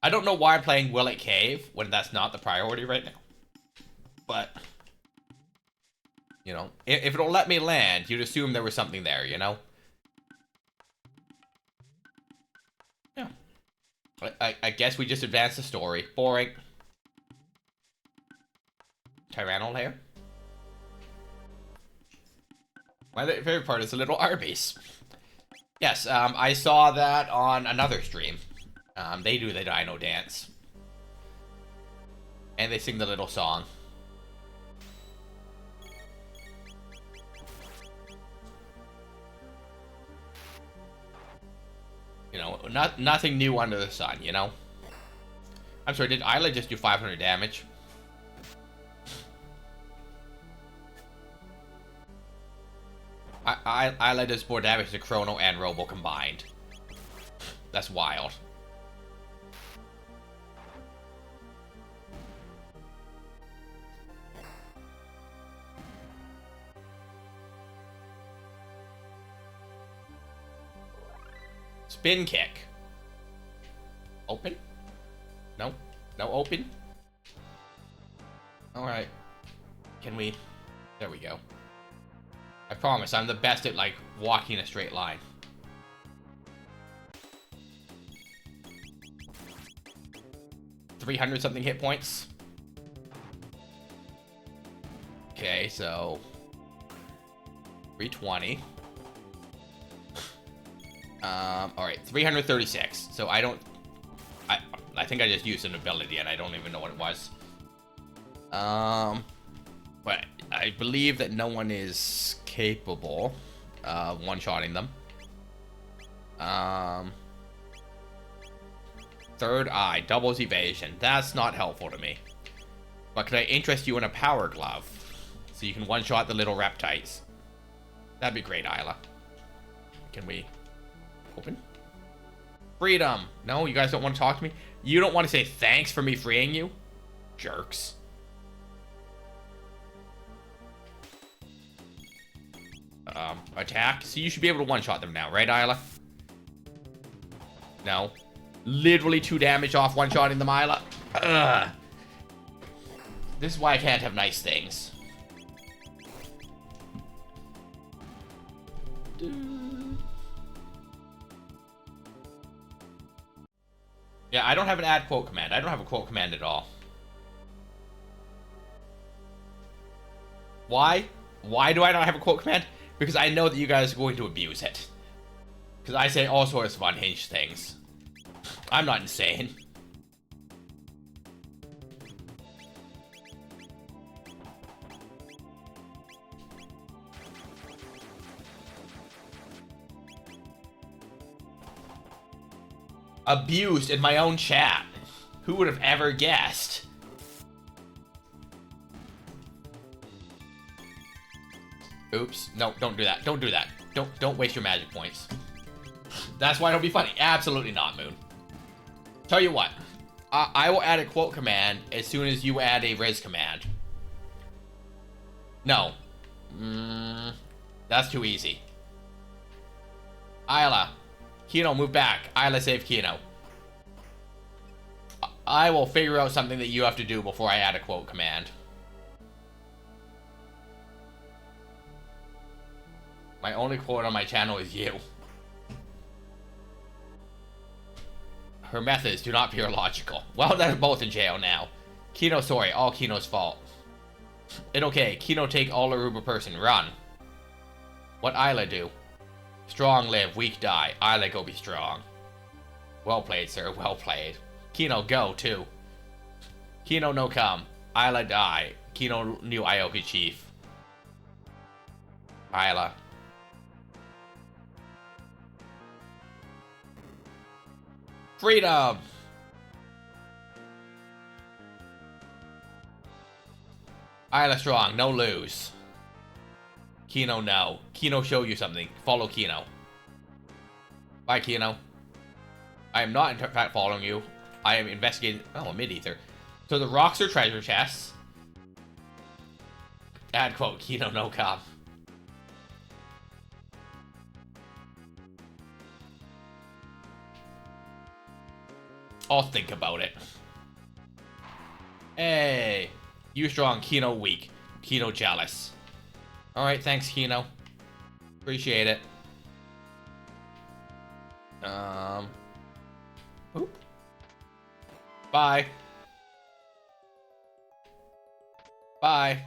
I don't know why I'm playing Will It Cave when that's not the priority right now. But, you know, if it'll let me land, you'd assume there was something there, you know? Yeah. I guess we just advance the story. Boring. Tyranno lair. My favorite part is the little Arby's. Yes, I saw that on another stream. They do the dino dance. And they sing the little song. You know, nothing new under the sun, you know? I'm sorry, did Isla just do 500 damage? Isla does more damage to Chrono and Robo combined. That's wild. Spin kick. Open? No? No open? Alright. Can we... There we go. I promise, I'm the best at, like, walking a straight line. $300 something hit points. Okay, so... 320. Alright, 336. So I don't... I think I just used an ability and I don't even know what it was. But I believe that no one is capable of one-shotting them. Third eye, doubles evasion. That's not helpful to me. But could I interest you in a power glove? So you can one-shot the little reptites. That'd be great, Isla. Can we open? Freedom! No, you guys don't want to talk to me? You don't want to say thanks for me freeing you? Jerks. Attack. So you should be able to one-shot them now, right, Isla? No. Literally 2 damage off one-shotting them, Isla. Ugh. This is why I can't have nice things. Yeah, I don't have an add quote command. I don't have a quote command at all. Why? Why do I not have a quote command? Because I know that you guys are going to abuse it. Because I say all sorts of unhinged things. I'm not insane. Abused in my own chat. Who would have ever guessed? Oops. No, don't do that. Don't do that. Don't waste your magic points. That's why it'll be funny. Absolutely not, Moon. Tell you what. I will add a quote command as soon as you add a res command. No. That's too easy. Isla. Kino, move back. Isla, save Kino. I will figure out something that you have to do before I add a quote command. My only quote on my channel is you. Her methods do not appear logical. Well, they're both in jail now. Kino, sorry. All Kino's fault. It okay. Kino take all Aruba person. Run. What Isla do? Strong live, weak die. Isla go be strong. Well played, sir. Well played. Kino go, too. Kino no come. Isla die. Kino new Ioka chief. Isla. Freedom! Isla strong, no lose. Kino, no. Kino show you something. Follow Kino. Bye, Kino. I am not in fact following you. I am investigating... Oh, a mid-ether. So the rocks are treasure chests. Add quote, Kino no come. I'll think about it. Hey. You strong, Kino weak. Kino jealous. Alright, thanks, Kino. Appreciate it. Oop. Bye. Bye.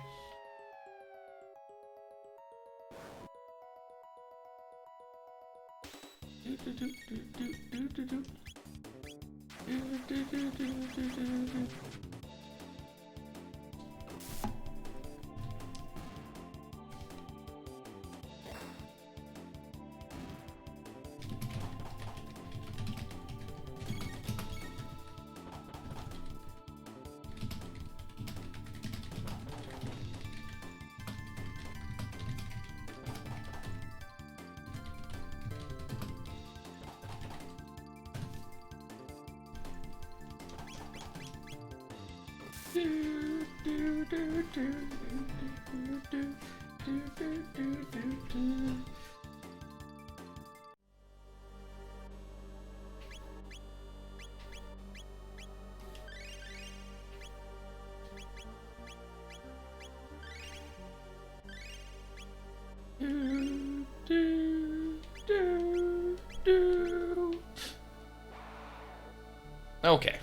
Okay.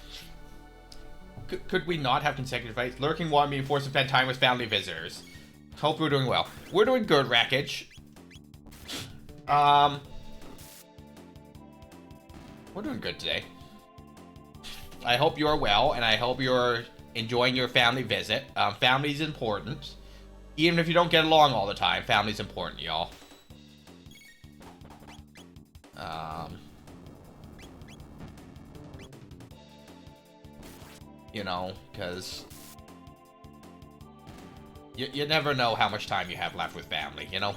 Could we not have consecutive fights? Lurking wanted me to force to spend time with family visitors. Hope we're doing well. We're doing good, Wreckage. We're doing good today. I hope you're well, and I hope you're enjoying your family visit. Family's important. Even if you don't get along all the time, family's important, y'all. You know, because you never know how much time you have left with family, you know?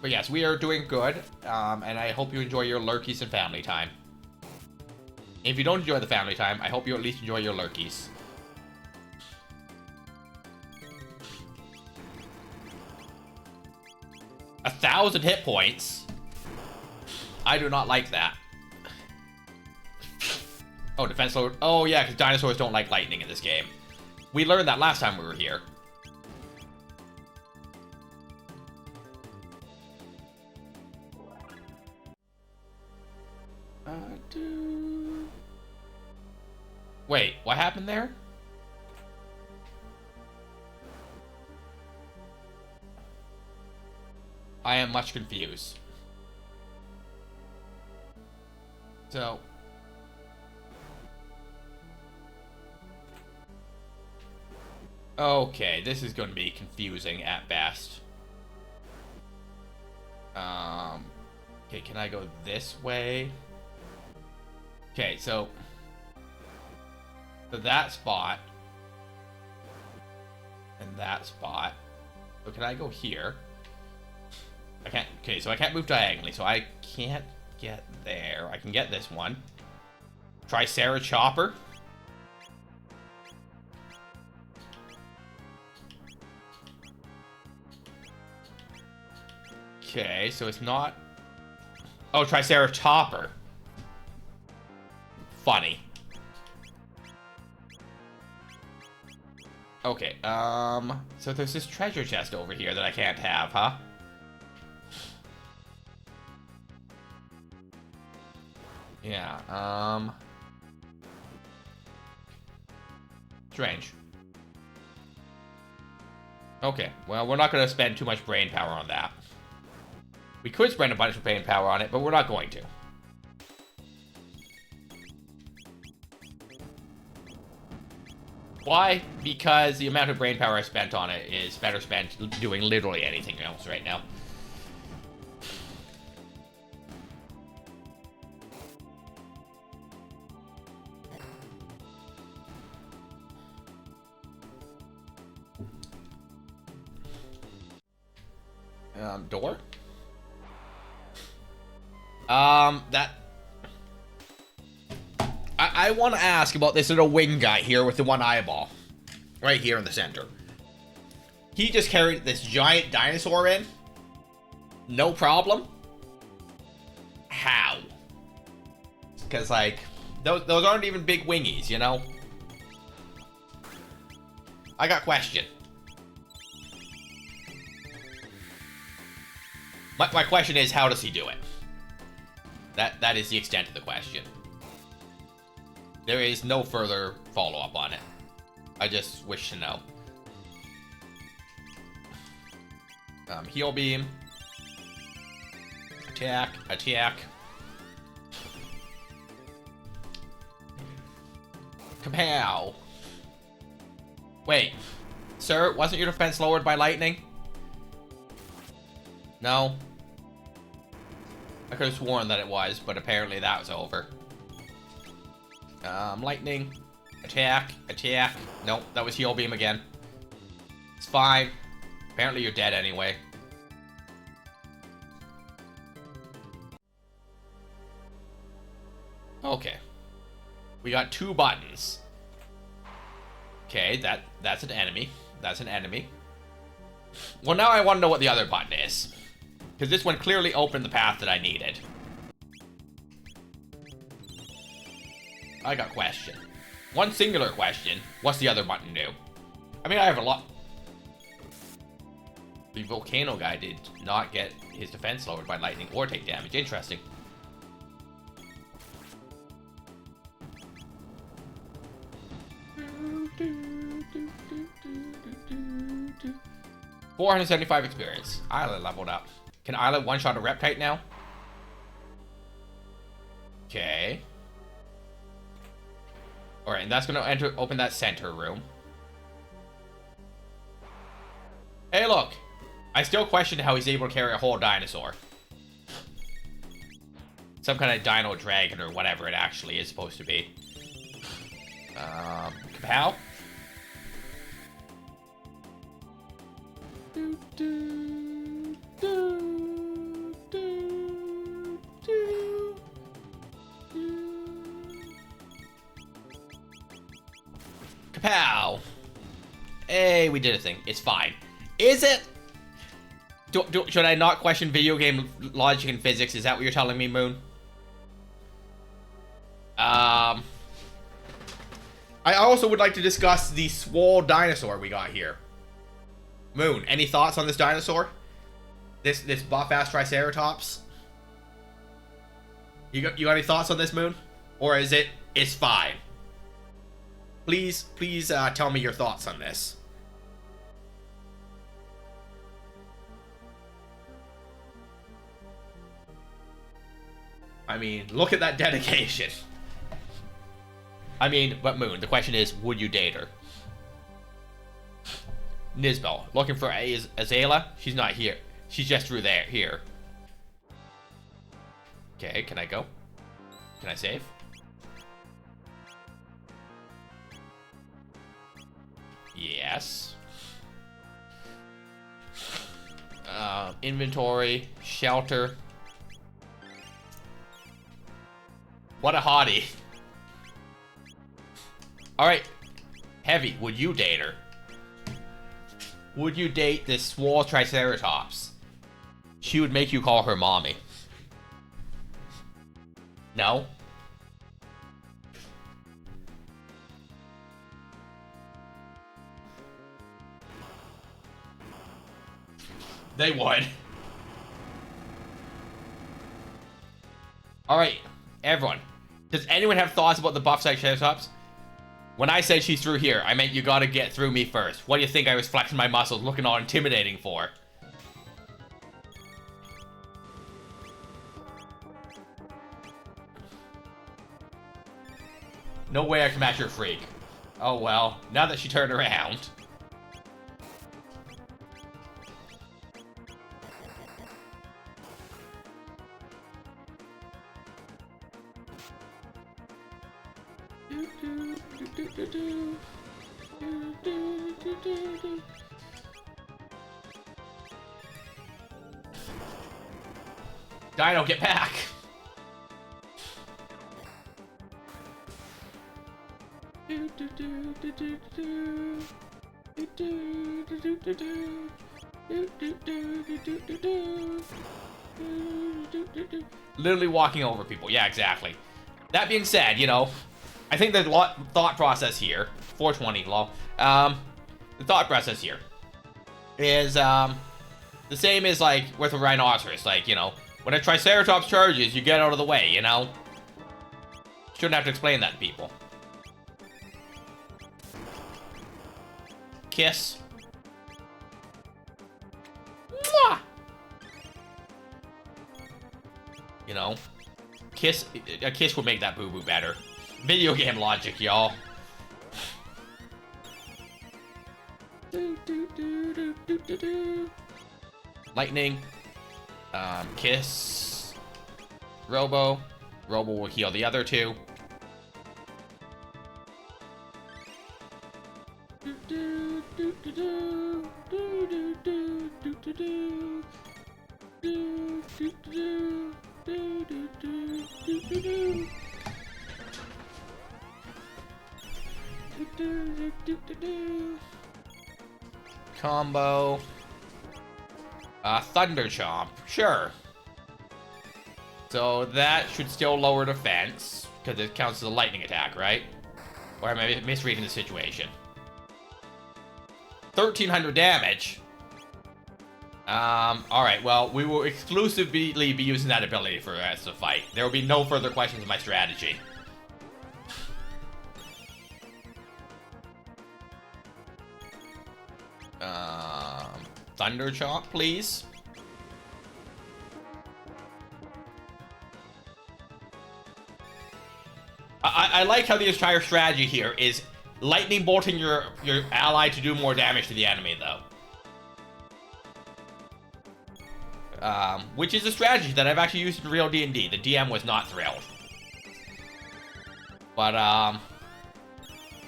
But yes, we are doing good, and I hope you enjoy your lurkies and family time. If you don't enjoy the family time, I hope you at least enjoy your lurkies. A 1,000 hit points? I do not like that. Oh, defense load. Oh, yeah, because dinosaurs don't like lightning in this game. We learned that last time we were here. Wait, what happened there? I am much confused. So... okay, this is going to be confusing at best. Okay, can I go this way? Okay, so that spot and that spot. So can I go here? I can't. Okay, so I can't move diagonally, so I can't get there. I can get this one. Tricerachopper. Okay, so it's not... oh, Triceratopper. Funny. Okay, so there's this treasure chest over here that I can't have, huh? Yeah, strange. Okay, well, we're not gonna spend too much brain power on that. We could spend a bunch of brain power on it, but we're not going to. Why? Because the amount of brain power I spent on it is better spent doing literally anything else right now. Door? That... I want to ask about this little wing guy here with the one eyeball. Right here in the center. He just carried this giant dinosaur in. No problem. How? Because, like, those aren't even big wingies, you know? I got question. My question is, how does he do it? That is the extent of the question. There is no further follow-up on it. I just wish to know. Heal beam. Attack, attack. Kapow. Wait, sir, wasn't your defense lowered by lightning? No. I could have sworn that it was, but apparently that was over. Lightning. Attack, attack. Nope, that was heal beam again. It's fine. Apparently you're dead anyway. Okay. We got 2 buttons. Okay, that's an enemy. That's an enemy. Well, now I want to know what the other button is. Because this one clearly opened the path that I needed. I got a question. One singular question. What's the other button do? I mean, I have a lot. The volcano guy did not get his defense lowered by lightning or take damage. Interesting. $475 experience. Isla leveled up. Can Isla one-shot a Reptite now? Okay. Alright, and that's gonna open that center room. Hey, look! I still question how he's able to carry a whole dinosaur. Some kind of dino dragon or whatever it actually is supposed to be. Kapow? Kapow! Hey, we did a thing. It's fine. Is it? Should I not question video game logic and physics? Is that what you're telling me, Moon? I also would like to discuss the swole dinosaur we got here. Moon, any thoughts on this dinosaur? This buff-ass Triceratops? You got any thoughts on this, Moon? Or is it's fine? Please tell me your thoughts on this. I mean, look at that dedication. I mean, but Moon, the question is, would you date her? Nisbel, looking for Azalea? She's not here. She's just through there, here. Okay, can I go? Can I save? Yes. Inventory, shelter. What a hottie. Alright. Heavy, would you date her? Would you date this swole Triceratops? She would make you call her mommy. No? They would. Alright, everyone. Does anyone have thoughts about the buff Triceratops? When I said she's through here, I meant you gotta get through me first. What do you think I was flexing my muscles looking all intimidating for? No way I can match your freak. Oh well, now that she turned around. Dino, get back! Literally walking over people. Yeah, exactly. That being said, you know, I think the thought process here, 420, lol. The thought process here is the same as like with a rhinoceros. Like, you know, When a Triceratops charges, you get out of the way, you know? Shouldn't have to explain that to people. Kiss. Mwah! You know? A kiss would make that boo-boo better. Video game logic, y'all. Lightning. Kiss. Robo. Robo will heal the other two. Combo. Thunder Chomp. Sure. So that should still lower defense, because it counts as a lightning attack, right? Or am I misreading the situation? 1,300 damage. Alright, well, we will exclusively be using that ability for the rest of the fight. There will be no further questions of my strategy. Thunder Chomp, please. I like how the entire strategy here is lightning bolting your ally to do more damage to the enemy, though. Which is a strategy that I've actually used in real D&D. The DM was not thrilled. But,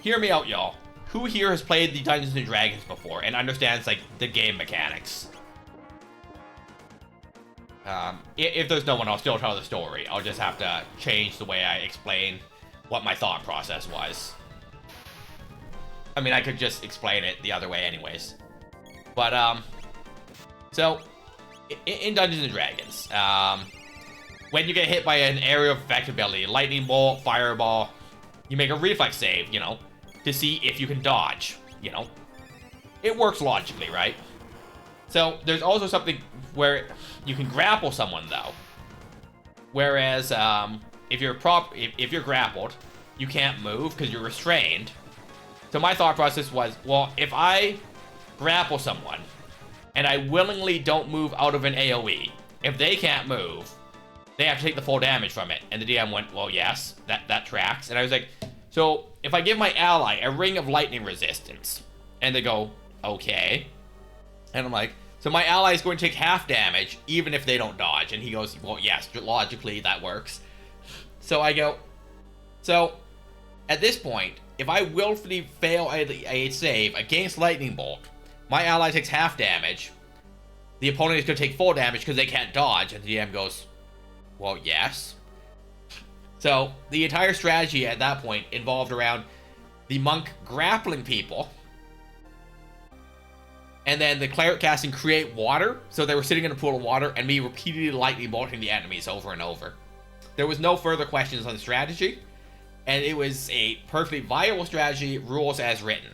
hear me out, y'all. Who here has played the Dungeons & Dragons before and understands, like, the game mechanics? If there's no one, I'll still tell the story. I'll just have to change the way I explain what my thought process was. I mean, I could just explain it the other way anyways. But, so, in Dungeons & Dragons, when you get hit by an area of effect ability, lightning bolt, fireball, you make a reflex save, you know, to see if you can dodge, you know. It works logically, right? So, there's also something where you can grapple someone, though. Whereas, if you're grappled, you can't move because you're restrained. So my thought process was, well, if I grapple someone, and I willingly don't move out of an AoE, if they can't move, they have to take the full damage from it. And the DM went, well, yes, that tracks. And I was like, so if I give my ally a ring of lightning resistance, and they go, okay. And I'm like, so my ally is going to take half damage, even if they don't dodge. And he goes, well, yes, logically that works. So I go, so at this point, if I willfully fail a save against lightning bolt, my ally takes half damage. The opponent is going to take full damage because they can't dodge. And the DM goes, well, yes. So the entire strategy at that point involved around the monk grappling people. And then the cleric casting create water. So they were sitting in a pool of water and me repeatedly lightning bolting the enemies over and over. There was no further questions on the strategy. And it was a perfectly viable strategy, rules as written.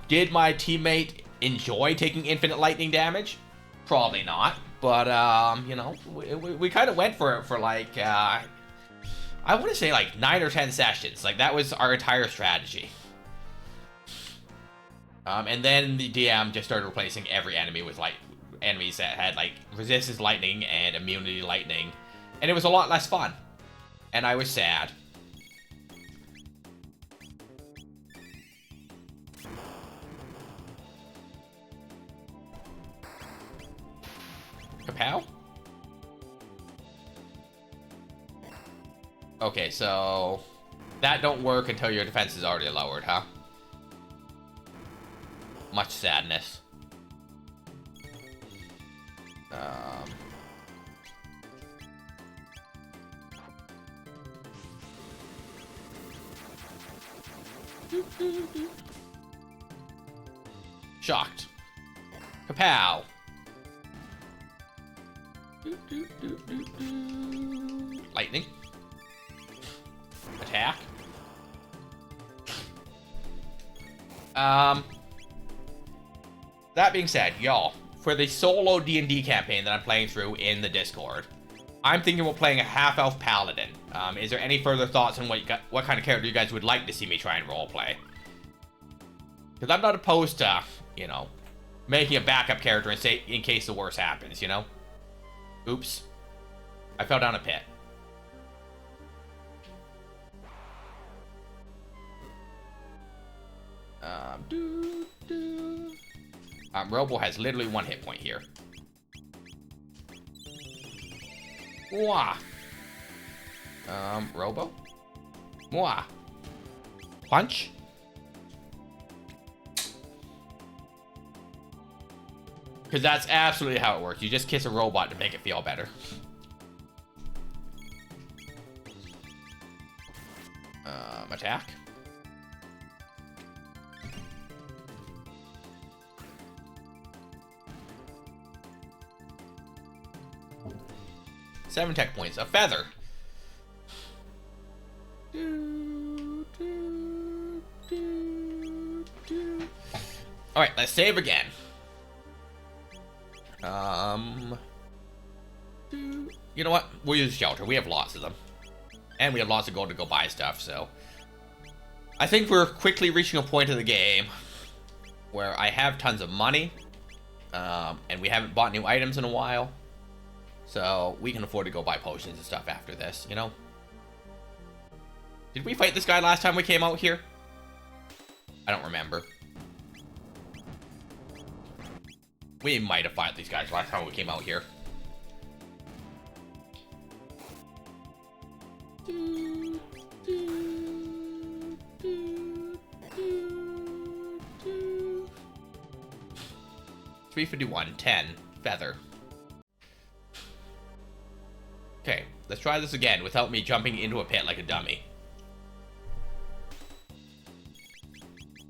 Did my teammate enjoy taking infinite lightning damage? Probably not. But, you know, we kind of went for like, I want to say like 9 or 10 sessions. Like, that was our entire strategy. And then the DM just started replacing every enemy with, like, enemies that had, like, resistance lightning and immunity lightning. And it was a lot less fun. And I was sad. Kapow? Okay, so that don't work until your defense is already lowered, huh? Much sadness. Shocked. Kapow. Lightning. Attack. That being said, y'all, for the solo D&D campaign that I'm playing through in the Discord, I'm thinking about playing a half-elf paladin. Is there any further thoughts on what kind of character you guys would like to see me try and roleplay? Because I'm not opposed to, you know, making a backup character in case the worst happens, you know? Oops. I fell down a pit. Robo has literally 1 hit point here. Mwah. Robo? Mwah. Punch? Because that's absolutely how it works. You just kiss a robot to make it feel better. Attack. Seven tech points. A feather. Alright, let's save again. You know what? We'll use shelter. We have lots of them. And we have lots of gold to go buy stuff, so. I think we're quickly reaching a point of the game where I have tons of money. And we haven't bought new items in a while. So we can afford to go buy potions and stuff after this, you know? Did we fight this guy last time we came out here? I don't remember. We might have fought these guys last time we came out here. 351, 10, feather. Okay, let's try this again without me jumping into a pit like a dummy.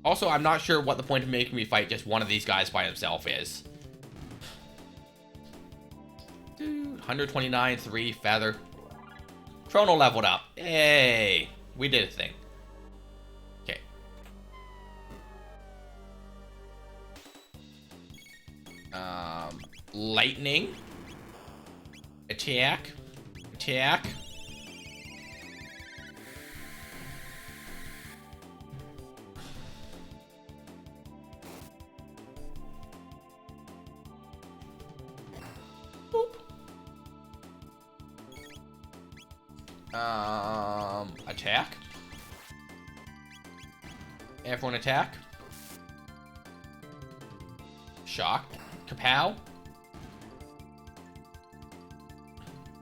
Also, I'm not sure what the point of making me fight just one of these guys by himself is. 129, 3, feather. Chrono leveled up. Hey, we did a thing. Okay. Lightning. Attack. Attack. Boop. Attack. Everyone attack. Shock. Kapow.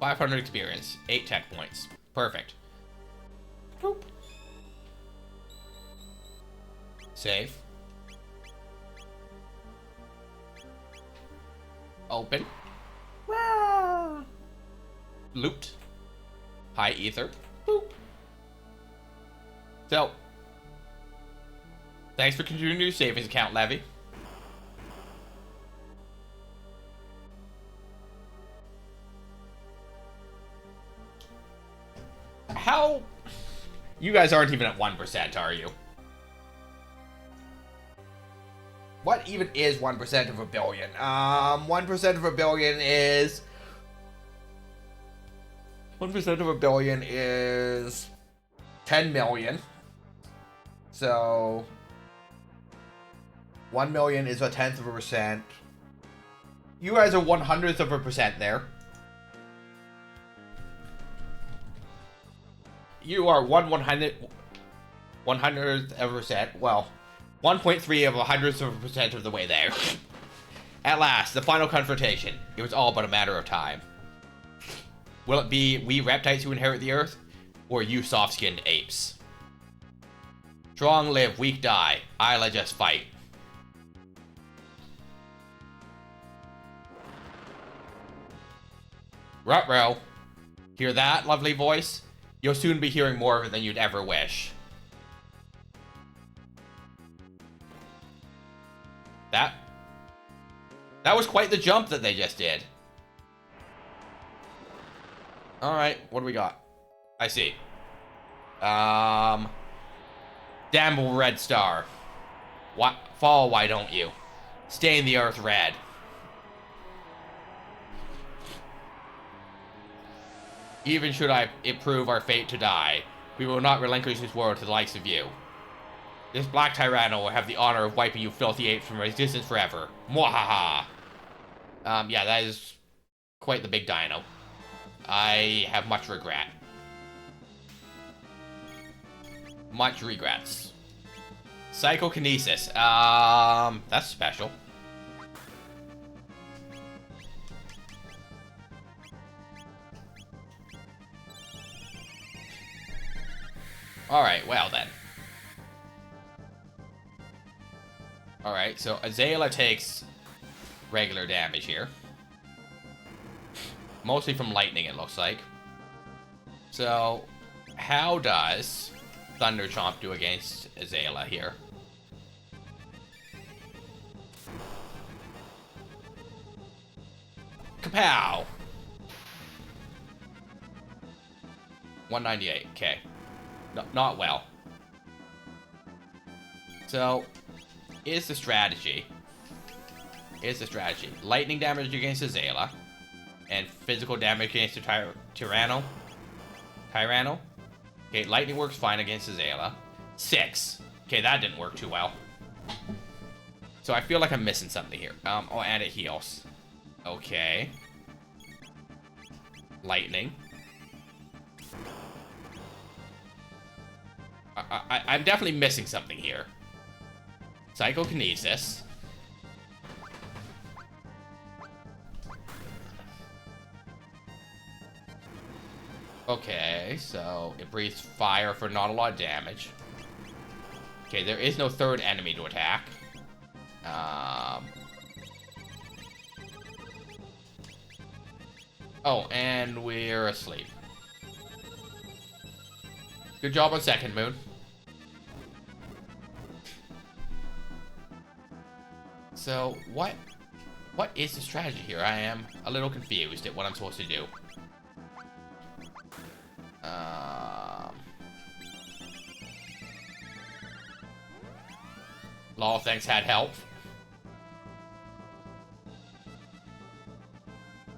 500 experience. 8 tech points. Perfect. Boop. Save. Open. Loot. High ether. Boop. So, thanks for continuing your savings account, Levy. How? You guys aren't even at 1%, are you? What even is 1% of a billion? 1% of a billion is... 1% of a billion is 10 million. So 1 million is 1/10%. You guys are 1/100th of a percent there. You are 1/100th of a percent. Well, 1.3 of 100th of a percent of the way there. At last, the final confrontation. It was all but a matter of time. Will it be we reptiles who inherit the earth, or you soft-skinned apes? Strong live, weak die. I'll just fight. Ruh-roh. Hear that, lovely voice? You'll soon be hearing more of it than you'd ever wish. That was quite the jump that they just did. Alright, what do we got? I see. Damble red star. What? Fall, why don't you? Stain the earth red. Even should it prove our fate to die, we will not relinquish this world to the likes of you. This Black Tyranno will have the honor of wiping you filthy apes from existence forever. Mwahaha! Yeah, that is quite the big dino. I have much regret. Much regrets. Psychokinesis. That's special. Alright, well then. Alright, so Azalea takes regular damage here. Mostly from lightning, it looks like. So, how does Thunder Chomp do against Azalea here? Kapow! 198, okay. No, not well. So, here's the strategy. Lightning damage against Azalea. And physical damage against the Tyranno. Okay, lightning works fine against Azalea. 6. Okay, that didn't work too well. So I feel like I'm missing something here. Oh, and it heals. Okay. Lightning. I'm definitely missing something here. Psychokinesis. Okay, so it breathes fire for not a lot of damage. Okay, there is no third enemy to attack. Oh, and we're asleep. Good job on second moon. So, what is the strategy here? I am a little confused at what I'm supposed to do. Law thanks had help.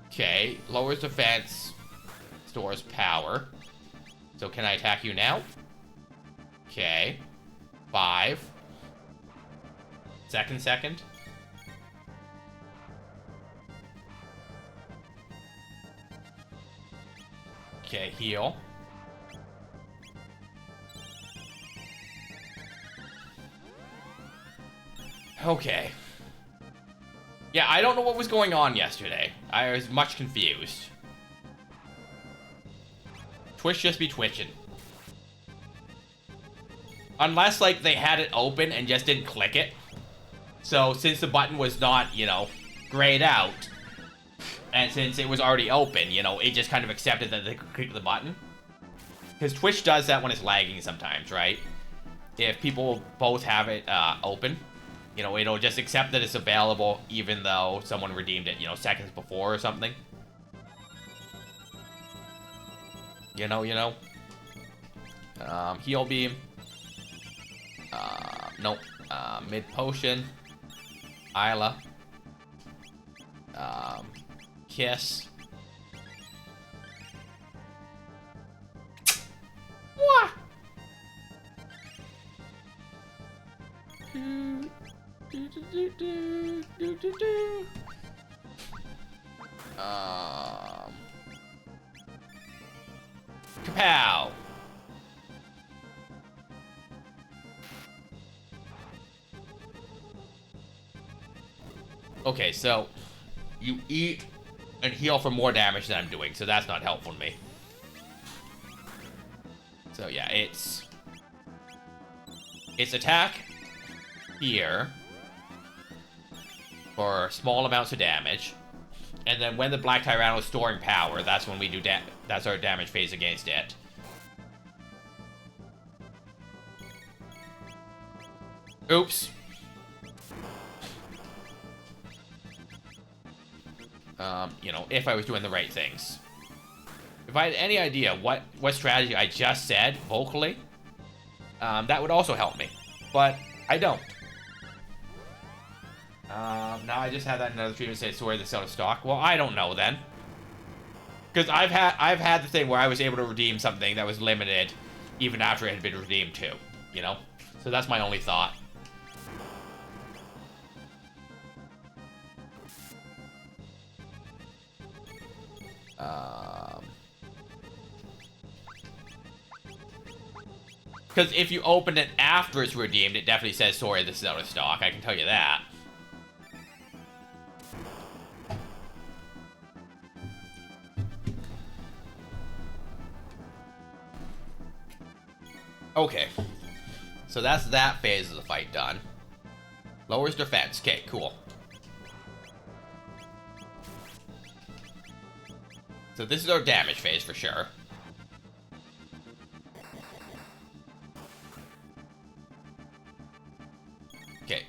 Okay, lowers defense, stores power. So can I attack you now? Okay. 5. Second. Okay, heal. Okay. Yeah, I don't know what was going on yesterday. I was much confused. Twitch just be twitching. Unless, like, they had it open and just didn't click it. So, since the button was not, you know, grayed out, and since it was already open, you know, it just kind of accepted that they could click the button. Because Twitch does that when it's lagging sometimes, right? If people both have it open, you know, it'll just accept that it's available even though someone redeemed it, you know, seconds before or something. You know. Heal beam. Nope. Mid potion. Isla. Kiss. Wah! Kapow! Okay, so you eat and heal for more damage than I'm doing, so that's not helpful to me. So yeah, it's attack here for small amounts of damage, and then when the Black Tyranno is storing power, that's when we do that's our damage phase against it. Oops. You know, if I was doing the right things. If I had any idea what strategy I just said vocally, that would also help me. But I don't. Now I just had that in another treatment say it's where it's out of stock. Well, I don't know then. Because I've had the thing where I was able to redeem something that was limited even after it had been redeemed too, you know? So that's my only thought. Because if you open it after it's redeemed, it definitely says, sorry, this is out of stock. I can tell you that. Okay. So that's that phase of the fight done. Lowers defense. Okay, cool. So this is our damage phase for sure. Okay,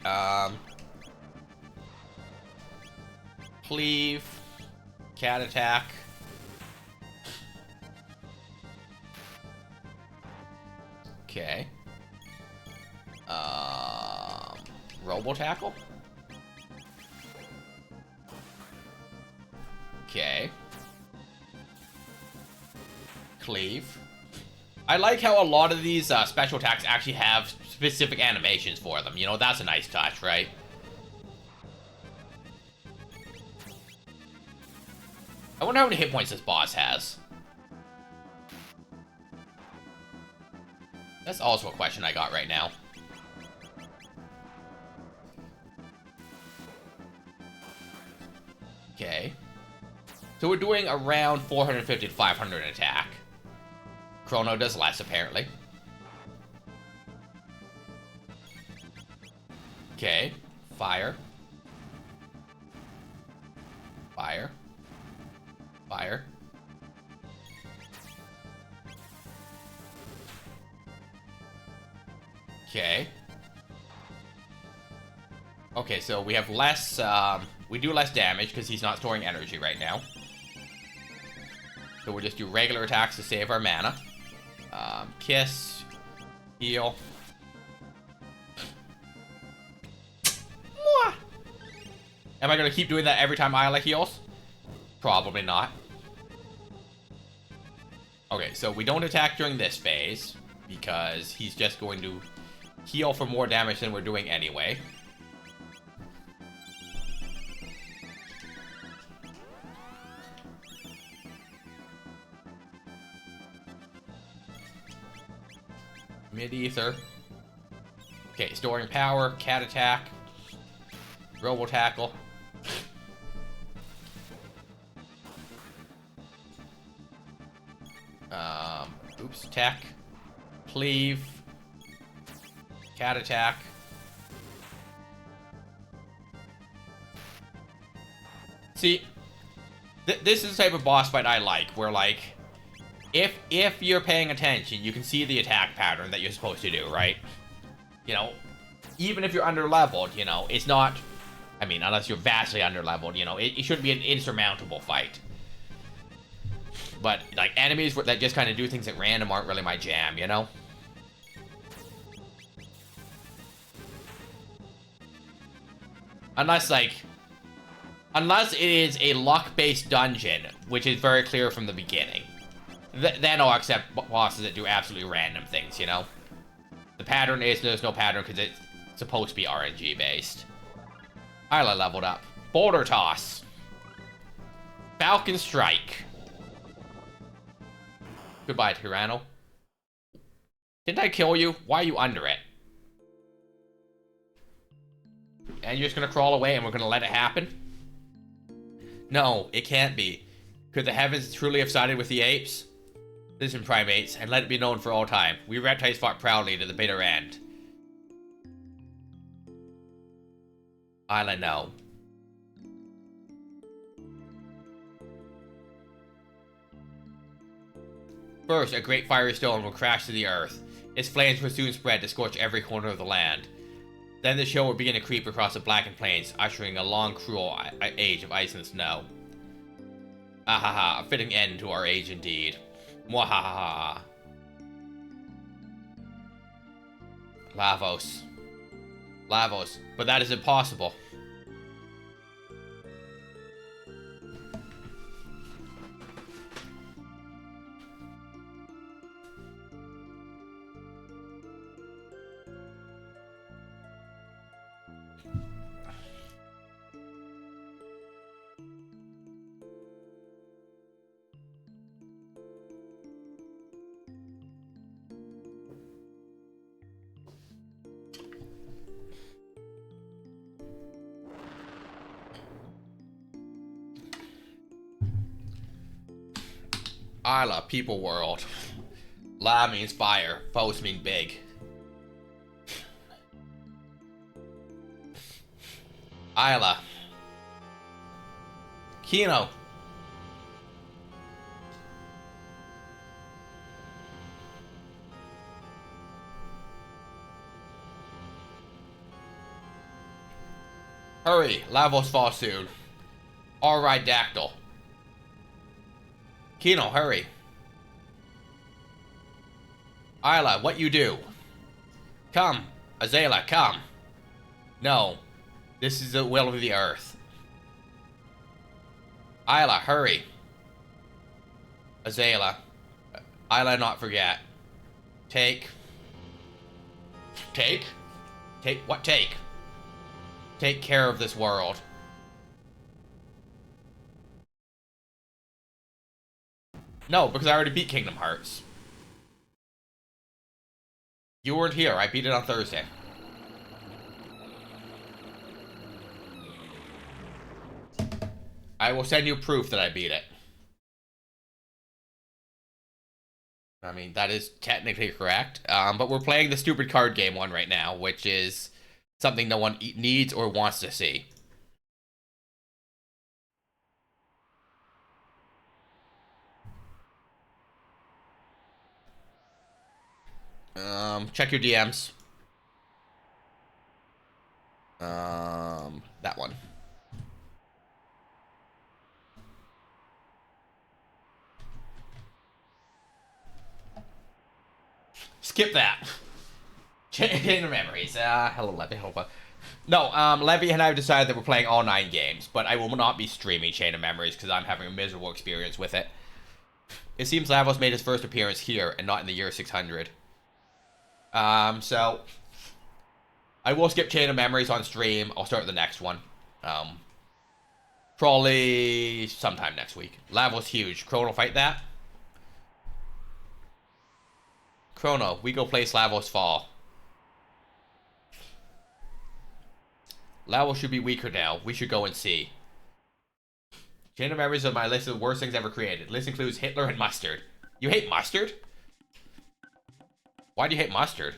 cleave, cat attack. Okay. Robo tackle. Okay. Cleave. I like how a lot of these special attacks actually have specific animations for them. You know, that's a nice touch, right? I wonder how many hit points this boss has. That's also a question I got right now. Okay. So we're doing around 450 to 500 attack. Chrono does less, apparently. Okay. Fire. Fire. Fire. Okay. Okay, so we have less, we do less damage because he's not storing energy right now. So we'll just do regular attacks to save our mana. Kiss. Heal. Mwah! Am I going to keep doing that every time Isla heals? Probably not. Okay, so we don't attack during this phase because he's just going to heal for more damage than we're doing anyway. Mid-ether. Okay, storing power, cat attack, robo tackle. Oops, tech, cleave, cat attack. See, this is the type of boss fight I like, where like, if you're paying attention, you can see the attack pattern that you're supposed to do, right? You know, even if you're under-leveled, you know, it's not, I mean, unless you're vastly under-leveled, you know, it shouldn't be an insurmountable fight. But, like, enemies that just kind of do things at random aren't really my jam, you know? Unless it is a luck-based dungeon, which is very clear from the beginning. Then I'll accept bosses that do absolutely random things, you know? The pattern is there's no pattern because it's supposed to be RNG-based. Isla leveled up. Boulder Toss. Falcon Strike. Goodbye, Chrono. Didn't I kill you? Why are you under it? And you're just gonna crawl away and we're gonna let it happen? No, it can't be. Could the heavens truly have sided with the apes? Listen, primates, and let it be known for all time. We reptiles fought proudly to the bitter end. Isla, no. First, a great fiery stone will crash to the earth. Its flames will soon spread to scorch every corner of the land. Then the show will begin to creep across the blackened plains, ushering a long, cruel age of ice and snow. Ahaha, a fitting end to our age indeed. Mwahaha. Lavos. Lavos. But that is impossible. Isla, people world. La means fire. Phos mean big. Isla. Kino. Hurry, Lavos fall soon. Alright, Dactyl. Kino, hurry. Isla, what you do? Come, Azela, come. No, this is the will of the earth. Isla, hurry. Azela. Isla, not forget. Take. What take? Take care of this world. No, because I already beat Kingdom Hearts. You weren't here. I beat it on Thursday. I will send you proof that I beat it. I mean, that is technically correct. But we're playing the stupid card game one right now, which is something no one needs or wants to see. Check your DMs. That one. Skip that. Chain of Memories. Hello, Levy. No, Levy and I have decided that we're playing all 9 games, but I will not be streaming Chain of Memories because I'm having a miserable experience with it. It seems Lavos made his first appearance here and not in the year 600. So I will skip Chain of Memories on stream. I'll start the next one. Probably sometime next week. Lavos huge. Chrono fight that. Chrono, we go play Lavos Fall. Lavos should be weaker now. We should go and see. Chain of Memories on my list of the worst things ever created. List includes Hitler and mustard. You hate mustard? Why do you hate mustard?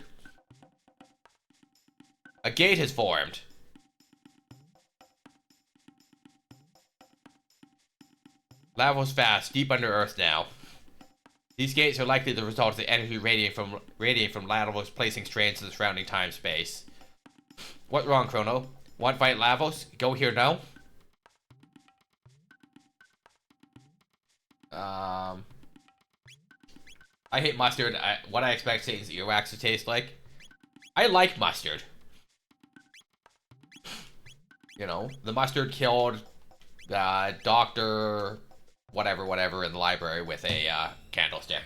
A gate has formed. Lavos fast, deep under earth now. These gates are likely the result of the energy radiating from Lavos placing strains in the surrounding time-space. What's wrong, Chrono? Want to fight Lavos? Go here now? I hate mustard. What I expect Satan's earwax to taste like. I like mustard. You know, the mustard killed the doctor, whatever in the library with a candlestick.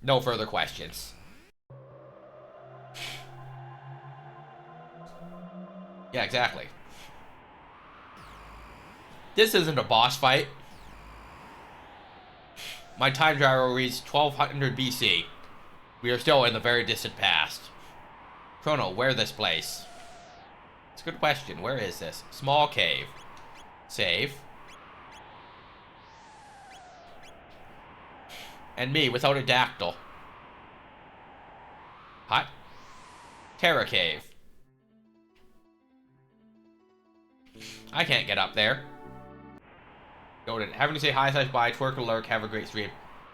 No further questions. Yeah, exactly. This isn't a boss fight. My time gyro reads 1200 BC. We are still in the very distant past. Chrono, where this place? It's a good question. Where is this? Small cave. Save. And me without a dactyl. Hot. Terra cave. I can't get up there. Goated. Having to say hi, slash bye, twerk, lurk, have a great stream.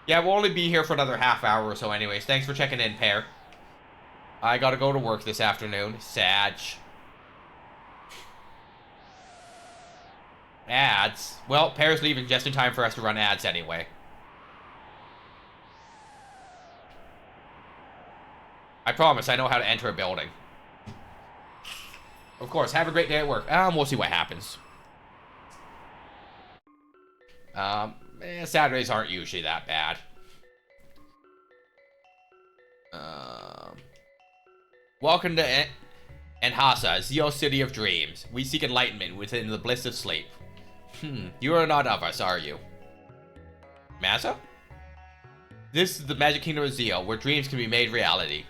Yeah, we'll only be here for another half hour or so anyways. Thanks for checking in, Pear. I gotta go to work this afternoon. Sag. Ads. Well, Pear's leaving just in time for us to run ads anyway. I promise I know how to enter a building. Of course, have a great day at work. We'll see what happens. Saturdays aren't usually that bad. Welcome to Enhasa, Zeo City of Dreams. We seek enlightenment within the bliss of sleep. You are not of us, are you? Massa? This is the Magic Kingdom of Zeo, where dreams can be made reality.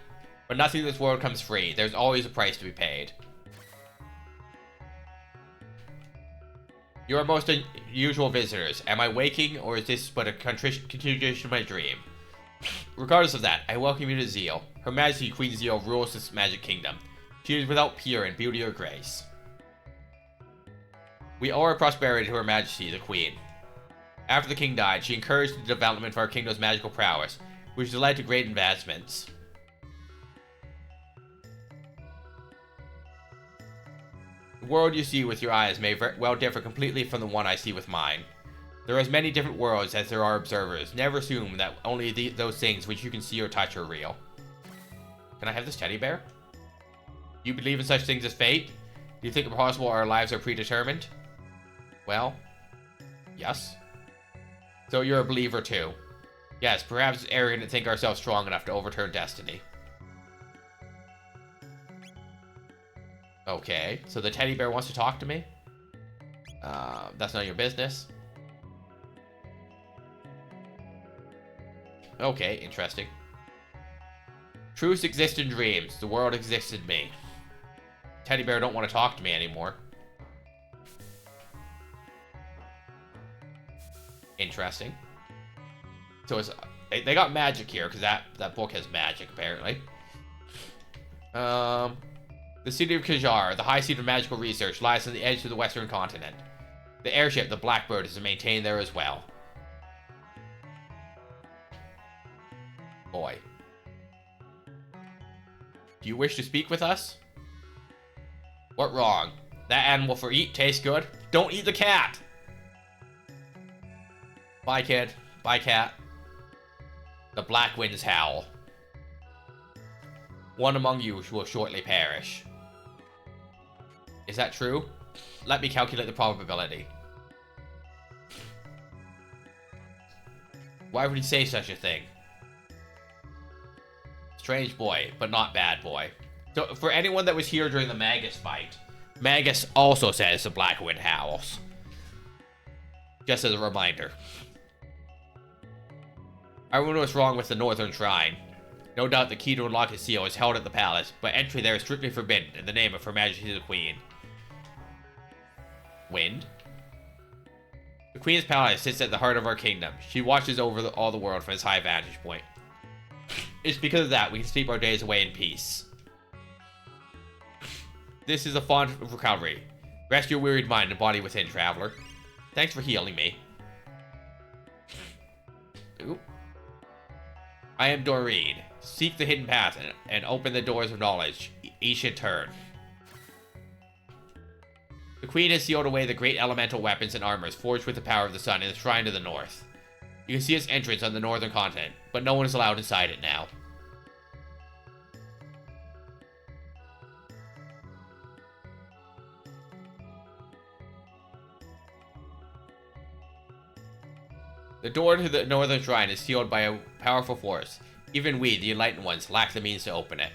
But nothing in this world comes free. There's always a price to be paid. You are most unusual visitors. Am I waking, or is this but a continuation of my dream? Regardless of that, I welcome you to Zeal. Her Majesty Queen Zeal rules this magic kingdom. She is without peer in beauty or grace. We owe our prosperity to Her Majesty, the Queen. After the king died, she encouraged the development of our kingdom's magical prowess, which has led to great advancements. The world you see with your eyes may well differ completely from the one I see with mine. There are as many different worlds as there are observers. Never assume that only those things which you can see or touch are real. Can I have this teddy bear? Do you believe in such things as fate? Do you think it possible our lives are predetermined? Well, yes. So you're a believer too. Yes, perhaps it's arrogant to think ourselves strong enough to overturn destiny. Okay, so the teddy bear wants to talk to me? That's none of your business. Okay, interesting. Truths exist in dreams. The world exists in me. Teddy bear don't want to talk to me anymore. Interesting. So it's they got magic here because that book has magic apparently. The city of Kajar, the high seat of magical research, lies on the edge of the western continent. The airship, the Blackbird, is maintained there as well. Boy. Do you wish to speak with us? What wrong? That animal for eat tastes good? Don't eat the cat! Bye, kid. Bye, cat. The black winds howl. One among you will shortly perish. Is that true? Let me calculate the probability. Why would he say such a thing? Strange boy, but not bad boy. So, for anyone that was here during the Magus fight, Magus also says the black wind howls. Just as a reminder. I wonder what's wrong with the Northern Shrine. No doubt the key to unlock its seal is held at the palace, but entry there is strictly forbidden in the name of Her Majesty the Queen. Wind? The Queen's palace sits at the heart of our kingdom. She watches over all the world from its high vantage point. It's because of that we can sleep our days away in peace. This is a font of recovery. Rest your wearied mind and body within, traveler. Thanks for healing me. Ooh. I am Doreen. Seek the hidden path and open the doors of knowledge. Each in turn. The Queen has sealed away the great elemental weapons and armors forged with the power of the sun in the shrine to the north. You can see its entrance on the northern continent, but no one is allowed inside it now. The door to the northern shrine is sealed by a powerful force. Even we, the enlightened ones, lack the means to open it.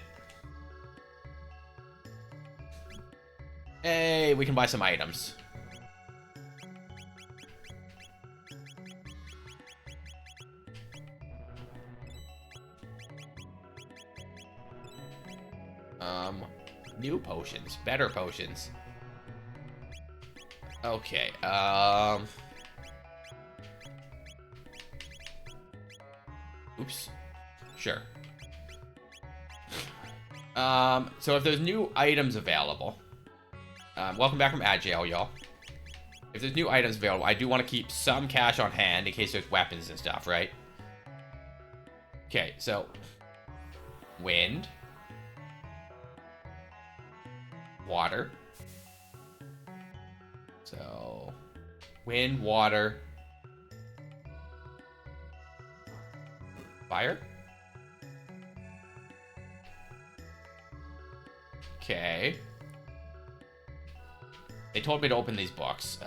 Hey, we can buy some items. New potions, better potions. Okay, oops. Sure. So if there's new items available, welcome back from Agile, y'all. If there's new items available, I do want to keep some cash on hand in case there's weapons and stuff, right? Okay, so wind, water. So wind, water, fire. Okay. They told me to open these books.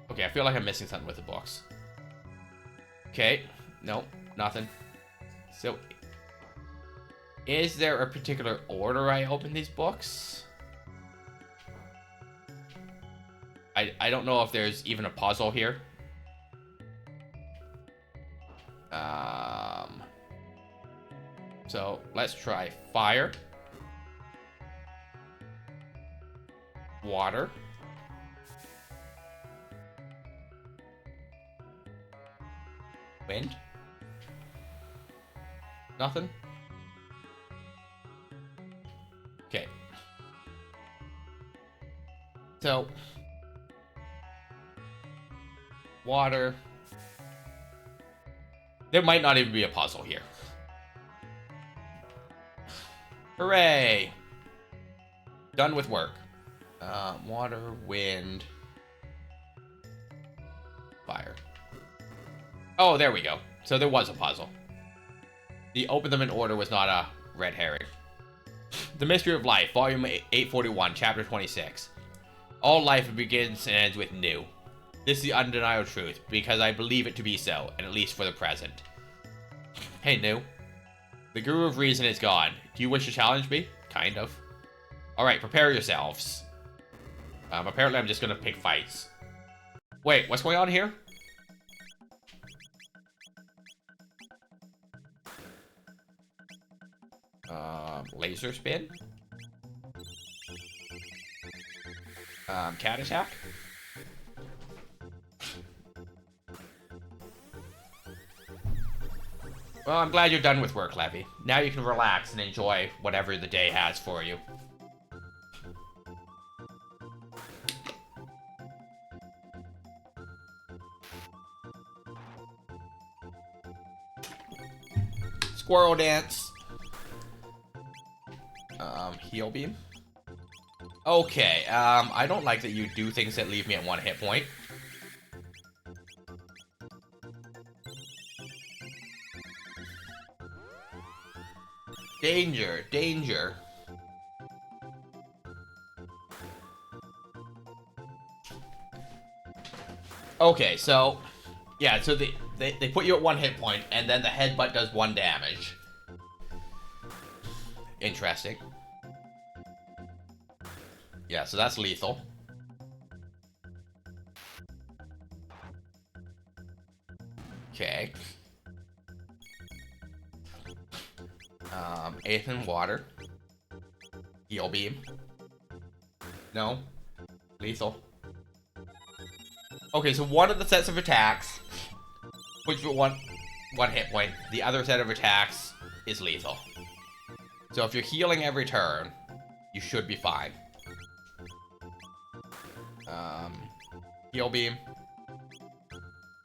Okay, I feel like I'm missing something with the books. Okay. Nope, nothing. So, is there a particular order I open these books? I don't know if there's even a puzzle here. So let's try fire. Water. Wind. Nothing. Okay. So, water. There might not even be a puzzle here. Hooray! Done with work. Water, wind, fire. Oh, there we go. So there was a puzzle. The open them in order was not a red herring. The Mystery of Life, Volume 841, Chapter 26. All life begins and ends with new. This is the undeniable truth, because I believe it to be so, and at least for the present. Hey, New. The Guru of Reason is gone. Do you wish to challenge me? Kind of. Alright, prepare yourselves. Apparently I'm just gonna pick fights. Wait, what's going on here? Laser spin? Cat attack? Well, I'm glad you're done with work, Levy. Now you can relax and enjoy whatever the day has for you. Squirrel dance. Heal beam. Okay, I don't like that you do things that leave me at 1 hit point. Danger, danger. Okay, so yeah, so they put you at 1 hit point, and then the headbutt does 1 damage. Interesting. Yeah, so that's lethal. Okay. Eighth in water. Heal beam. No. Lethal. Okay, so one of the sets of attacks puts you at one hit point. The other set of attacks is lethal. So if you're healing every turn, you should be fine. Heal beam.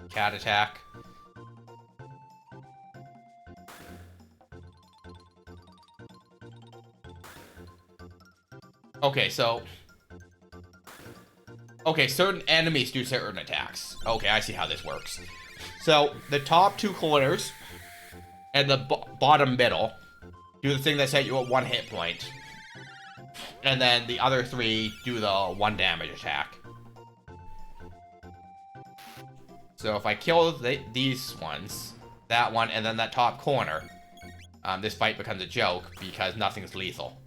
Cat attack. Okay, so... Okay, certain enemies do certain attacks. Okay, I see how this works. So, the top 2 corners and the bottom middle do the thing that set you at 1 hit point. And then the other 3 do the 1 damage attack. So if I kill these ones, that one, and then that top corner, this fight becomes a joke because nothing's lethal.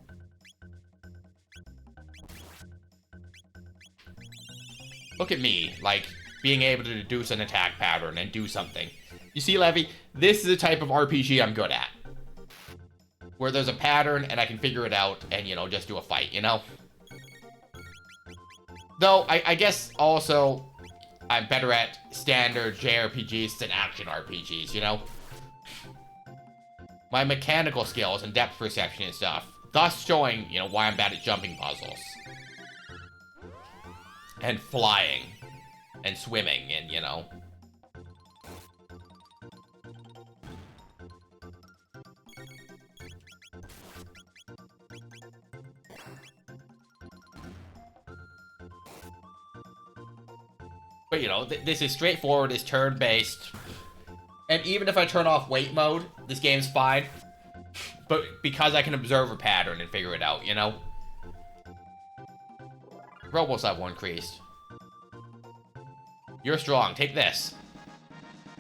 Look at me, like, being able to deduce an attack pattern and do something. You see, Levy, this is the type of RPG I'm good at. Where there's a pattern and I can figure it out and, you know, just do a fight, you know? Though, I guess also I'm better at standard JRPGs than action RPGs, you know? My mechanical skills and depth perception and stuff, thus showing, you know, why I'm bad at jumping puzzles. And flying. And swimming, and, you know... But, you know, this is straightforward, it's turn-based. And even if I turn off wait mode, this game's fine. But because I can observe a pattern and figure it out, you know? Robo's level increased. You're strong, take this.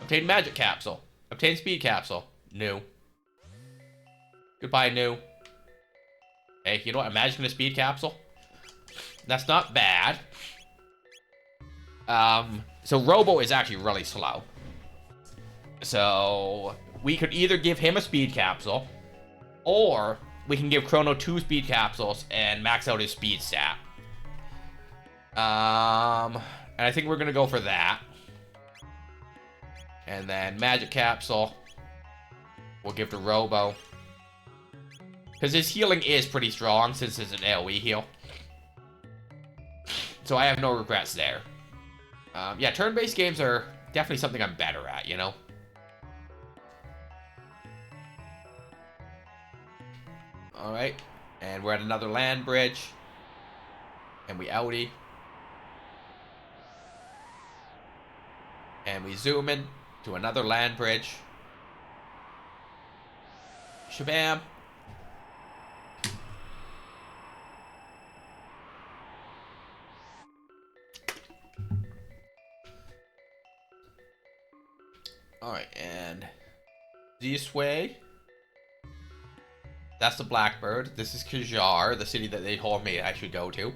Obtain magic capsule. Obtain speed capsule. New. Goodbye, new. Hey, you know what? Imagine a speed capsule. That's not bad. So Robo is actually really slow. So we could either give him a speed capsule, or we can give Chrono 2 speed capsules and max out his speed stat. And I think we're gonna go for that. And then magic capsule. We'll give to Robo. Because his healing is pretty strong since it's an AoE heal. So I have no regrets there. Yeah, turn-based games are definitely something I'm better at, you know? Alright. And we're at another land bridge. And we outie. And we zoom in to another land bridge. Shabam. Alright, and this way. That's the Blackbird. This is Kajar, the city that they told me I should go to.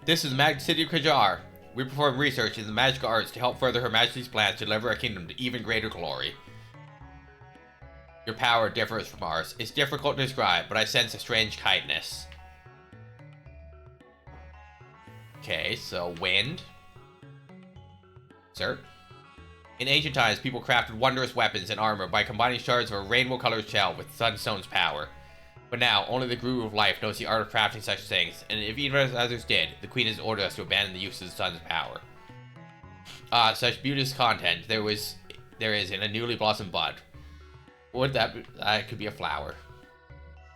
This is the Magic City of Kajar. We perform research in the magical arts to help further Her Majesty's plans to deliver a kingdom to even greater glory. Your power differs from ours. It's difficult to describe, but I sense a strange kindness. Okay, so wind. Sir? In ancient times, people crafted wondrous weapons and armor by combining shards of a rainbow-colored shell with Sunstone's power. But now, only the Guru of Life knows the art of crafting such things, and if even as others did, the Queen has ordered us to abandon the use of the sun's power. Such beauteous content there is in a newly blossomed bud. Would that could be a flower.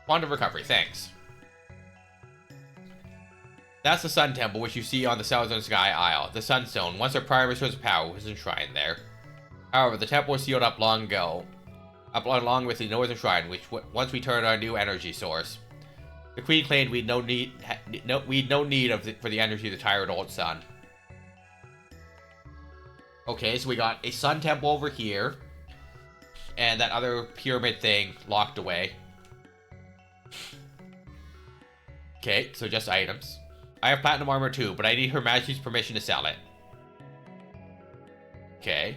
Wand of recovery, thanks. That's the Sun Temple, which you see on the southern sky isle. The Sunstone, once our primary source of power, was enshrined there. However, the temple was sealed up long ago, along with the northern shrine, which once we turned on a new energy source. The Queen claimed we'd no need for the energy of the tired old sun. Okay, so we got a Sun Temple over here, and that other pyramid thing locked away. Okay, so just items. I have platinum armor too, but I need Her Majesty's permission to sell it. Okay.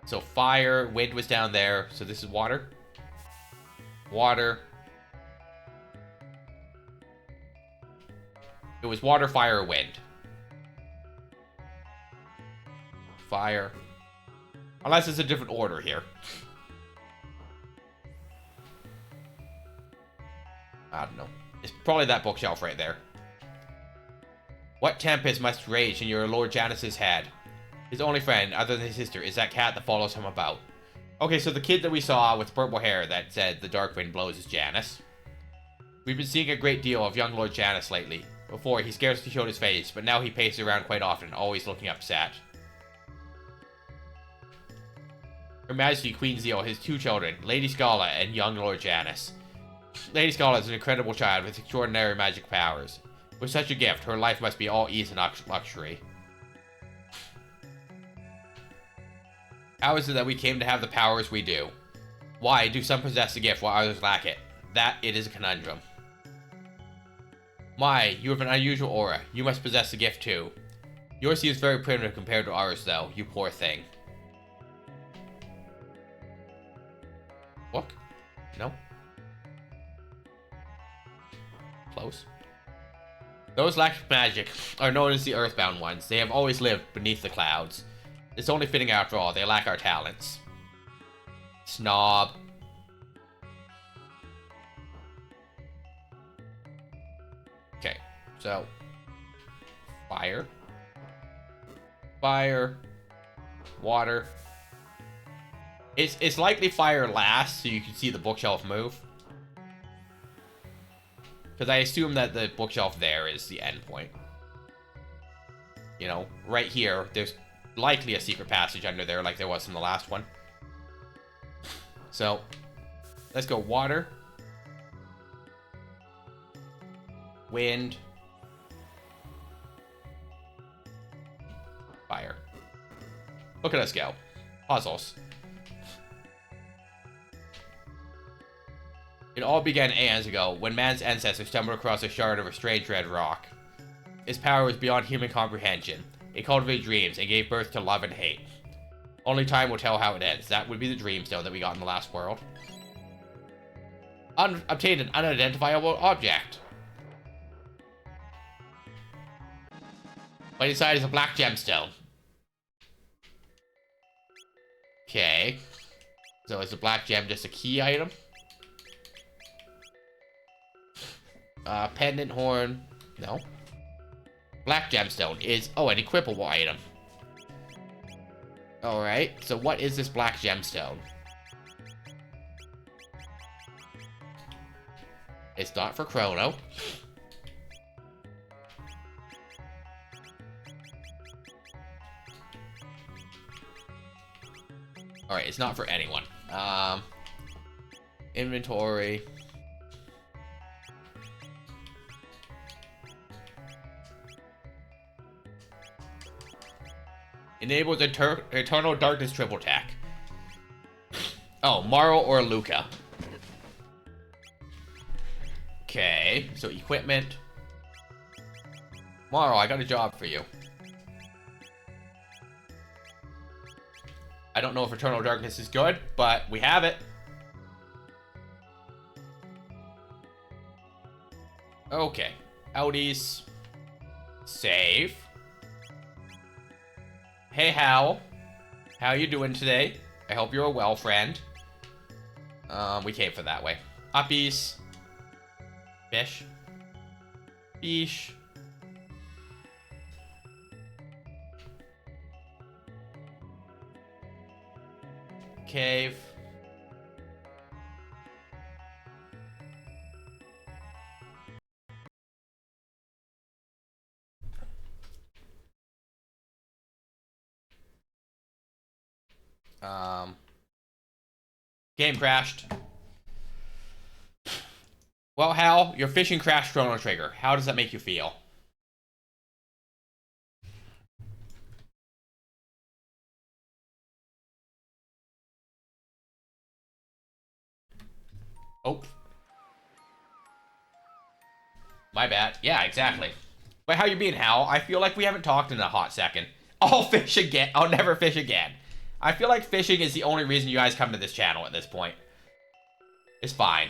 So fire, wind was down there. So this is water. Water. It was water, fire, wind. Fire. Unless it's a different order here. I don't know. It's probably that bookshelf right there. What tempest must rage in your Lord Janus's head? His only friend, other than his sister, is that cat that follows him about. Okay, so the kid that we saw with purple hair that said the dark wind blows is Janus. We've been seeing a great deal of young Lord Janus lately. Before, he scarcely showed his face, but now he paces around quite often, always looking upset. Her Majesty Queen Zeal has two children, Lady Scala and young Lord Janus. Lady Scala is an incredible child with extraordinary magic powers. With such a gift, her life must be all ease and luxury. How is it that we came to have the powers we do? Why do some possess the gift while others lack it? That it is a conundrum. My, you have an unusual aura. You must possess the gift too. Yours seems very primitive compared to ours, though, you poor thing. Look? No? Close. Those lack magic are known as the Earthbound ones. They have always lived beneath the clouds. It's only fitting after all, they lack our talents. Snob. Okay, so fire. Fire. Water. It's likely fire last, so you can see the bookshelf move. Because I assume that the bookshelf there is the end point. You know, right here, there's likely a secret passage under there like there was in the last one. So, let's go water. Wind. Fire. Look at us go. Puzzles. It all began aeons ago, when man's ancestors stumbled across a shard of a strange red rock. Its power was beyond human comprehension. It cultivated dreams and gave birth to love and hate. Only time will tell how it ends. That would be the Dreamstone that we got in the last world. Obtained an unidentifiable object. But inside is a black gemstone. Okay. So is the black gem just a key item? Pendant horn. No. Black gemstone is, oh, an equipable item. Alright, so what is this black gemstone? It's not for Chrono. Alright, it's not for anyone. Inventory. Enables Eternal Darkness triple attack. Oh, Maro or Luca. Okay, so equipment. Maro, I got a job for you. I don't know if Eternal Darkness is good, but we have it. Okay. Outies. Save. Hey, Hal. How you doing today? I hope you're well, friend. We came for that way. Uppies. Fish. Fish. Cave. Game crashed. Well, Hal, your fishing crashed Chrono Trigger. How does that make you feel? Oh. My bad. Yeah, exactly. But how you being, Hal? I feel like we haven't talked in a hot second. I'll fish again. I'll never fish again. I feel like fishing is the only reason you guys come to this channel at this point. It's fine.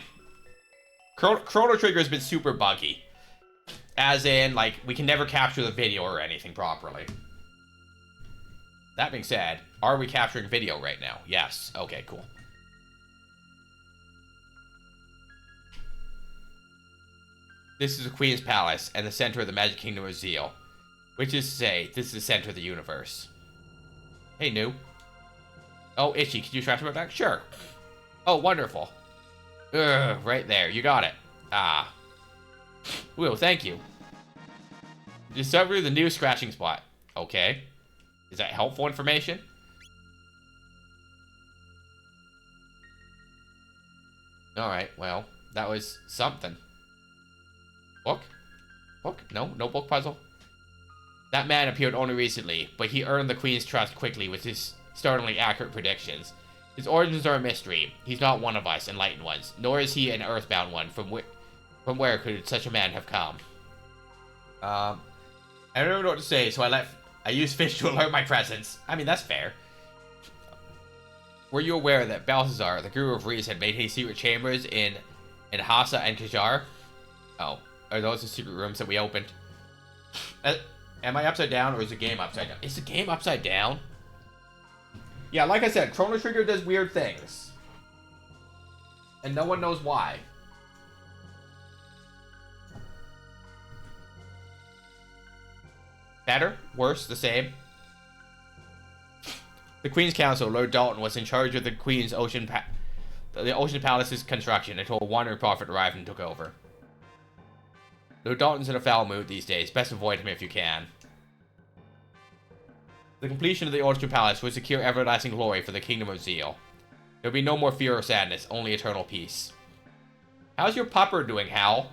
Chrono Trigger has been super buggy. As in, like, we can never capture the video or anything properly. That being said, are we capturing video right now? Yes. Okay, cool. This is the Queen's Palace and the center of the Magic Kingdom of Zeal. Which is to say, this is the center of the universe. Hey, new. Oh, Itchy, can you transfer it back? Sure. Oh, wonderful. Ugh, right there. You got it. Ah. Whoa, thank you. Discover the new scratching spot. Okay. Is that helpful information? Alright, well, that was something. Book? Book? No? No book puzzle? That man appeared only recently, but he earned the Queen's trust quickly with his startlingly accurate predictions. His origins are a mystery. He's not one of us enlightened ones, nor is he an earthbound one. From where could such a man have come? I don't know what to say, so I used fish to alert my presence. I mean, that's fair. Were you aware that Balthazar, the Guru of Reis, had made his secret chambers in Hassa and Kajar? Oh, are those the secret rooms that we opened? Am I upside down, or is the game upside down? Is the game upside down? Yeah, like I said, Chrono Trigger does weird things. And no one knows why. Better? Worse? The same? The Queen's Council, Lord Dalton, was in charge of the Queen's Ocean Palace's construction until a wandering prophet arrived and took over. Lord Dalton's in a foul mood these days. Best avoid him if you can. The completion of the Ocean Palace would secure everlasting glory for the Kingdom of Zeal. There would be no more fear or sadness, only eternal peace. How's your pupper doing, Hal?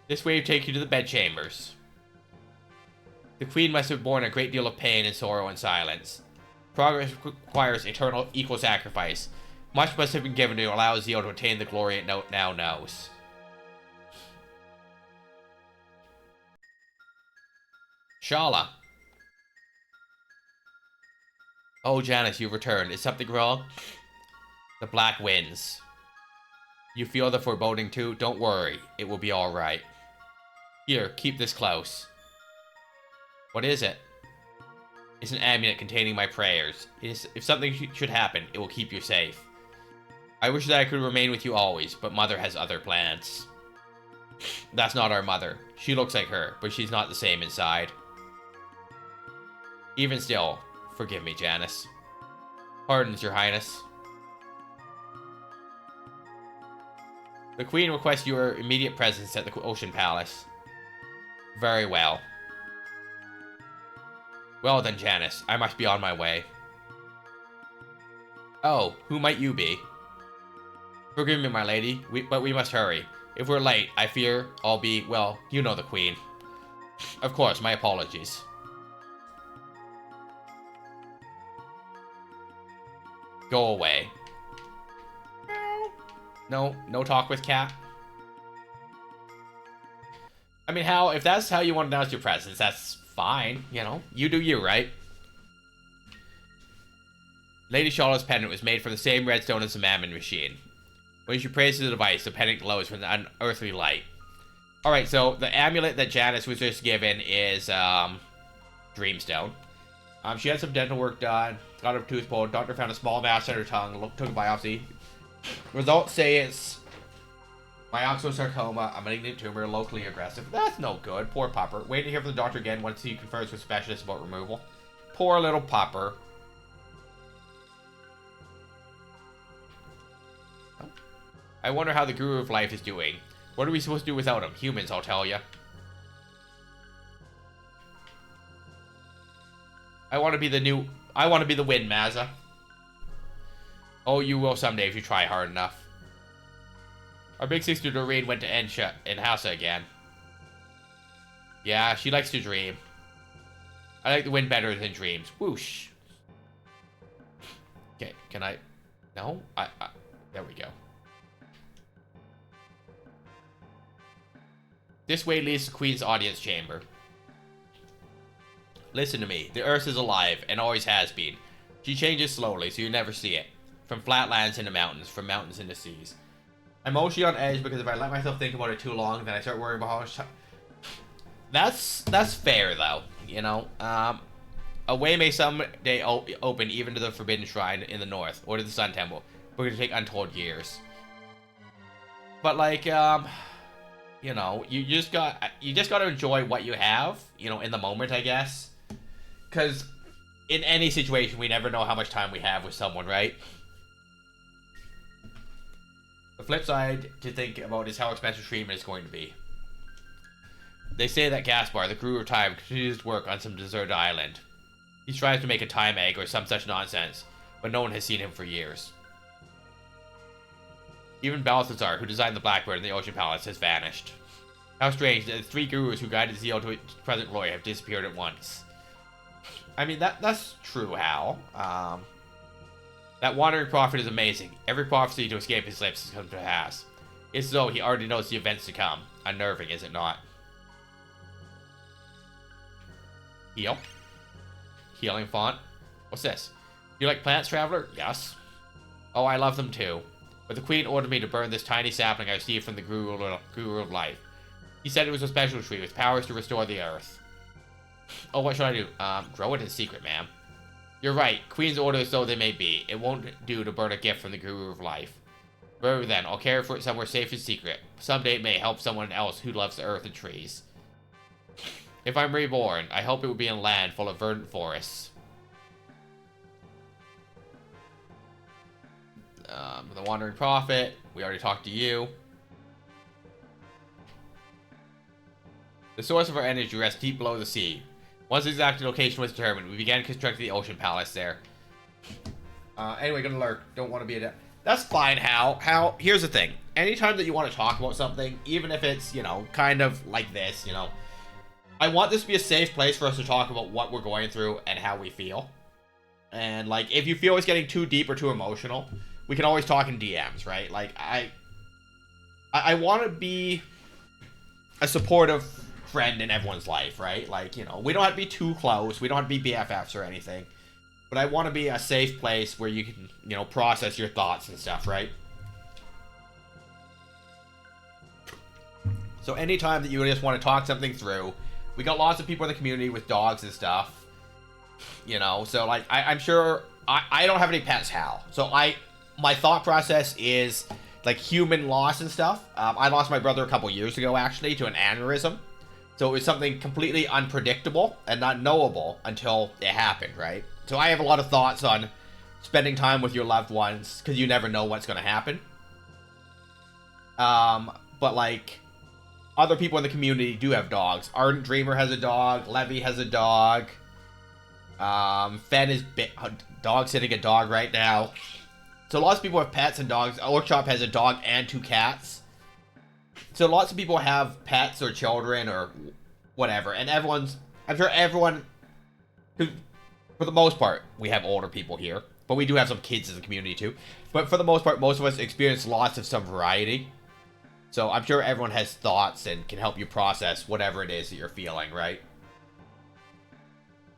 This way will take you to the bedchambers. The Queen must have borne a great deal of pain and sorrow and silence. Progress requires eternal equal sacrifice. Much must have been given to allow Zeal to attain the glory it now knows. Shala. Oh, Janice, you've returned. Is something wrong? The Black wins. You feel the foreboding too? Don't worry, it will be alright. Here, keep this close. What is it? It's an amulet containing my prayers. If something should happen, it will keep you safe. I wish that I could remain with you always, but Mother has other plans. That's not our mother. She looks like her, but she's not the same inside. Even still, forgive me, Janice. Pardons, Your Highness. The Queen requests your immediate presence at the Ocean Palace. Very well. Well then, Janice, I must be on my way. Oh, who might you be? Forgive me, my lady, but we must hurry. If we're late, I fear I'll be, well, you know the Queen. Of course, my apologies. Go away. No talk with cat. I mean, if that's how you want to announce your presence, that's fine, you know. You do you, right? Lady Charlotte's pendant was made from the same redstone as the Mammon machine. When she prays to the device, the pendant glows with an unearthly light. Alright, so the amulet that Janice was just given is, Dreamstone. She had some dental work done, got her tooth pulled, doctor found a small mass in her tongue, took a biopsy. Results say it's myxosarcoma, a malignant tumor, locally aggressive. That's no good. Poor pupper. Wait to hear from the doctor again once he confers with specialists about removal. Poor little pupper. I wonder how the Guru of Life is doing. What are we supposed to do without him? Humans, I'll tell ya. I want to be the win, Mazza. Oh, you will someday if you try hard enough. Our big sister Doreen went to Ensha in Hausa again. Yeah, she likes to dream. I like the wind better than dreams. Whoosh. Okay, can I... No? There we go. This way leads to Queen's audience chamber. Listen to me. The Earth is alive, and always has been. She changes slowly, so you never see it. From flatlands into mountains, from mountains into seas. I'm mostly on edge because if I let myself think about it too long, then I start worrying about how much time... That's fair, though, you know? A way may someday open even to the Forbidden Shrine in the north, or to the Sun Temple, but it'll take untold years. But, like, you know, you just gotta enjoy what you have, you know, in the moment, I guess. Because in any situation, we never know how much time we have with someone, right? The flip side to think about is how expensive treatment is going to be. They say that Gaspar, the Guru of Time, continues to work on some deserted island. He tries to make a time egg or some such nonsense, but no one has seen him for years. Even Balthazar, who designed the Blackbird in the Ocean Palace, has vanished. How strange that the 3 gurus who guided Zeo to its present glory have disappeared at once. I mean, that's true, Hal. That wandering prophet is amazing. Every prophecy to escape his lips has come to pass. It's as though he already knows the events to come. Unnerving, is it not? Heal. Healing font. What's this? You like plants, Traveler? Yes. Oh, I love them too. But the Queen ordered me to burn this tiny sapling I received from the Guru of Life. He said it was a special tree with powers to restore the earth. Oh, what should I do? Grow it in secret, ma'am. You're right. Queen's orders though they may be, it won't do to burn a gift from the Guru of Life. Very then, I'll care for it somewhere safe and secret. Someday it may help someone else who loves the earth and trees. If I'm reborn, I hope it would be in a land full of verdant forests. The Wandering Prophet. We already talked to you. The source of our energy rests deep below the sea. Once the exact location was determined, we began constructing the Ocean Palace there. Anyway, gonna lurk. Don't want to be a... That's fine, Hal. Hal, here's the thing. Anytime that you want to talk about something, even if it's, you know, kind of like this, you know, I want this to be a safe place for us to talk about what we're going through and how we feel. And, like, if you feel it's getting too deep or too emotional, we can always talk in DMs, right? Like, I want to be a supportive friend in everyone's life, right? Like, you know, we don't have to be too close. We don't have to be BFFs or anything. But I want to be a safe place where you can, you know, process your thoughts and stuff, right? So anytime that you just want to talk something through, we got lots of people in the community with dogs and stuff. You know, so like I'm sure I don't have any pets, Hal. So my thought process is like human loss and stuff. I lost my brother a couple years ago actually to an aneurysm. So it was something completely unpredictable and not knowable until it happened, right? So I have a lot of thoughts on spending time with your loved ones because you never know what's going to happen. But like other people in the community do have dogs. Ardent Dreamer has a dog. Levy has a dog. Fen is dog sitting a dog right now. So lots of people have pets and dogs. Orkchop has a dog and 2 cats. So lots of people have pets or children or whatever. And I'm sure everyone, for the most part, we have older people here. But we do have some kids in the community too. But for the most part, most of us experience lots of some variety. So I'm sure everyone has thoughts and can help you process whatever it is that you're feeling, right?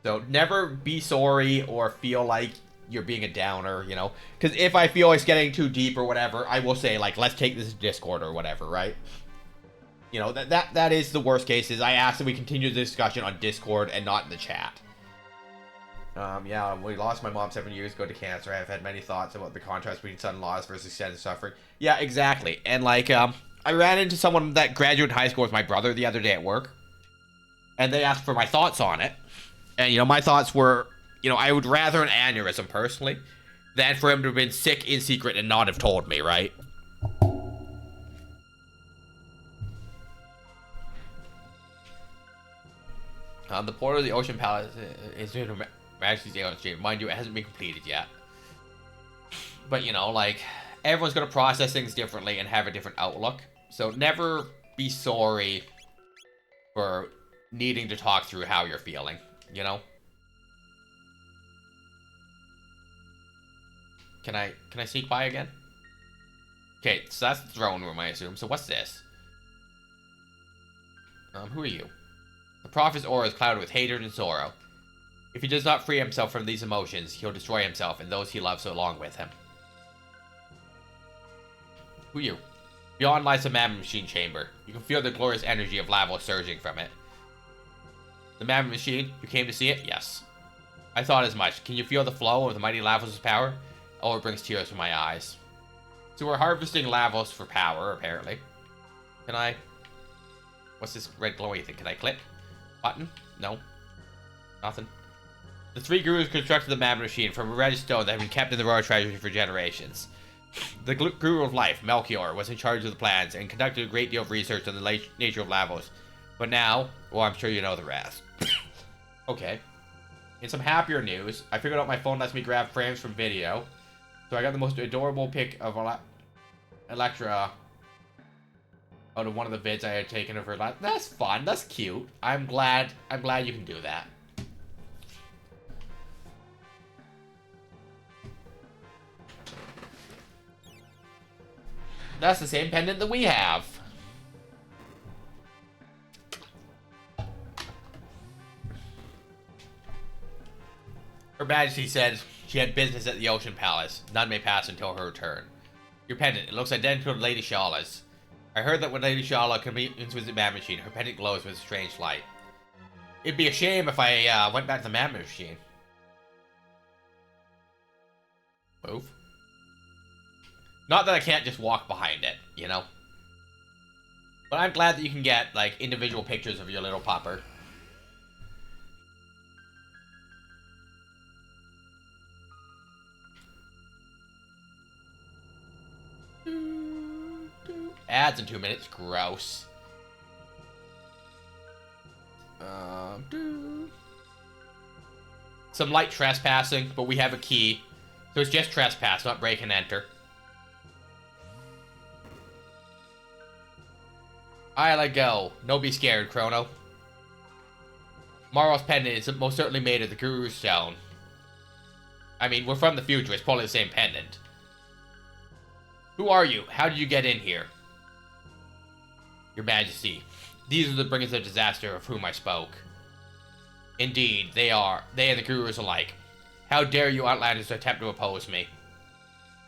So never be sorry or feel like you're being a downer, you know? Because if I feel it's getting too deep or whatever, I will say, like, let's take this to Discord or whatever, right? You know, that is the worst case, is I ask that we continue the discussion on Discord and not in the chat. Yeah, we lost my mom 7 years ago to cancer. I have had many thoughts about the contrast between sudden loss versus extended suffering. Yeah, exactly. And, like, I ran into someone that graduated high school with my brother the other day at work. And they asked for my thoughts on it. And, you know, my thoughts were, you know, I would rather an aneurysm, personally, than for him to have been sick in secret and not have told me, right? The portal of the Ocean Palace is due to Magusy's Day on stream. Mind you, it hasn't been completed yet. But, you know, like, everyone's going to process things differently and have a different outlook. So never be sorry for needing to talk through how you're feeling. You know? Can I sneak by again? Okay, so that's the throne room, I assume. So what's this? Who are you? The prophet's aura is clouded with hatred and sorrow. If he does not free himself from these emotions, he'll destroy himself and those he loves along with him. Who are you? Beyond lies the Mammoth Machine chamber. You can feel the glorious energy of lava surging from it. The Mammoth Machine? You came to see it? Yes. I thought as much. Can you feel the flow of the mighty Lavos' power? Oh, it brings tears to my eyes. So we're harvesting Lavos for power, apparently. Can I... What's this red glowing thing? Can I click? Button? No. Nothing. The 3 gurus constructed the Mammoth Machine from a red stone that had been kept in the royal treasury for generations. The guru of life, Melchior, was in charge of the plans and conducted a great deal of research on the nature of Lavos. But now, well, I'm sure you know the rest. Okay. In some happier news, I figured out my phone lets me grab frames from video. So I got the most adorable pic of Electra out of one of the vids I had taken of her. That's fun. That's cute. I'm glad you can do that. That's the same pendant that we have. Her Majesty said she had business at the Ocean Palace. None may pass until her return. Your pendant, it looks identical to Lady Shala's. I heard that when Lady Shala communes with the Mammoth Machine, her pendant glows with a strange light. It'd be a shame if I went back to the Mammoth Machine. Move. Not that I can't just walk behind it, you know? But I'm glad that you can get, like, individual pictures of your little popper. Ads in 2 minutes. Gross. Some light trespassing, but we have a key. So it's just trespass, not break and enter. I let go. No be scared, Chrono. Maros pendant is most certainly made of the Guru's stone. I mean, we're from the future. It's probably the same pendant. Who are you? How did you get in here? Your Majesty, these are the bringers of disaster of whom I spoke. Indeed, they are. They and the Gurus alike. How dare you outlanders attempt to oppose me?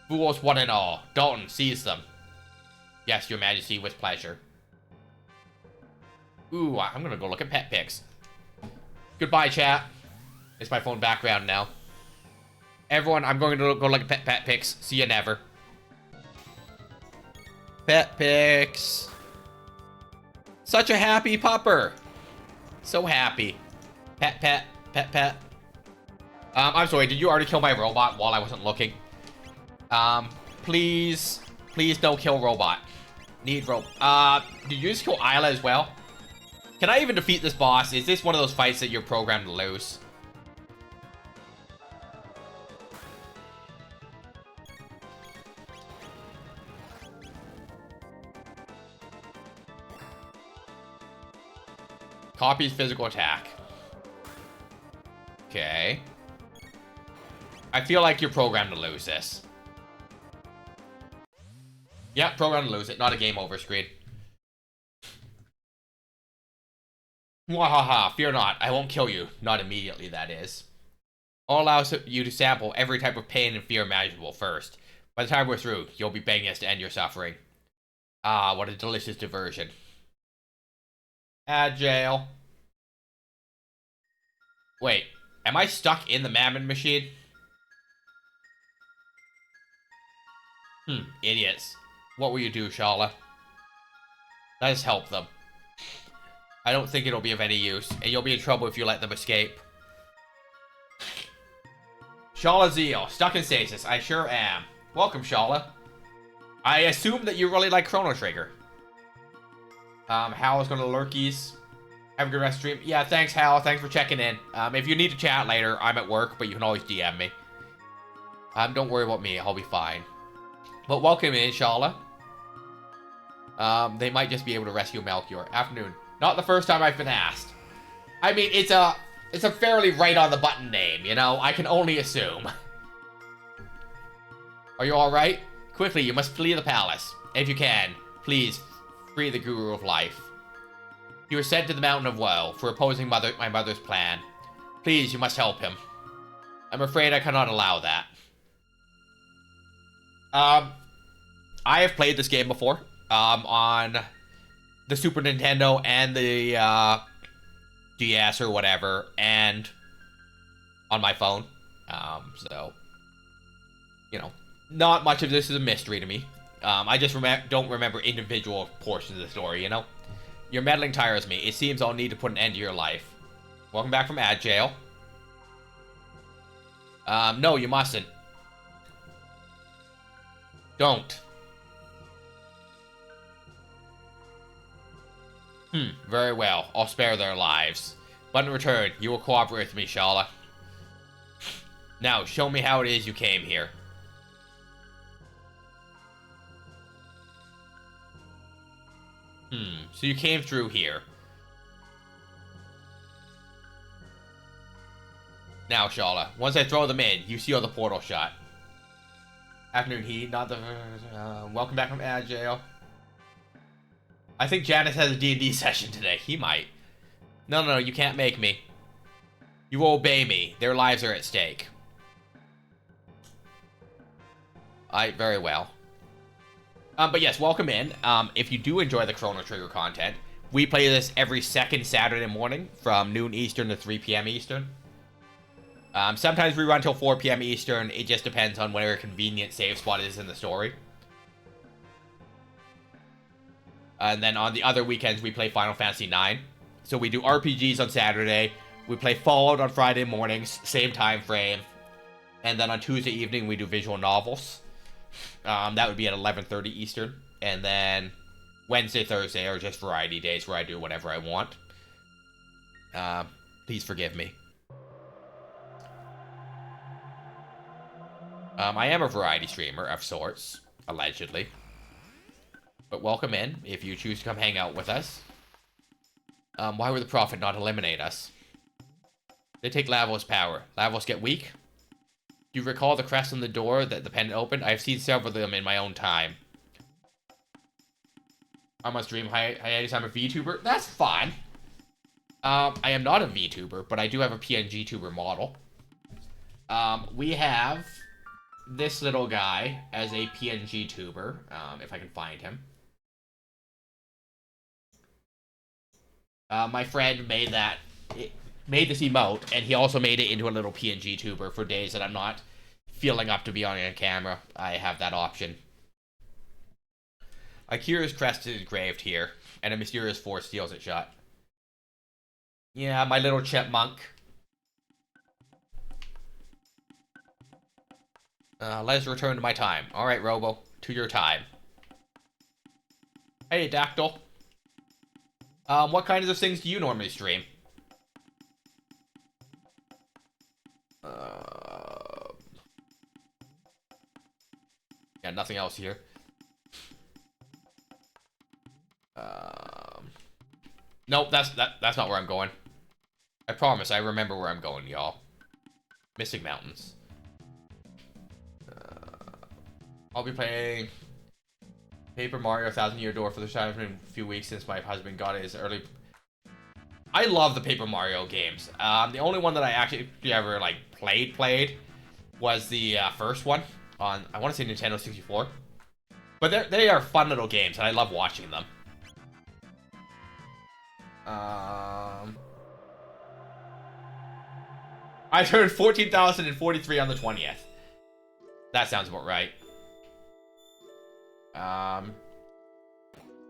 Fools one and all. Dalton, seize them. Yes, Your Majesty, with pleasure. Ooh, I'm gonna go look at pet pics. Goodbye, chat. It's my phone background now. Everyone, I'm going to go look at pet pics. See you never. Pet pics. Such a happy pupper. So happy. Pet. I'm sorry, did you already kill my robot while I wasn't looking? Please don't kill robot. Need did you just kill Isla as well? Can I even defeat this boss? Is this one of those fights that you're programmed to lose? Copies physical attack. Okay. I feel like you're programmed to lose this. Yep, programmed to lose it. Not a game over screen. Wahaha, fear not. I won't kill you. Not immediately, that is. I'll allow you to sample every type of pain and fear imaginable first. By the time we're through, you'll be begging us to end your suffering. Ah, what a delicious diversion. Jail. Wait, am I stuck in the Mammon machine? Idiots. What will you do, Shala? Let us help them. I don't think it'll be of any use, and you'll be in trouble if you let them escape. Shala Zeal, stuck in stasis. I sure am. Welcome, Shala. I assume that you really like Chrono Trigger. Hal is going to lurkies. Have a good rest stream. Yeah, thanks, Hal. Thanks for checking in. If you need to chat later, I'm at work, but you can always DM me. Don't worry about me. I'll be fine. But welcome in, Shala. They might just be able to rescue Melchior. Afternoon. Not the first time I've been asked. I mean, it's a fairly right-on-the-button name, you know? I can only assume. Are you alright? Quickly, you must flee the palace. If you can, please, free the Guru of Life. You were sent to the Mountain of Woe for opposing my mother's plan. Please, you must help him. I'm afraid I cannot allow that. I have played this game before, on the Super Nintendo and the, DS or whatever, and on my phone. So, you know, not much of this is a mystery to me. I just don't remember individual portions of the story, you know? Your meddling tires me. It seems I'll need to put an end to your life. Welcome back from ad jail. No, you mustn't. Don't. Very well. I'll spare their lives. But in return, you will cooperate with me, Shala. Now, show me how it is you came here. So you came through here. Now, Shala, once I throw them in, you seal the portal shut. Afternoon heat, not the... welcome back from ad jail. I think Janice has a D&D session today. He might. No, you can't make me. You will obey me. Their lives are at stake. Very well. But yes, welcome in. If you do enjoy the Chrono Trigger content, we play this every second Saturday morning from noon Eastern to 3 p.m. Eastern. Sometimes we run till 4 p.m. Eastern. It just depends on where a convenient save spot is in the story. And then on the other weekends, we play Final Fantasy IX. So we do RPGs on Saturday. We play Fallout on Friday mornings, same time frame. And then on Tuesday evening, we do visual novels. That would be at 11:30 Eastern. And then Wednesday, Thursday are just variety days where I do whatever I want. Please forgive me. I am a variety streamer of sorts, allegedly. But welcome in, if you choose to come hang out with us. Why would the Prophet not eliminate us? They take Lavos' power. Lavos get weak? Do you recall the crest on the door that the pendant opened? I've seen several of them in my own time. I must dream hiatus. I'm a VTuber. That's fine. I am not a VTuber, but I do have a PNG tuber model. We have this little guy as a PNG tuber, if I can find him. My friend made this emote, and he also made it into a little PNG tuber for days that I'm not feeling up to be on camera. I have that option. Akira's crest is engraved here, and a mysterious force steals it shut. Yeah, my little chipmunk. Let's return to my time. Alright, Robo. To your time. Hey, Dactyl. What kinds of things do you normally stream? Yeah, nothing else here. Nope, that's not where I'm going. I promise, I remember where I'm going, y'all. Missing Mountains. I'll be playing Paper Mario 1000-Year Door for the first time in a few weeks since my husband got his early... I love the Paper Mario games. The only one that I actually ever, like, played was the first one on, I want to say Nintendo 64. But they are fun little games, and I love watching them. I turned 14,043 on the 20th. That sounds about right.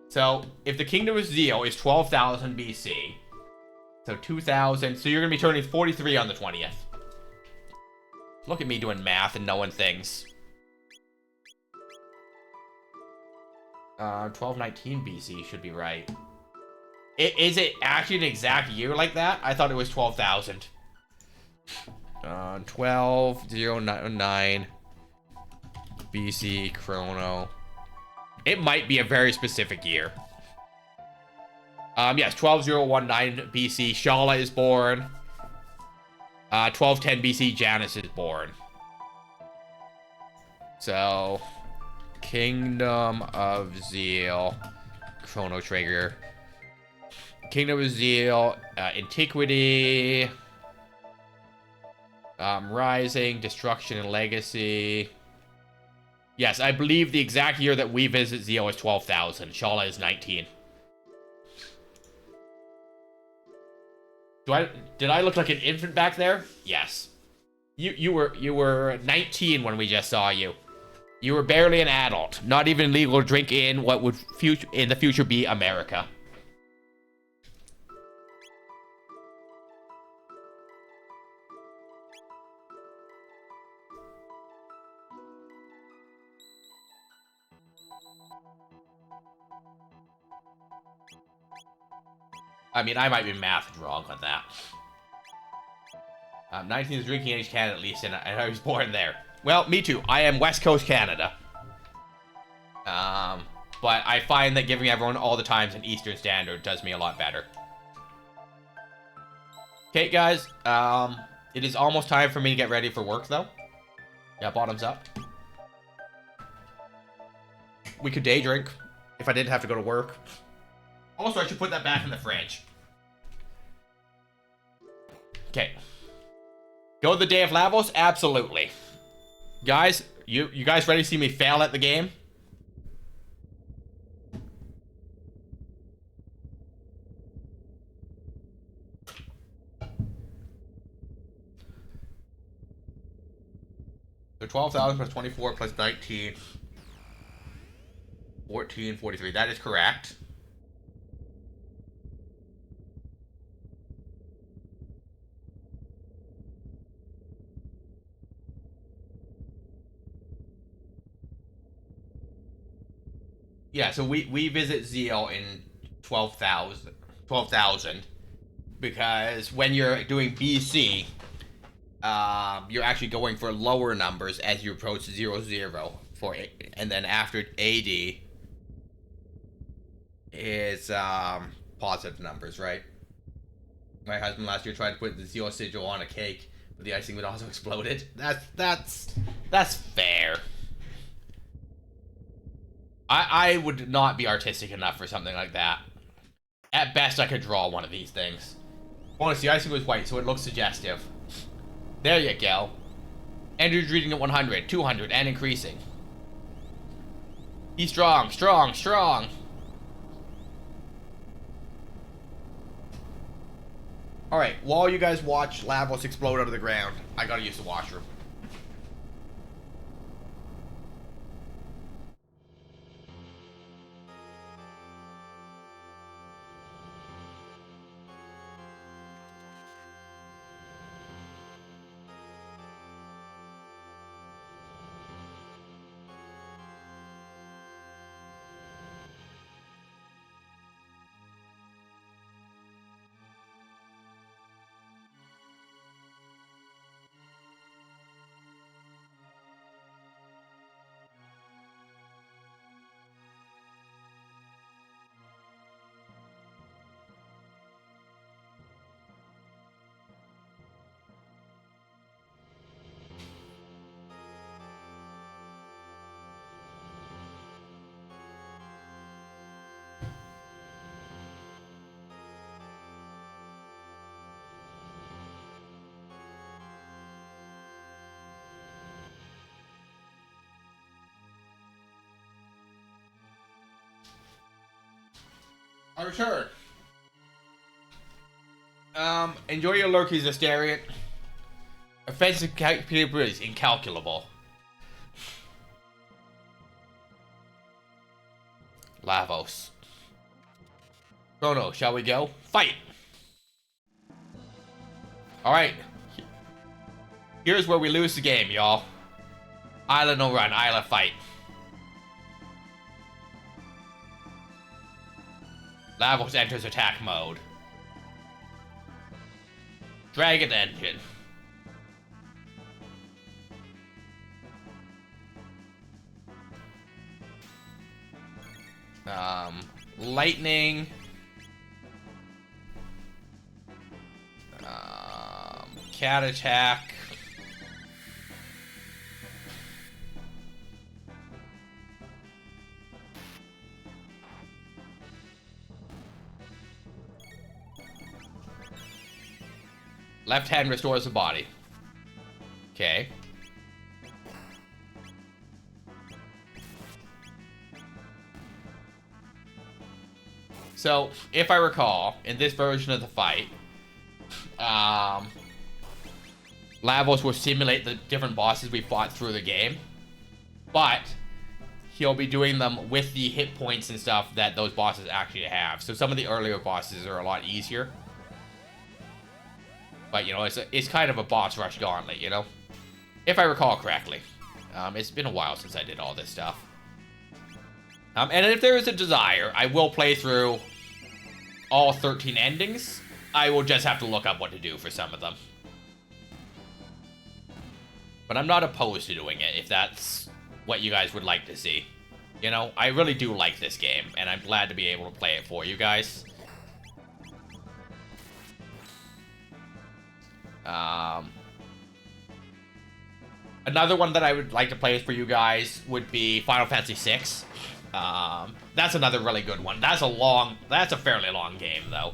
So, if the Kingdom of Zeo is 12,000 BC, so 2,000, so you're going to be turning 43 on the 20th. Look at me doing math and knowing things. 1219 BC should be right. Is it actually an exact year like that? I thought it was 12,000. 1209 BC Chrono. It might be a very specific year. Yes, 12019 BC Shala is born. 1210 BC Janus is born. So, Kingdom of Zeal, Chrono Trigger. Kingdom of Zeal, Antiquity, Rising, Destruction, and Legacy. Yes, I believe the exact year that we visit Zeo is 12,000. Shala is 19. Did I look like an infant back there? Yes. You were 19 when we just saw you. You were barely an adult, not even legal to drink in what would in the future be America. I mean, I might be math wrong on that. 19 is drinking age Canada at least, and I was born there. Well, me too. I am West Coast Canada. But I find that giving everyone all the times in Eastern Standard does me a lot better. Okay, guys. It is almost time for me to get ready for work, though. Yeah, bottoms up. We could day drink if I didn't have to go to work. Also, I should put that back in the fridge. Okay. Go the day of Lavos? Absolutely. Guys, you guys ready to see me fail at the game? So 12,000 plus 24 plus 19. 1443. That is correct. Yeah, so we visit Zeo in 12,000 because when you're doing BC, you're actually going for lower numbers as you approach 00 for it, and then after AD is positive numbers, right? My husband last year tried to put the Zeo sigil on a cake, but the icing would also exploded. That's fair. I would not be artistic enough for something like that. At best, I could draw one of these things. Bonus, the icing was white, so it looks suggestive. There you go. Andrew's reading at 100, 200, and increasing. He's strong, strong, strong. Alright, while you guys watch Lavos explode out of the ground, I gotta use the washroom. I return. Enjoy your lurkies, Astarian. Offensive capabilities incalculable. Lavos. Chrono, shall we go? Fight! Alright. Here's where we lose the game, y'all. Isla no run, Isla fight. Lavos enters attack mode. Dragon engine. Lightning. Cat attack. Left hand restores the body. Okay. So, if I recall, in this version of the fight, Lavos will simulate the different bosses we fought through the game, but he'll be doing them with the hit points and stuff that those bosses actually have. So some of the earlier bosses are a lot easier. But, you know, it's kind of a boss rush gauntlet, you know? If I recall correctly. It's been a while since I did all this stuff. And if there is a desire, I will play through all 13 endings. I will just have to look up what to do for some of them. But I'm not opposed to doing it, if that's what you guys would like to see. You know, I really do like this game, and I'm glad to be able to play it for you guys. Another one that I would like to play for you guys would be Final Fantasy VI. That's another really good one. That's a fairly long game, though.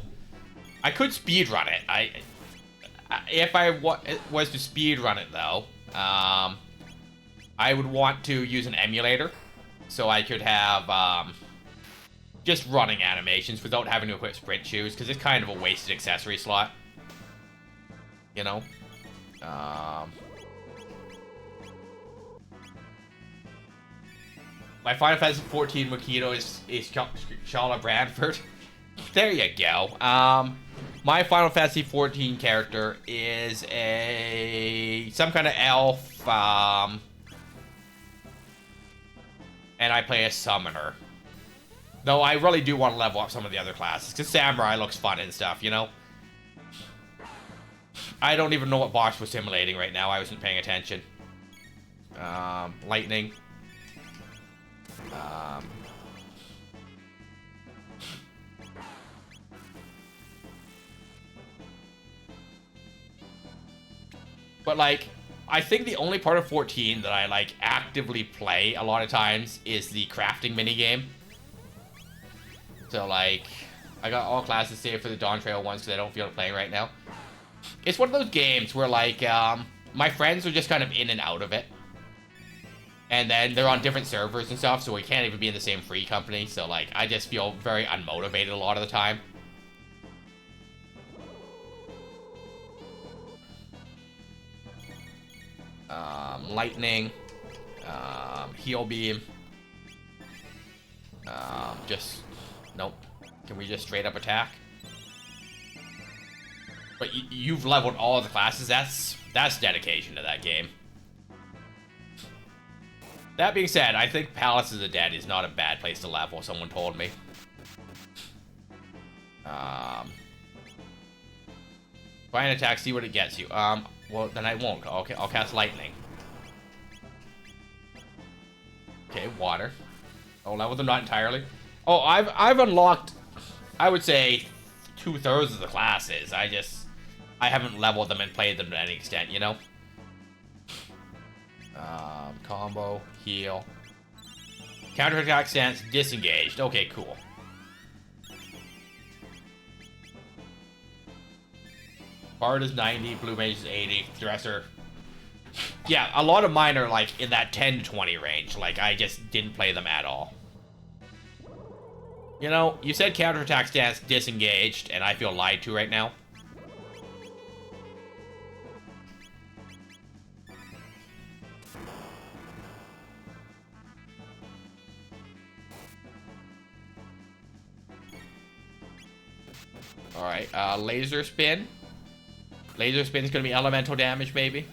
I could speedrun it. If I was to speedrun it, though, I would want to use an emulator, so I could have just running animations without having to equip sprint shoes, because it's kind of a wasted accessory slot. You know? My Final Fantasy 14 Makito is Shala Bradford. There you go. My Final Fantasy 14 character is some kind of elf, and I play a summoner. Though I really do want to level up some of the other classes, because Samurai looks fun and stuff, you know? I don't even know what boss we're simulating right now. I wasn't paying attention. Lightning. But, like, I think the only part of 14 that I, like, actively play a lot of times is the crafting minigame. So, like, I got all classes saved for the Dawn Trail ones because I don't feel like playing right now. It's one of those games where, like, my friends are just kind of in and out of it. And then they're on different servers and stuff, so we can't even be in the same free company. So, like, I just feel very unmotivated a lot of the time. Lightning. Heal beam. Nope. Can we just straight up attack? But you've leveled all of the classes. That's dedication to that game. That being said, I think Palace of the Dead is not a bad place to level, someone told me. Try an attack, see what it gets you. Well, then I won't. Okay, I'll cast Lightning. Okay, Water. I'll level them, not entirely. Oh, I've unlocked, I would say, 2/3 of the classes. I haven't leveled them and played them to any extent, you know? Combo, heal. Counterattack stance, disengaged. Okay, cool. Bard is 90, Blue Mage is 80, Dresser. Yeah, a lot of mine are like in that 10 to 20 range. Like, I just didn't play them at all. You know, you said counterattack stance disengaged, and I feel lied to right now. Alright, laser spin. Laser spin's gonna be elemental damage, maybe.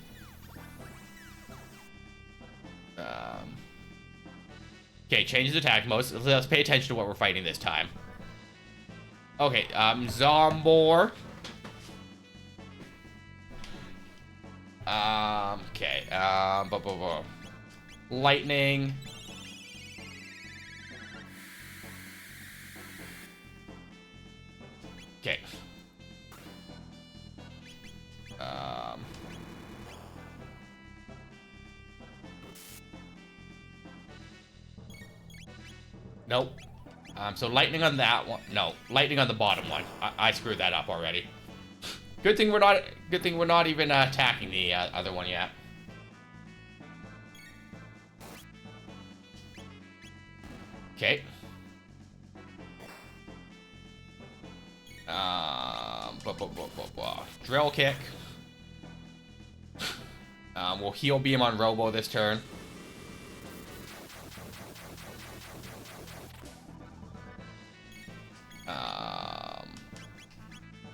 Okay, changes attack modes. Let's pay attention to what we're fighting this time. Okay, Zombor. Okay, Lightning. Okay. Nope. So lightning on that one. No, lightning on the bottom one. I screwed that up already. Good thing we're not even attacking the other one yet. Okay. Drill kick. We'll heal beam on Robo this turn.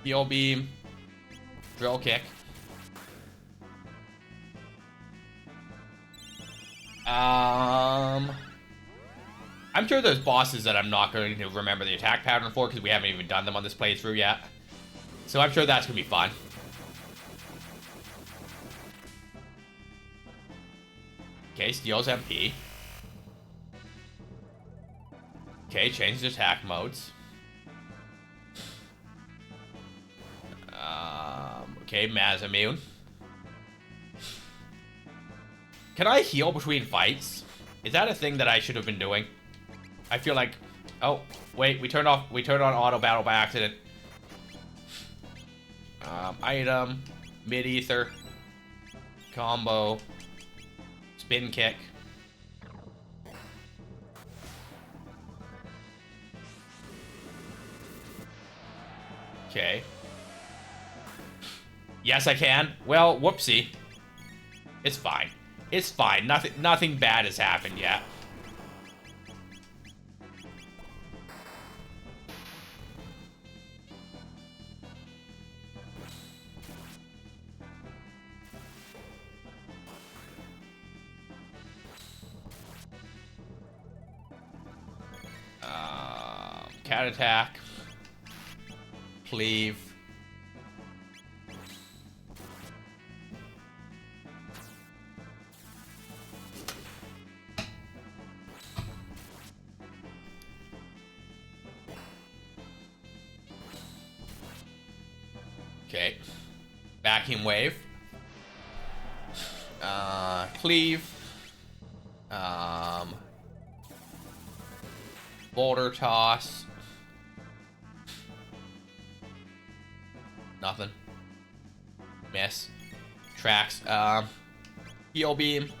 Heal beam. Drill kick. I'm sure there's bosses that I'm not going to remember the attack pattern for because we haven't even done them on this playthrough yet. So I'm sure that's going to be fun. Okay, steals MP. Okay, changes attack modes. Okay, Maz immune. Can I heal between fights? Is that a thing that I should have been doing? I feel like... Oh, wait, we turned on auto battle by accident. Item, mid-ether, combo, spin kick. Okay. Yes, I can. Well, whoopsie. It's fine. It's fine. Nothing bad has happened yet. Cat attack. Cleave. Okay. Vacuum wave. Cleave. Boulder toss. Nothing. Miss. Tracks. Heal beam.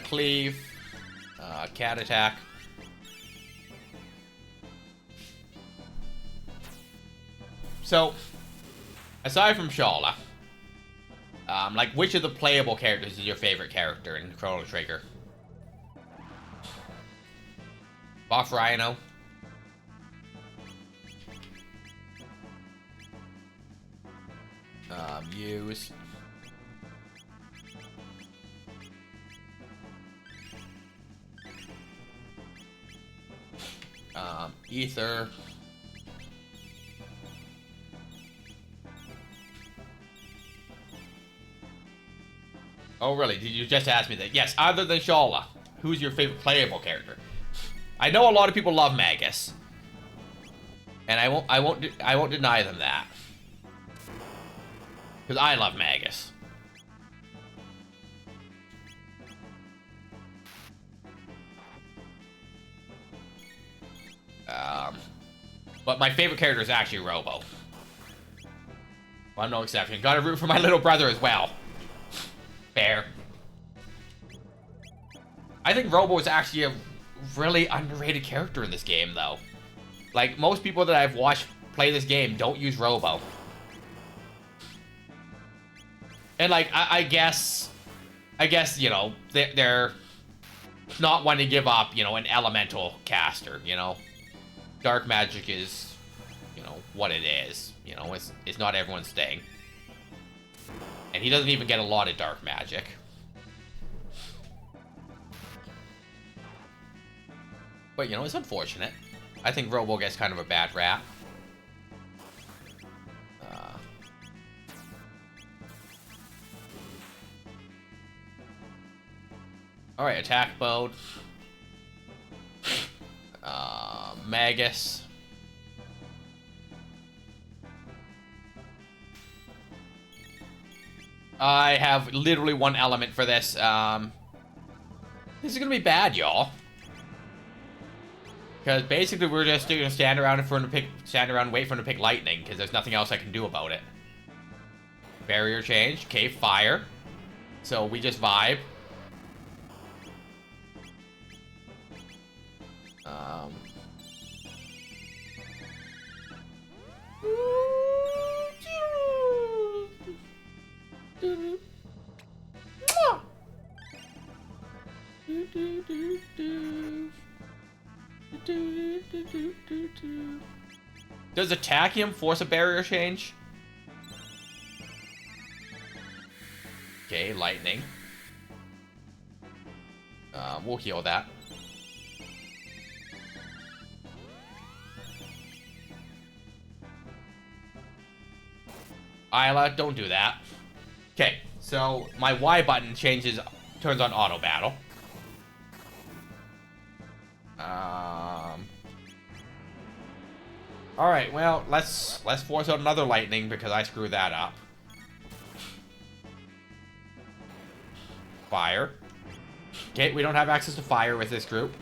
Cleave. Cat attack. So, aside from Shala, Like, which of the playable characters is your favorite character in Chrono Trigger? Boss Rhino. Use. Ether. Oh, really? Did you just ask me that? Yes, other than Shala, who's your favorite playable character? I know a lot of people love Magus. And I won't deny them that. Because I love Magus. But my favorite character is actually Robo. Well, I'm no exception. Gotta root for my little brother as well. Fair. I think Robo is actually a really underrated character in this game, though. Like, most people that I've watched play this game don't use Robo. And, like, I guess, you know, they're not one to give up, you know, an elemental caster, you know? Dark magic is, you know, what it is. You know, it's not everyone's thing. And he doesn't even get a lot of dark magic. But, you know, it's unfortunate. I think Robo gets kind of a bad rap. Alright, attack mode. Magus. I have literally one element for this. This is gonna be bad, y'all. Because basically we're just gonna stand around and wait for him to pick lightning, because there's nothing else I can do about it. Barrier change. Okay, fire. So we just vibe. Does attacking him force a barrier change? Okay, lightning. We'll heal that. Isla, don't do that. Okay, so my Y button turns on auto battle. All right, well, let's force out another lightning because I screwed that up. Fire. Okay, we don't have access to fire with this group.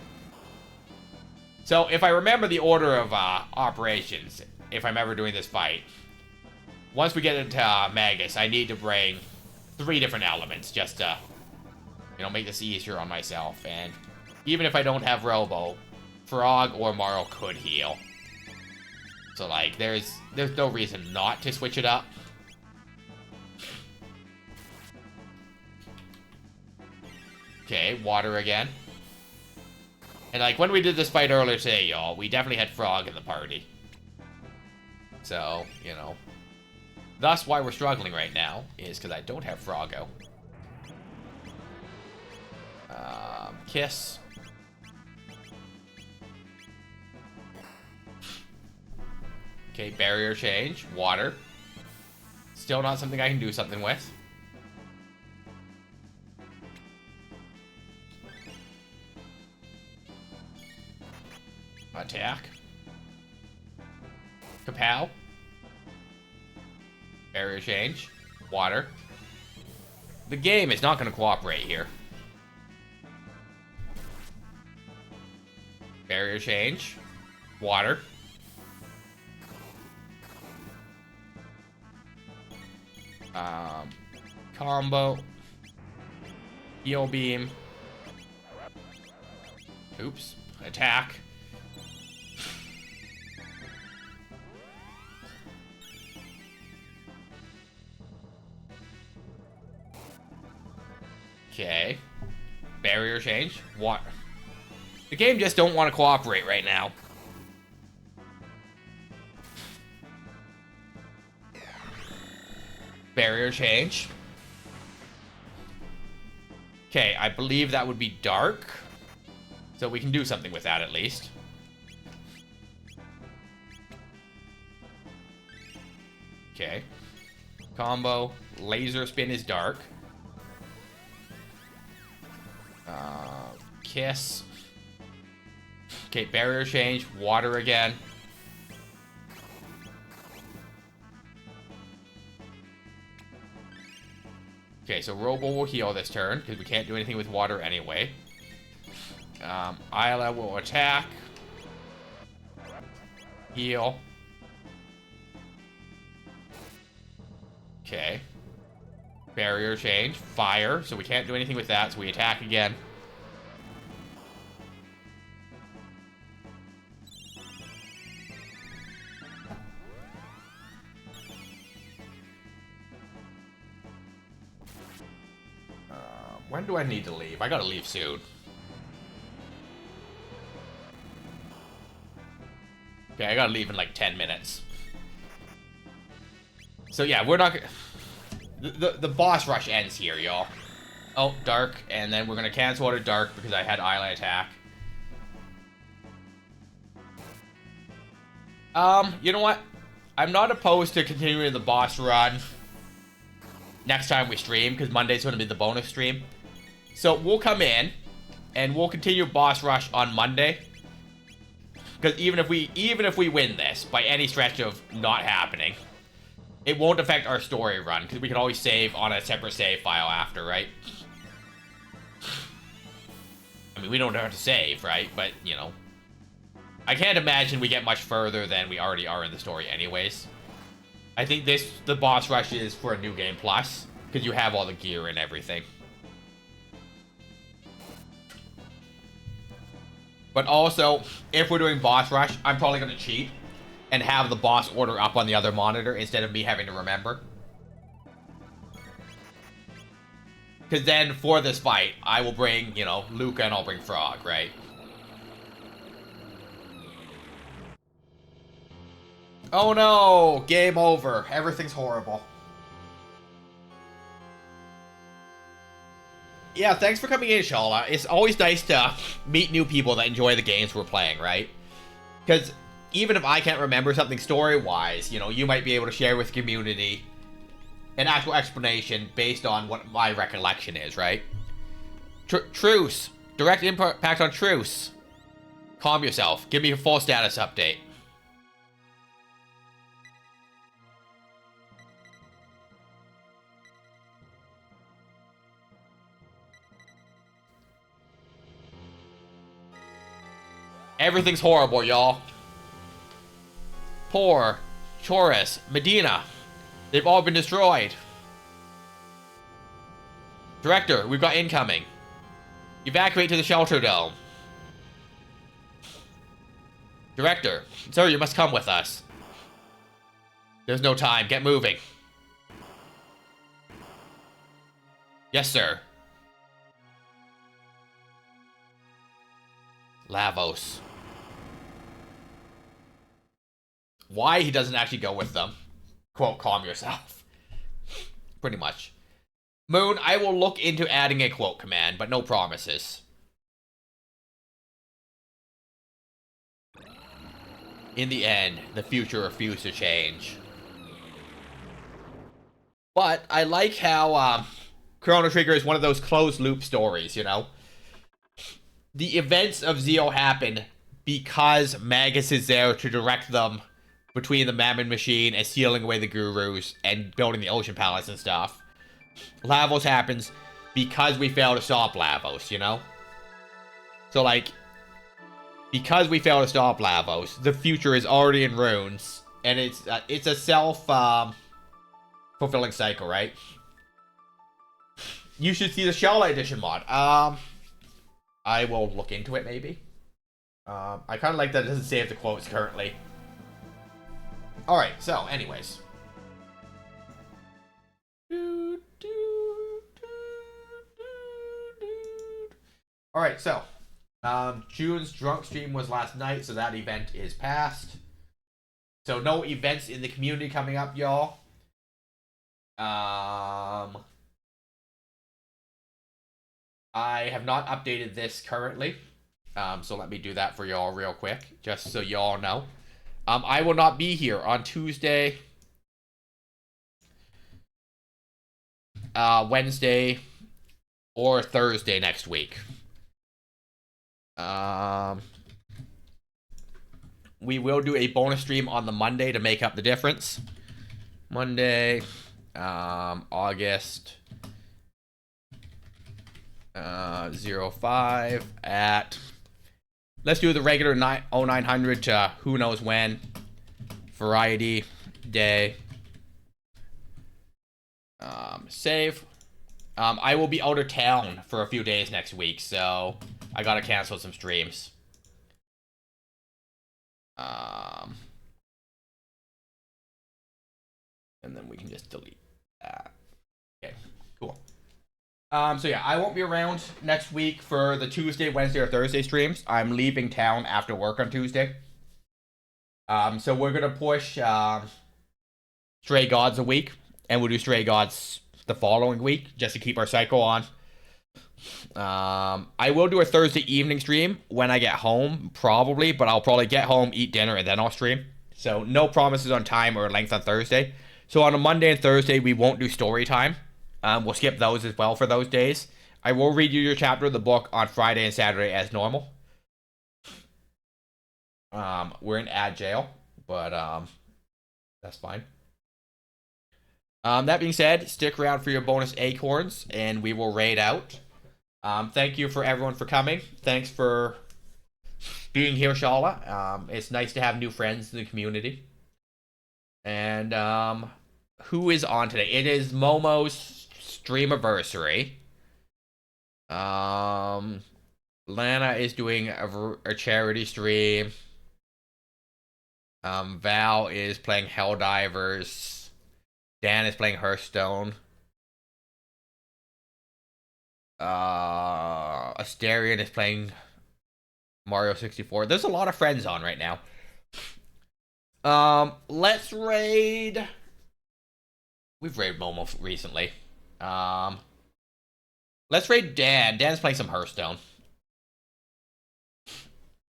So if I remember the order of operations, if I'm ever doing this fight, once we get into Magus, I need to bring 3 different elements just to, you know, make this easier on myself. And even if I don't have Robo, Frog or Marl could heal. So, like, there's no reason not to switch it up. Okay, water again. And, like, when we did this fight earlier today, y'all, we definitely had Frog in the party. So, you know. That's why we're struggling right now, is because I don't have Froggo. Kiss. Okay, barrier change. Water. Still not something I can do something with. Attack. Kapow. Barrier change. Water. The game is not going to cooperate here. Barrier change. Water. Combo. Heal beam. Oops. Attack. Okay. Barrier change. What? The game just don't want to cooperate right now. Barrier change. Okay, I believe that would be dark. So we can do something with that at least. Okay. Combo. Laser spin is dark. Kiss. Okay, barrier change. Water again. Okay, so Robo will heal this turn, because we can't do anything with water anyway. Isla will attack. Heal. Okay. Barrier change. Fire, so we can't do anything with that, so we attack again. When do I need to leave? I gotta leave soon. Okay, I gotta leave in like 10 minutes. So yeah, we're not gonna... The boss rush ends here, y'all. Oh, dark, and then we're gonna cancel out of dark because I had Isla attack. You know what? I'm not opposed to continuing the boss run next time we stream, because Monday's gonna be the bonus stream. So we'll come in and we'll continue boss rush on Monday. Because even if we win this by any stretch of not happening, it won't affect our story run, because we can always save on a separate save file after, right? I mean, we don't have to save, right? But, you know, I can't imagine we get much further than we already are in the story anyways. I think the boss rush is for a New Game Plus, because you have all the gear and everything. But also, if we're doing boss rush, I'm probably going to cheat and have the boss order up on the other monitor instead of me having to remember. Because then, for this fight, I will bring, you know, Luca and I'll bring Frog, right? Oh no! Game over. Everything's horrible. Yeah, thanks for coming in, Shala. It's always nice to meet new people that enjoy the games we're playing, right? Because even if I can't remember something story-wise, you know, you might be able to share with the community an actual explanation based on what my recollection is, right? Truce. Direct impact on truce. Calm yourself. Give me a full status update. Everything's horrible, y'all. Poor, Chorus, Medina. They've all been destroyed. Director, we've got incoming. Evacuate to the shelter dome. Director, sir, you must come with us. There's no time. Get moving. Yes, sir. Lavos. Why he doesn't actually go with them. Quote, calm yourself. Pretty much. Moon, I will look into adding a quote command, but no promises. In the end, the future refused to change. But I like how Chrono Trigger is one of those closed loop stories, you know? The events of Zeo happen because Magus is there to direct them between the Mammon Machine and sealing away the Gurus and building the Ocean Palace and stuff. Lavos happens because we fail to stop Lavos, you know? So, like, because we fail to stop Lavos, the future is already in ruins, and it's a fulfilling cycle, right? You should see the Shell Edition mod. I will look into it, maybe. I kind of like that it doesn't save the quotes currently. Alright, so, anyways. All right, so June's drunk stream was last night, so that event is past. So no events in the community coming up, y'all. I have not updated this currently. So let me do that for y'all real quick, just so y'all know. I will not be here on Tuesday, Wednesday, or Thursday next week. We will do a bonus stream on the Monday to make up the difference. Monday, August 05 at, let's do the regular 0900 to who knows when. Variety day. Save. I will be out of town for a few days next week, so I gotta cancel some streams. And then we can just delete that. Okay, cool. So yeah, I won't be around next week for the Tuesday, Wednesday, or Thursday streams. I'm leaving town after work on Tuesday. So we're gonna push Stray Gods a week, and we'll do Stray Gods the following week just to keep our cycle on. I will do a Thursday evening stream when I get home, probably, but I'll probably get home, eat dinner, and then I'll stream. So no promises on time or length on Thursday. So on a Monday and Thursday, we won't do story time. We'll skip those as well for those days. I will read you your chapter of the book on Friday and Saturday as normal. We're in ad jail, but that's fine. That being said, stick around for your bonus acorns, and we will raid out. Thank you for everyone for coming. Thanks for being here, Shala. It's nice to have new friends in the community. And who is on today? It is Momo's streamiversary. Lana is doing a charity stream. Val is playing Helldivers. Dan is playing Hearthstone. Asterion is playing Mario 64. There's a lot of friends on right now. Let's raid. We've raided Momo recently. Let's raid Dan. Dan's playing some Hearthstone.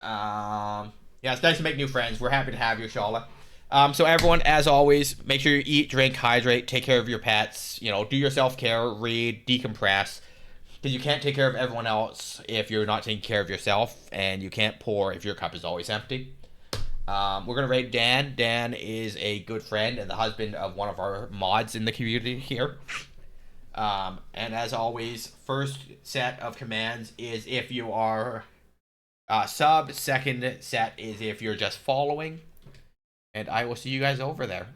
Yeah, it's nice to make new friends. We're happy to have you, Shala. So everyone, as always, make sure you eat, drink, hydrate, take care of your pets. You know, do your self-care, read, decompress. Because you can't take care of everyone else if you're not taking care of yourself, and you can't pour if your cup is always empty. We're going to raid Dan. Dan is a good friend and the husband of one of our mods in the community here. And as always, first set of commands is if you are sub. Second set is if you're just following. And I will see you guys over there.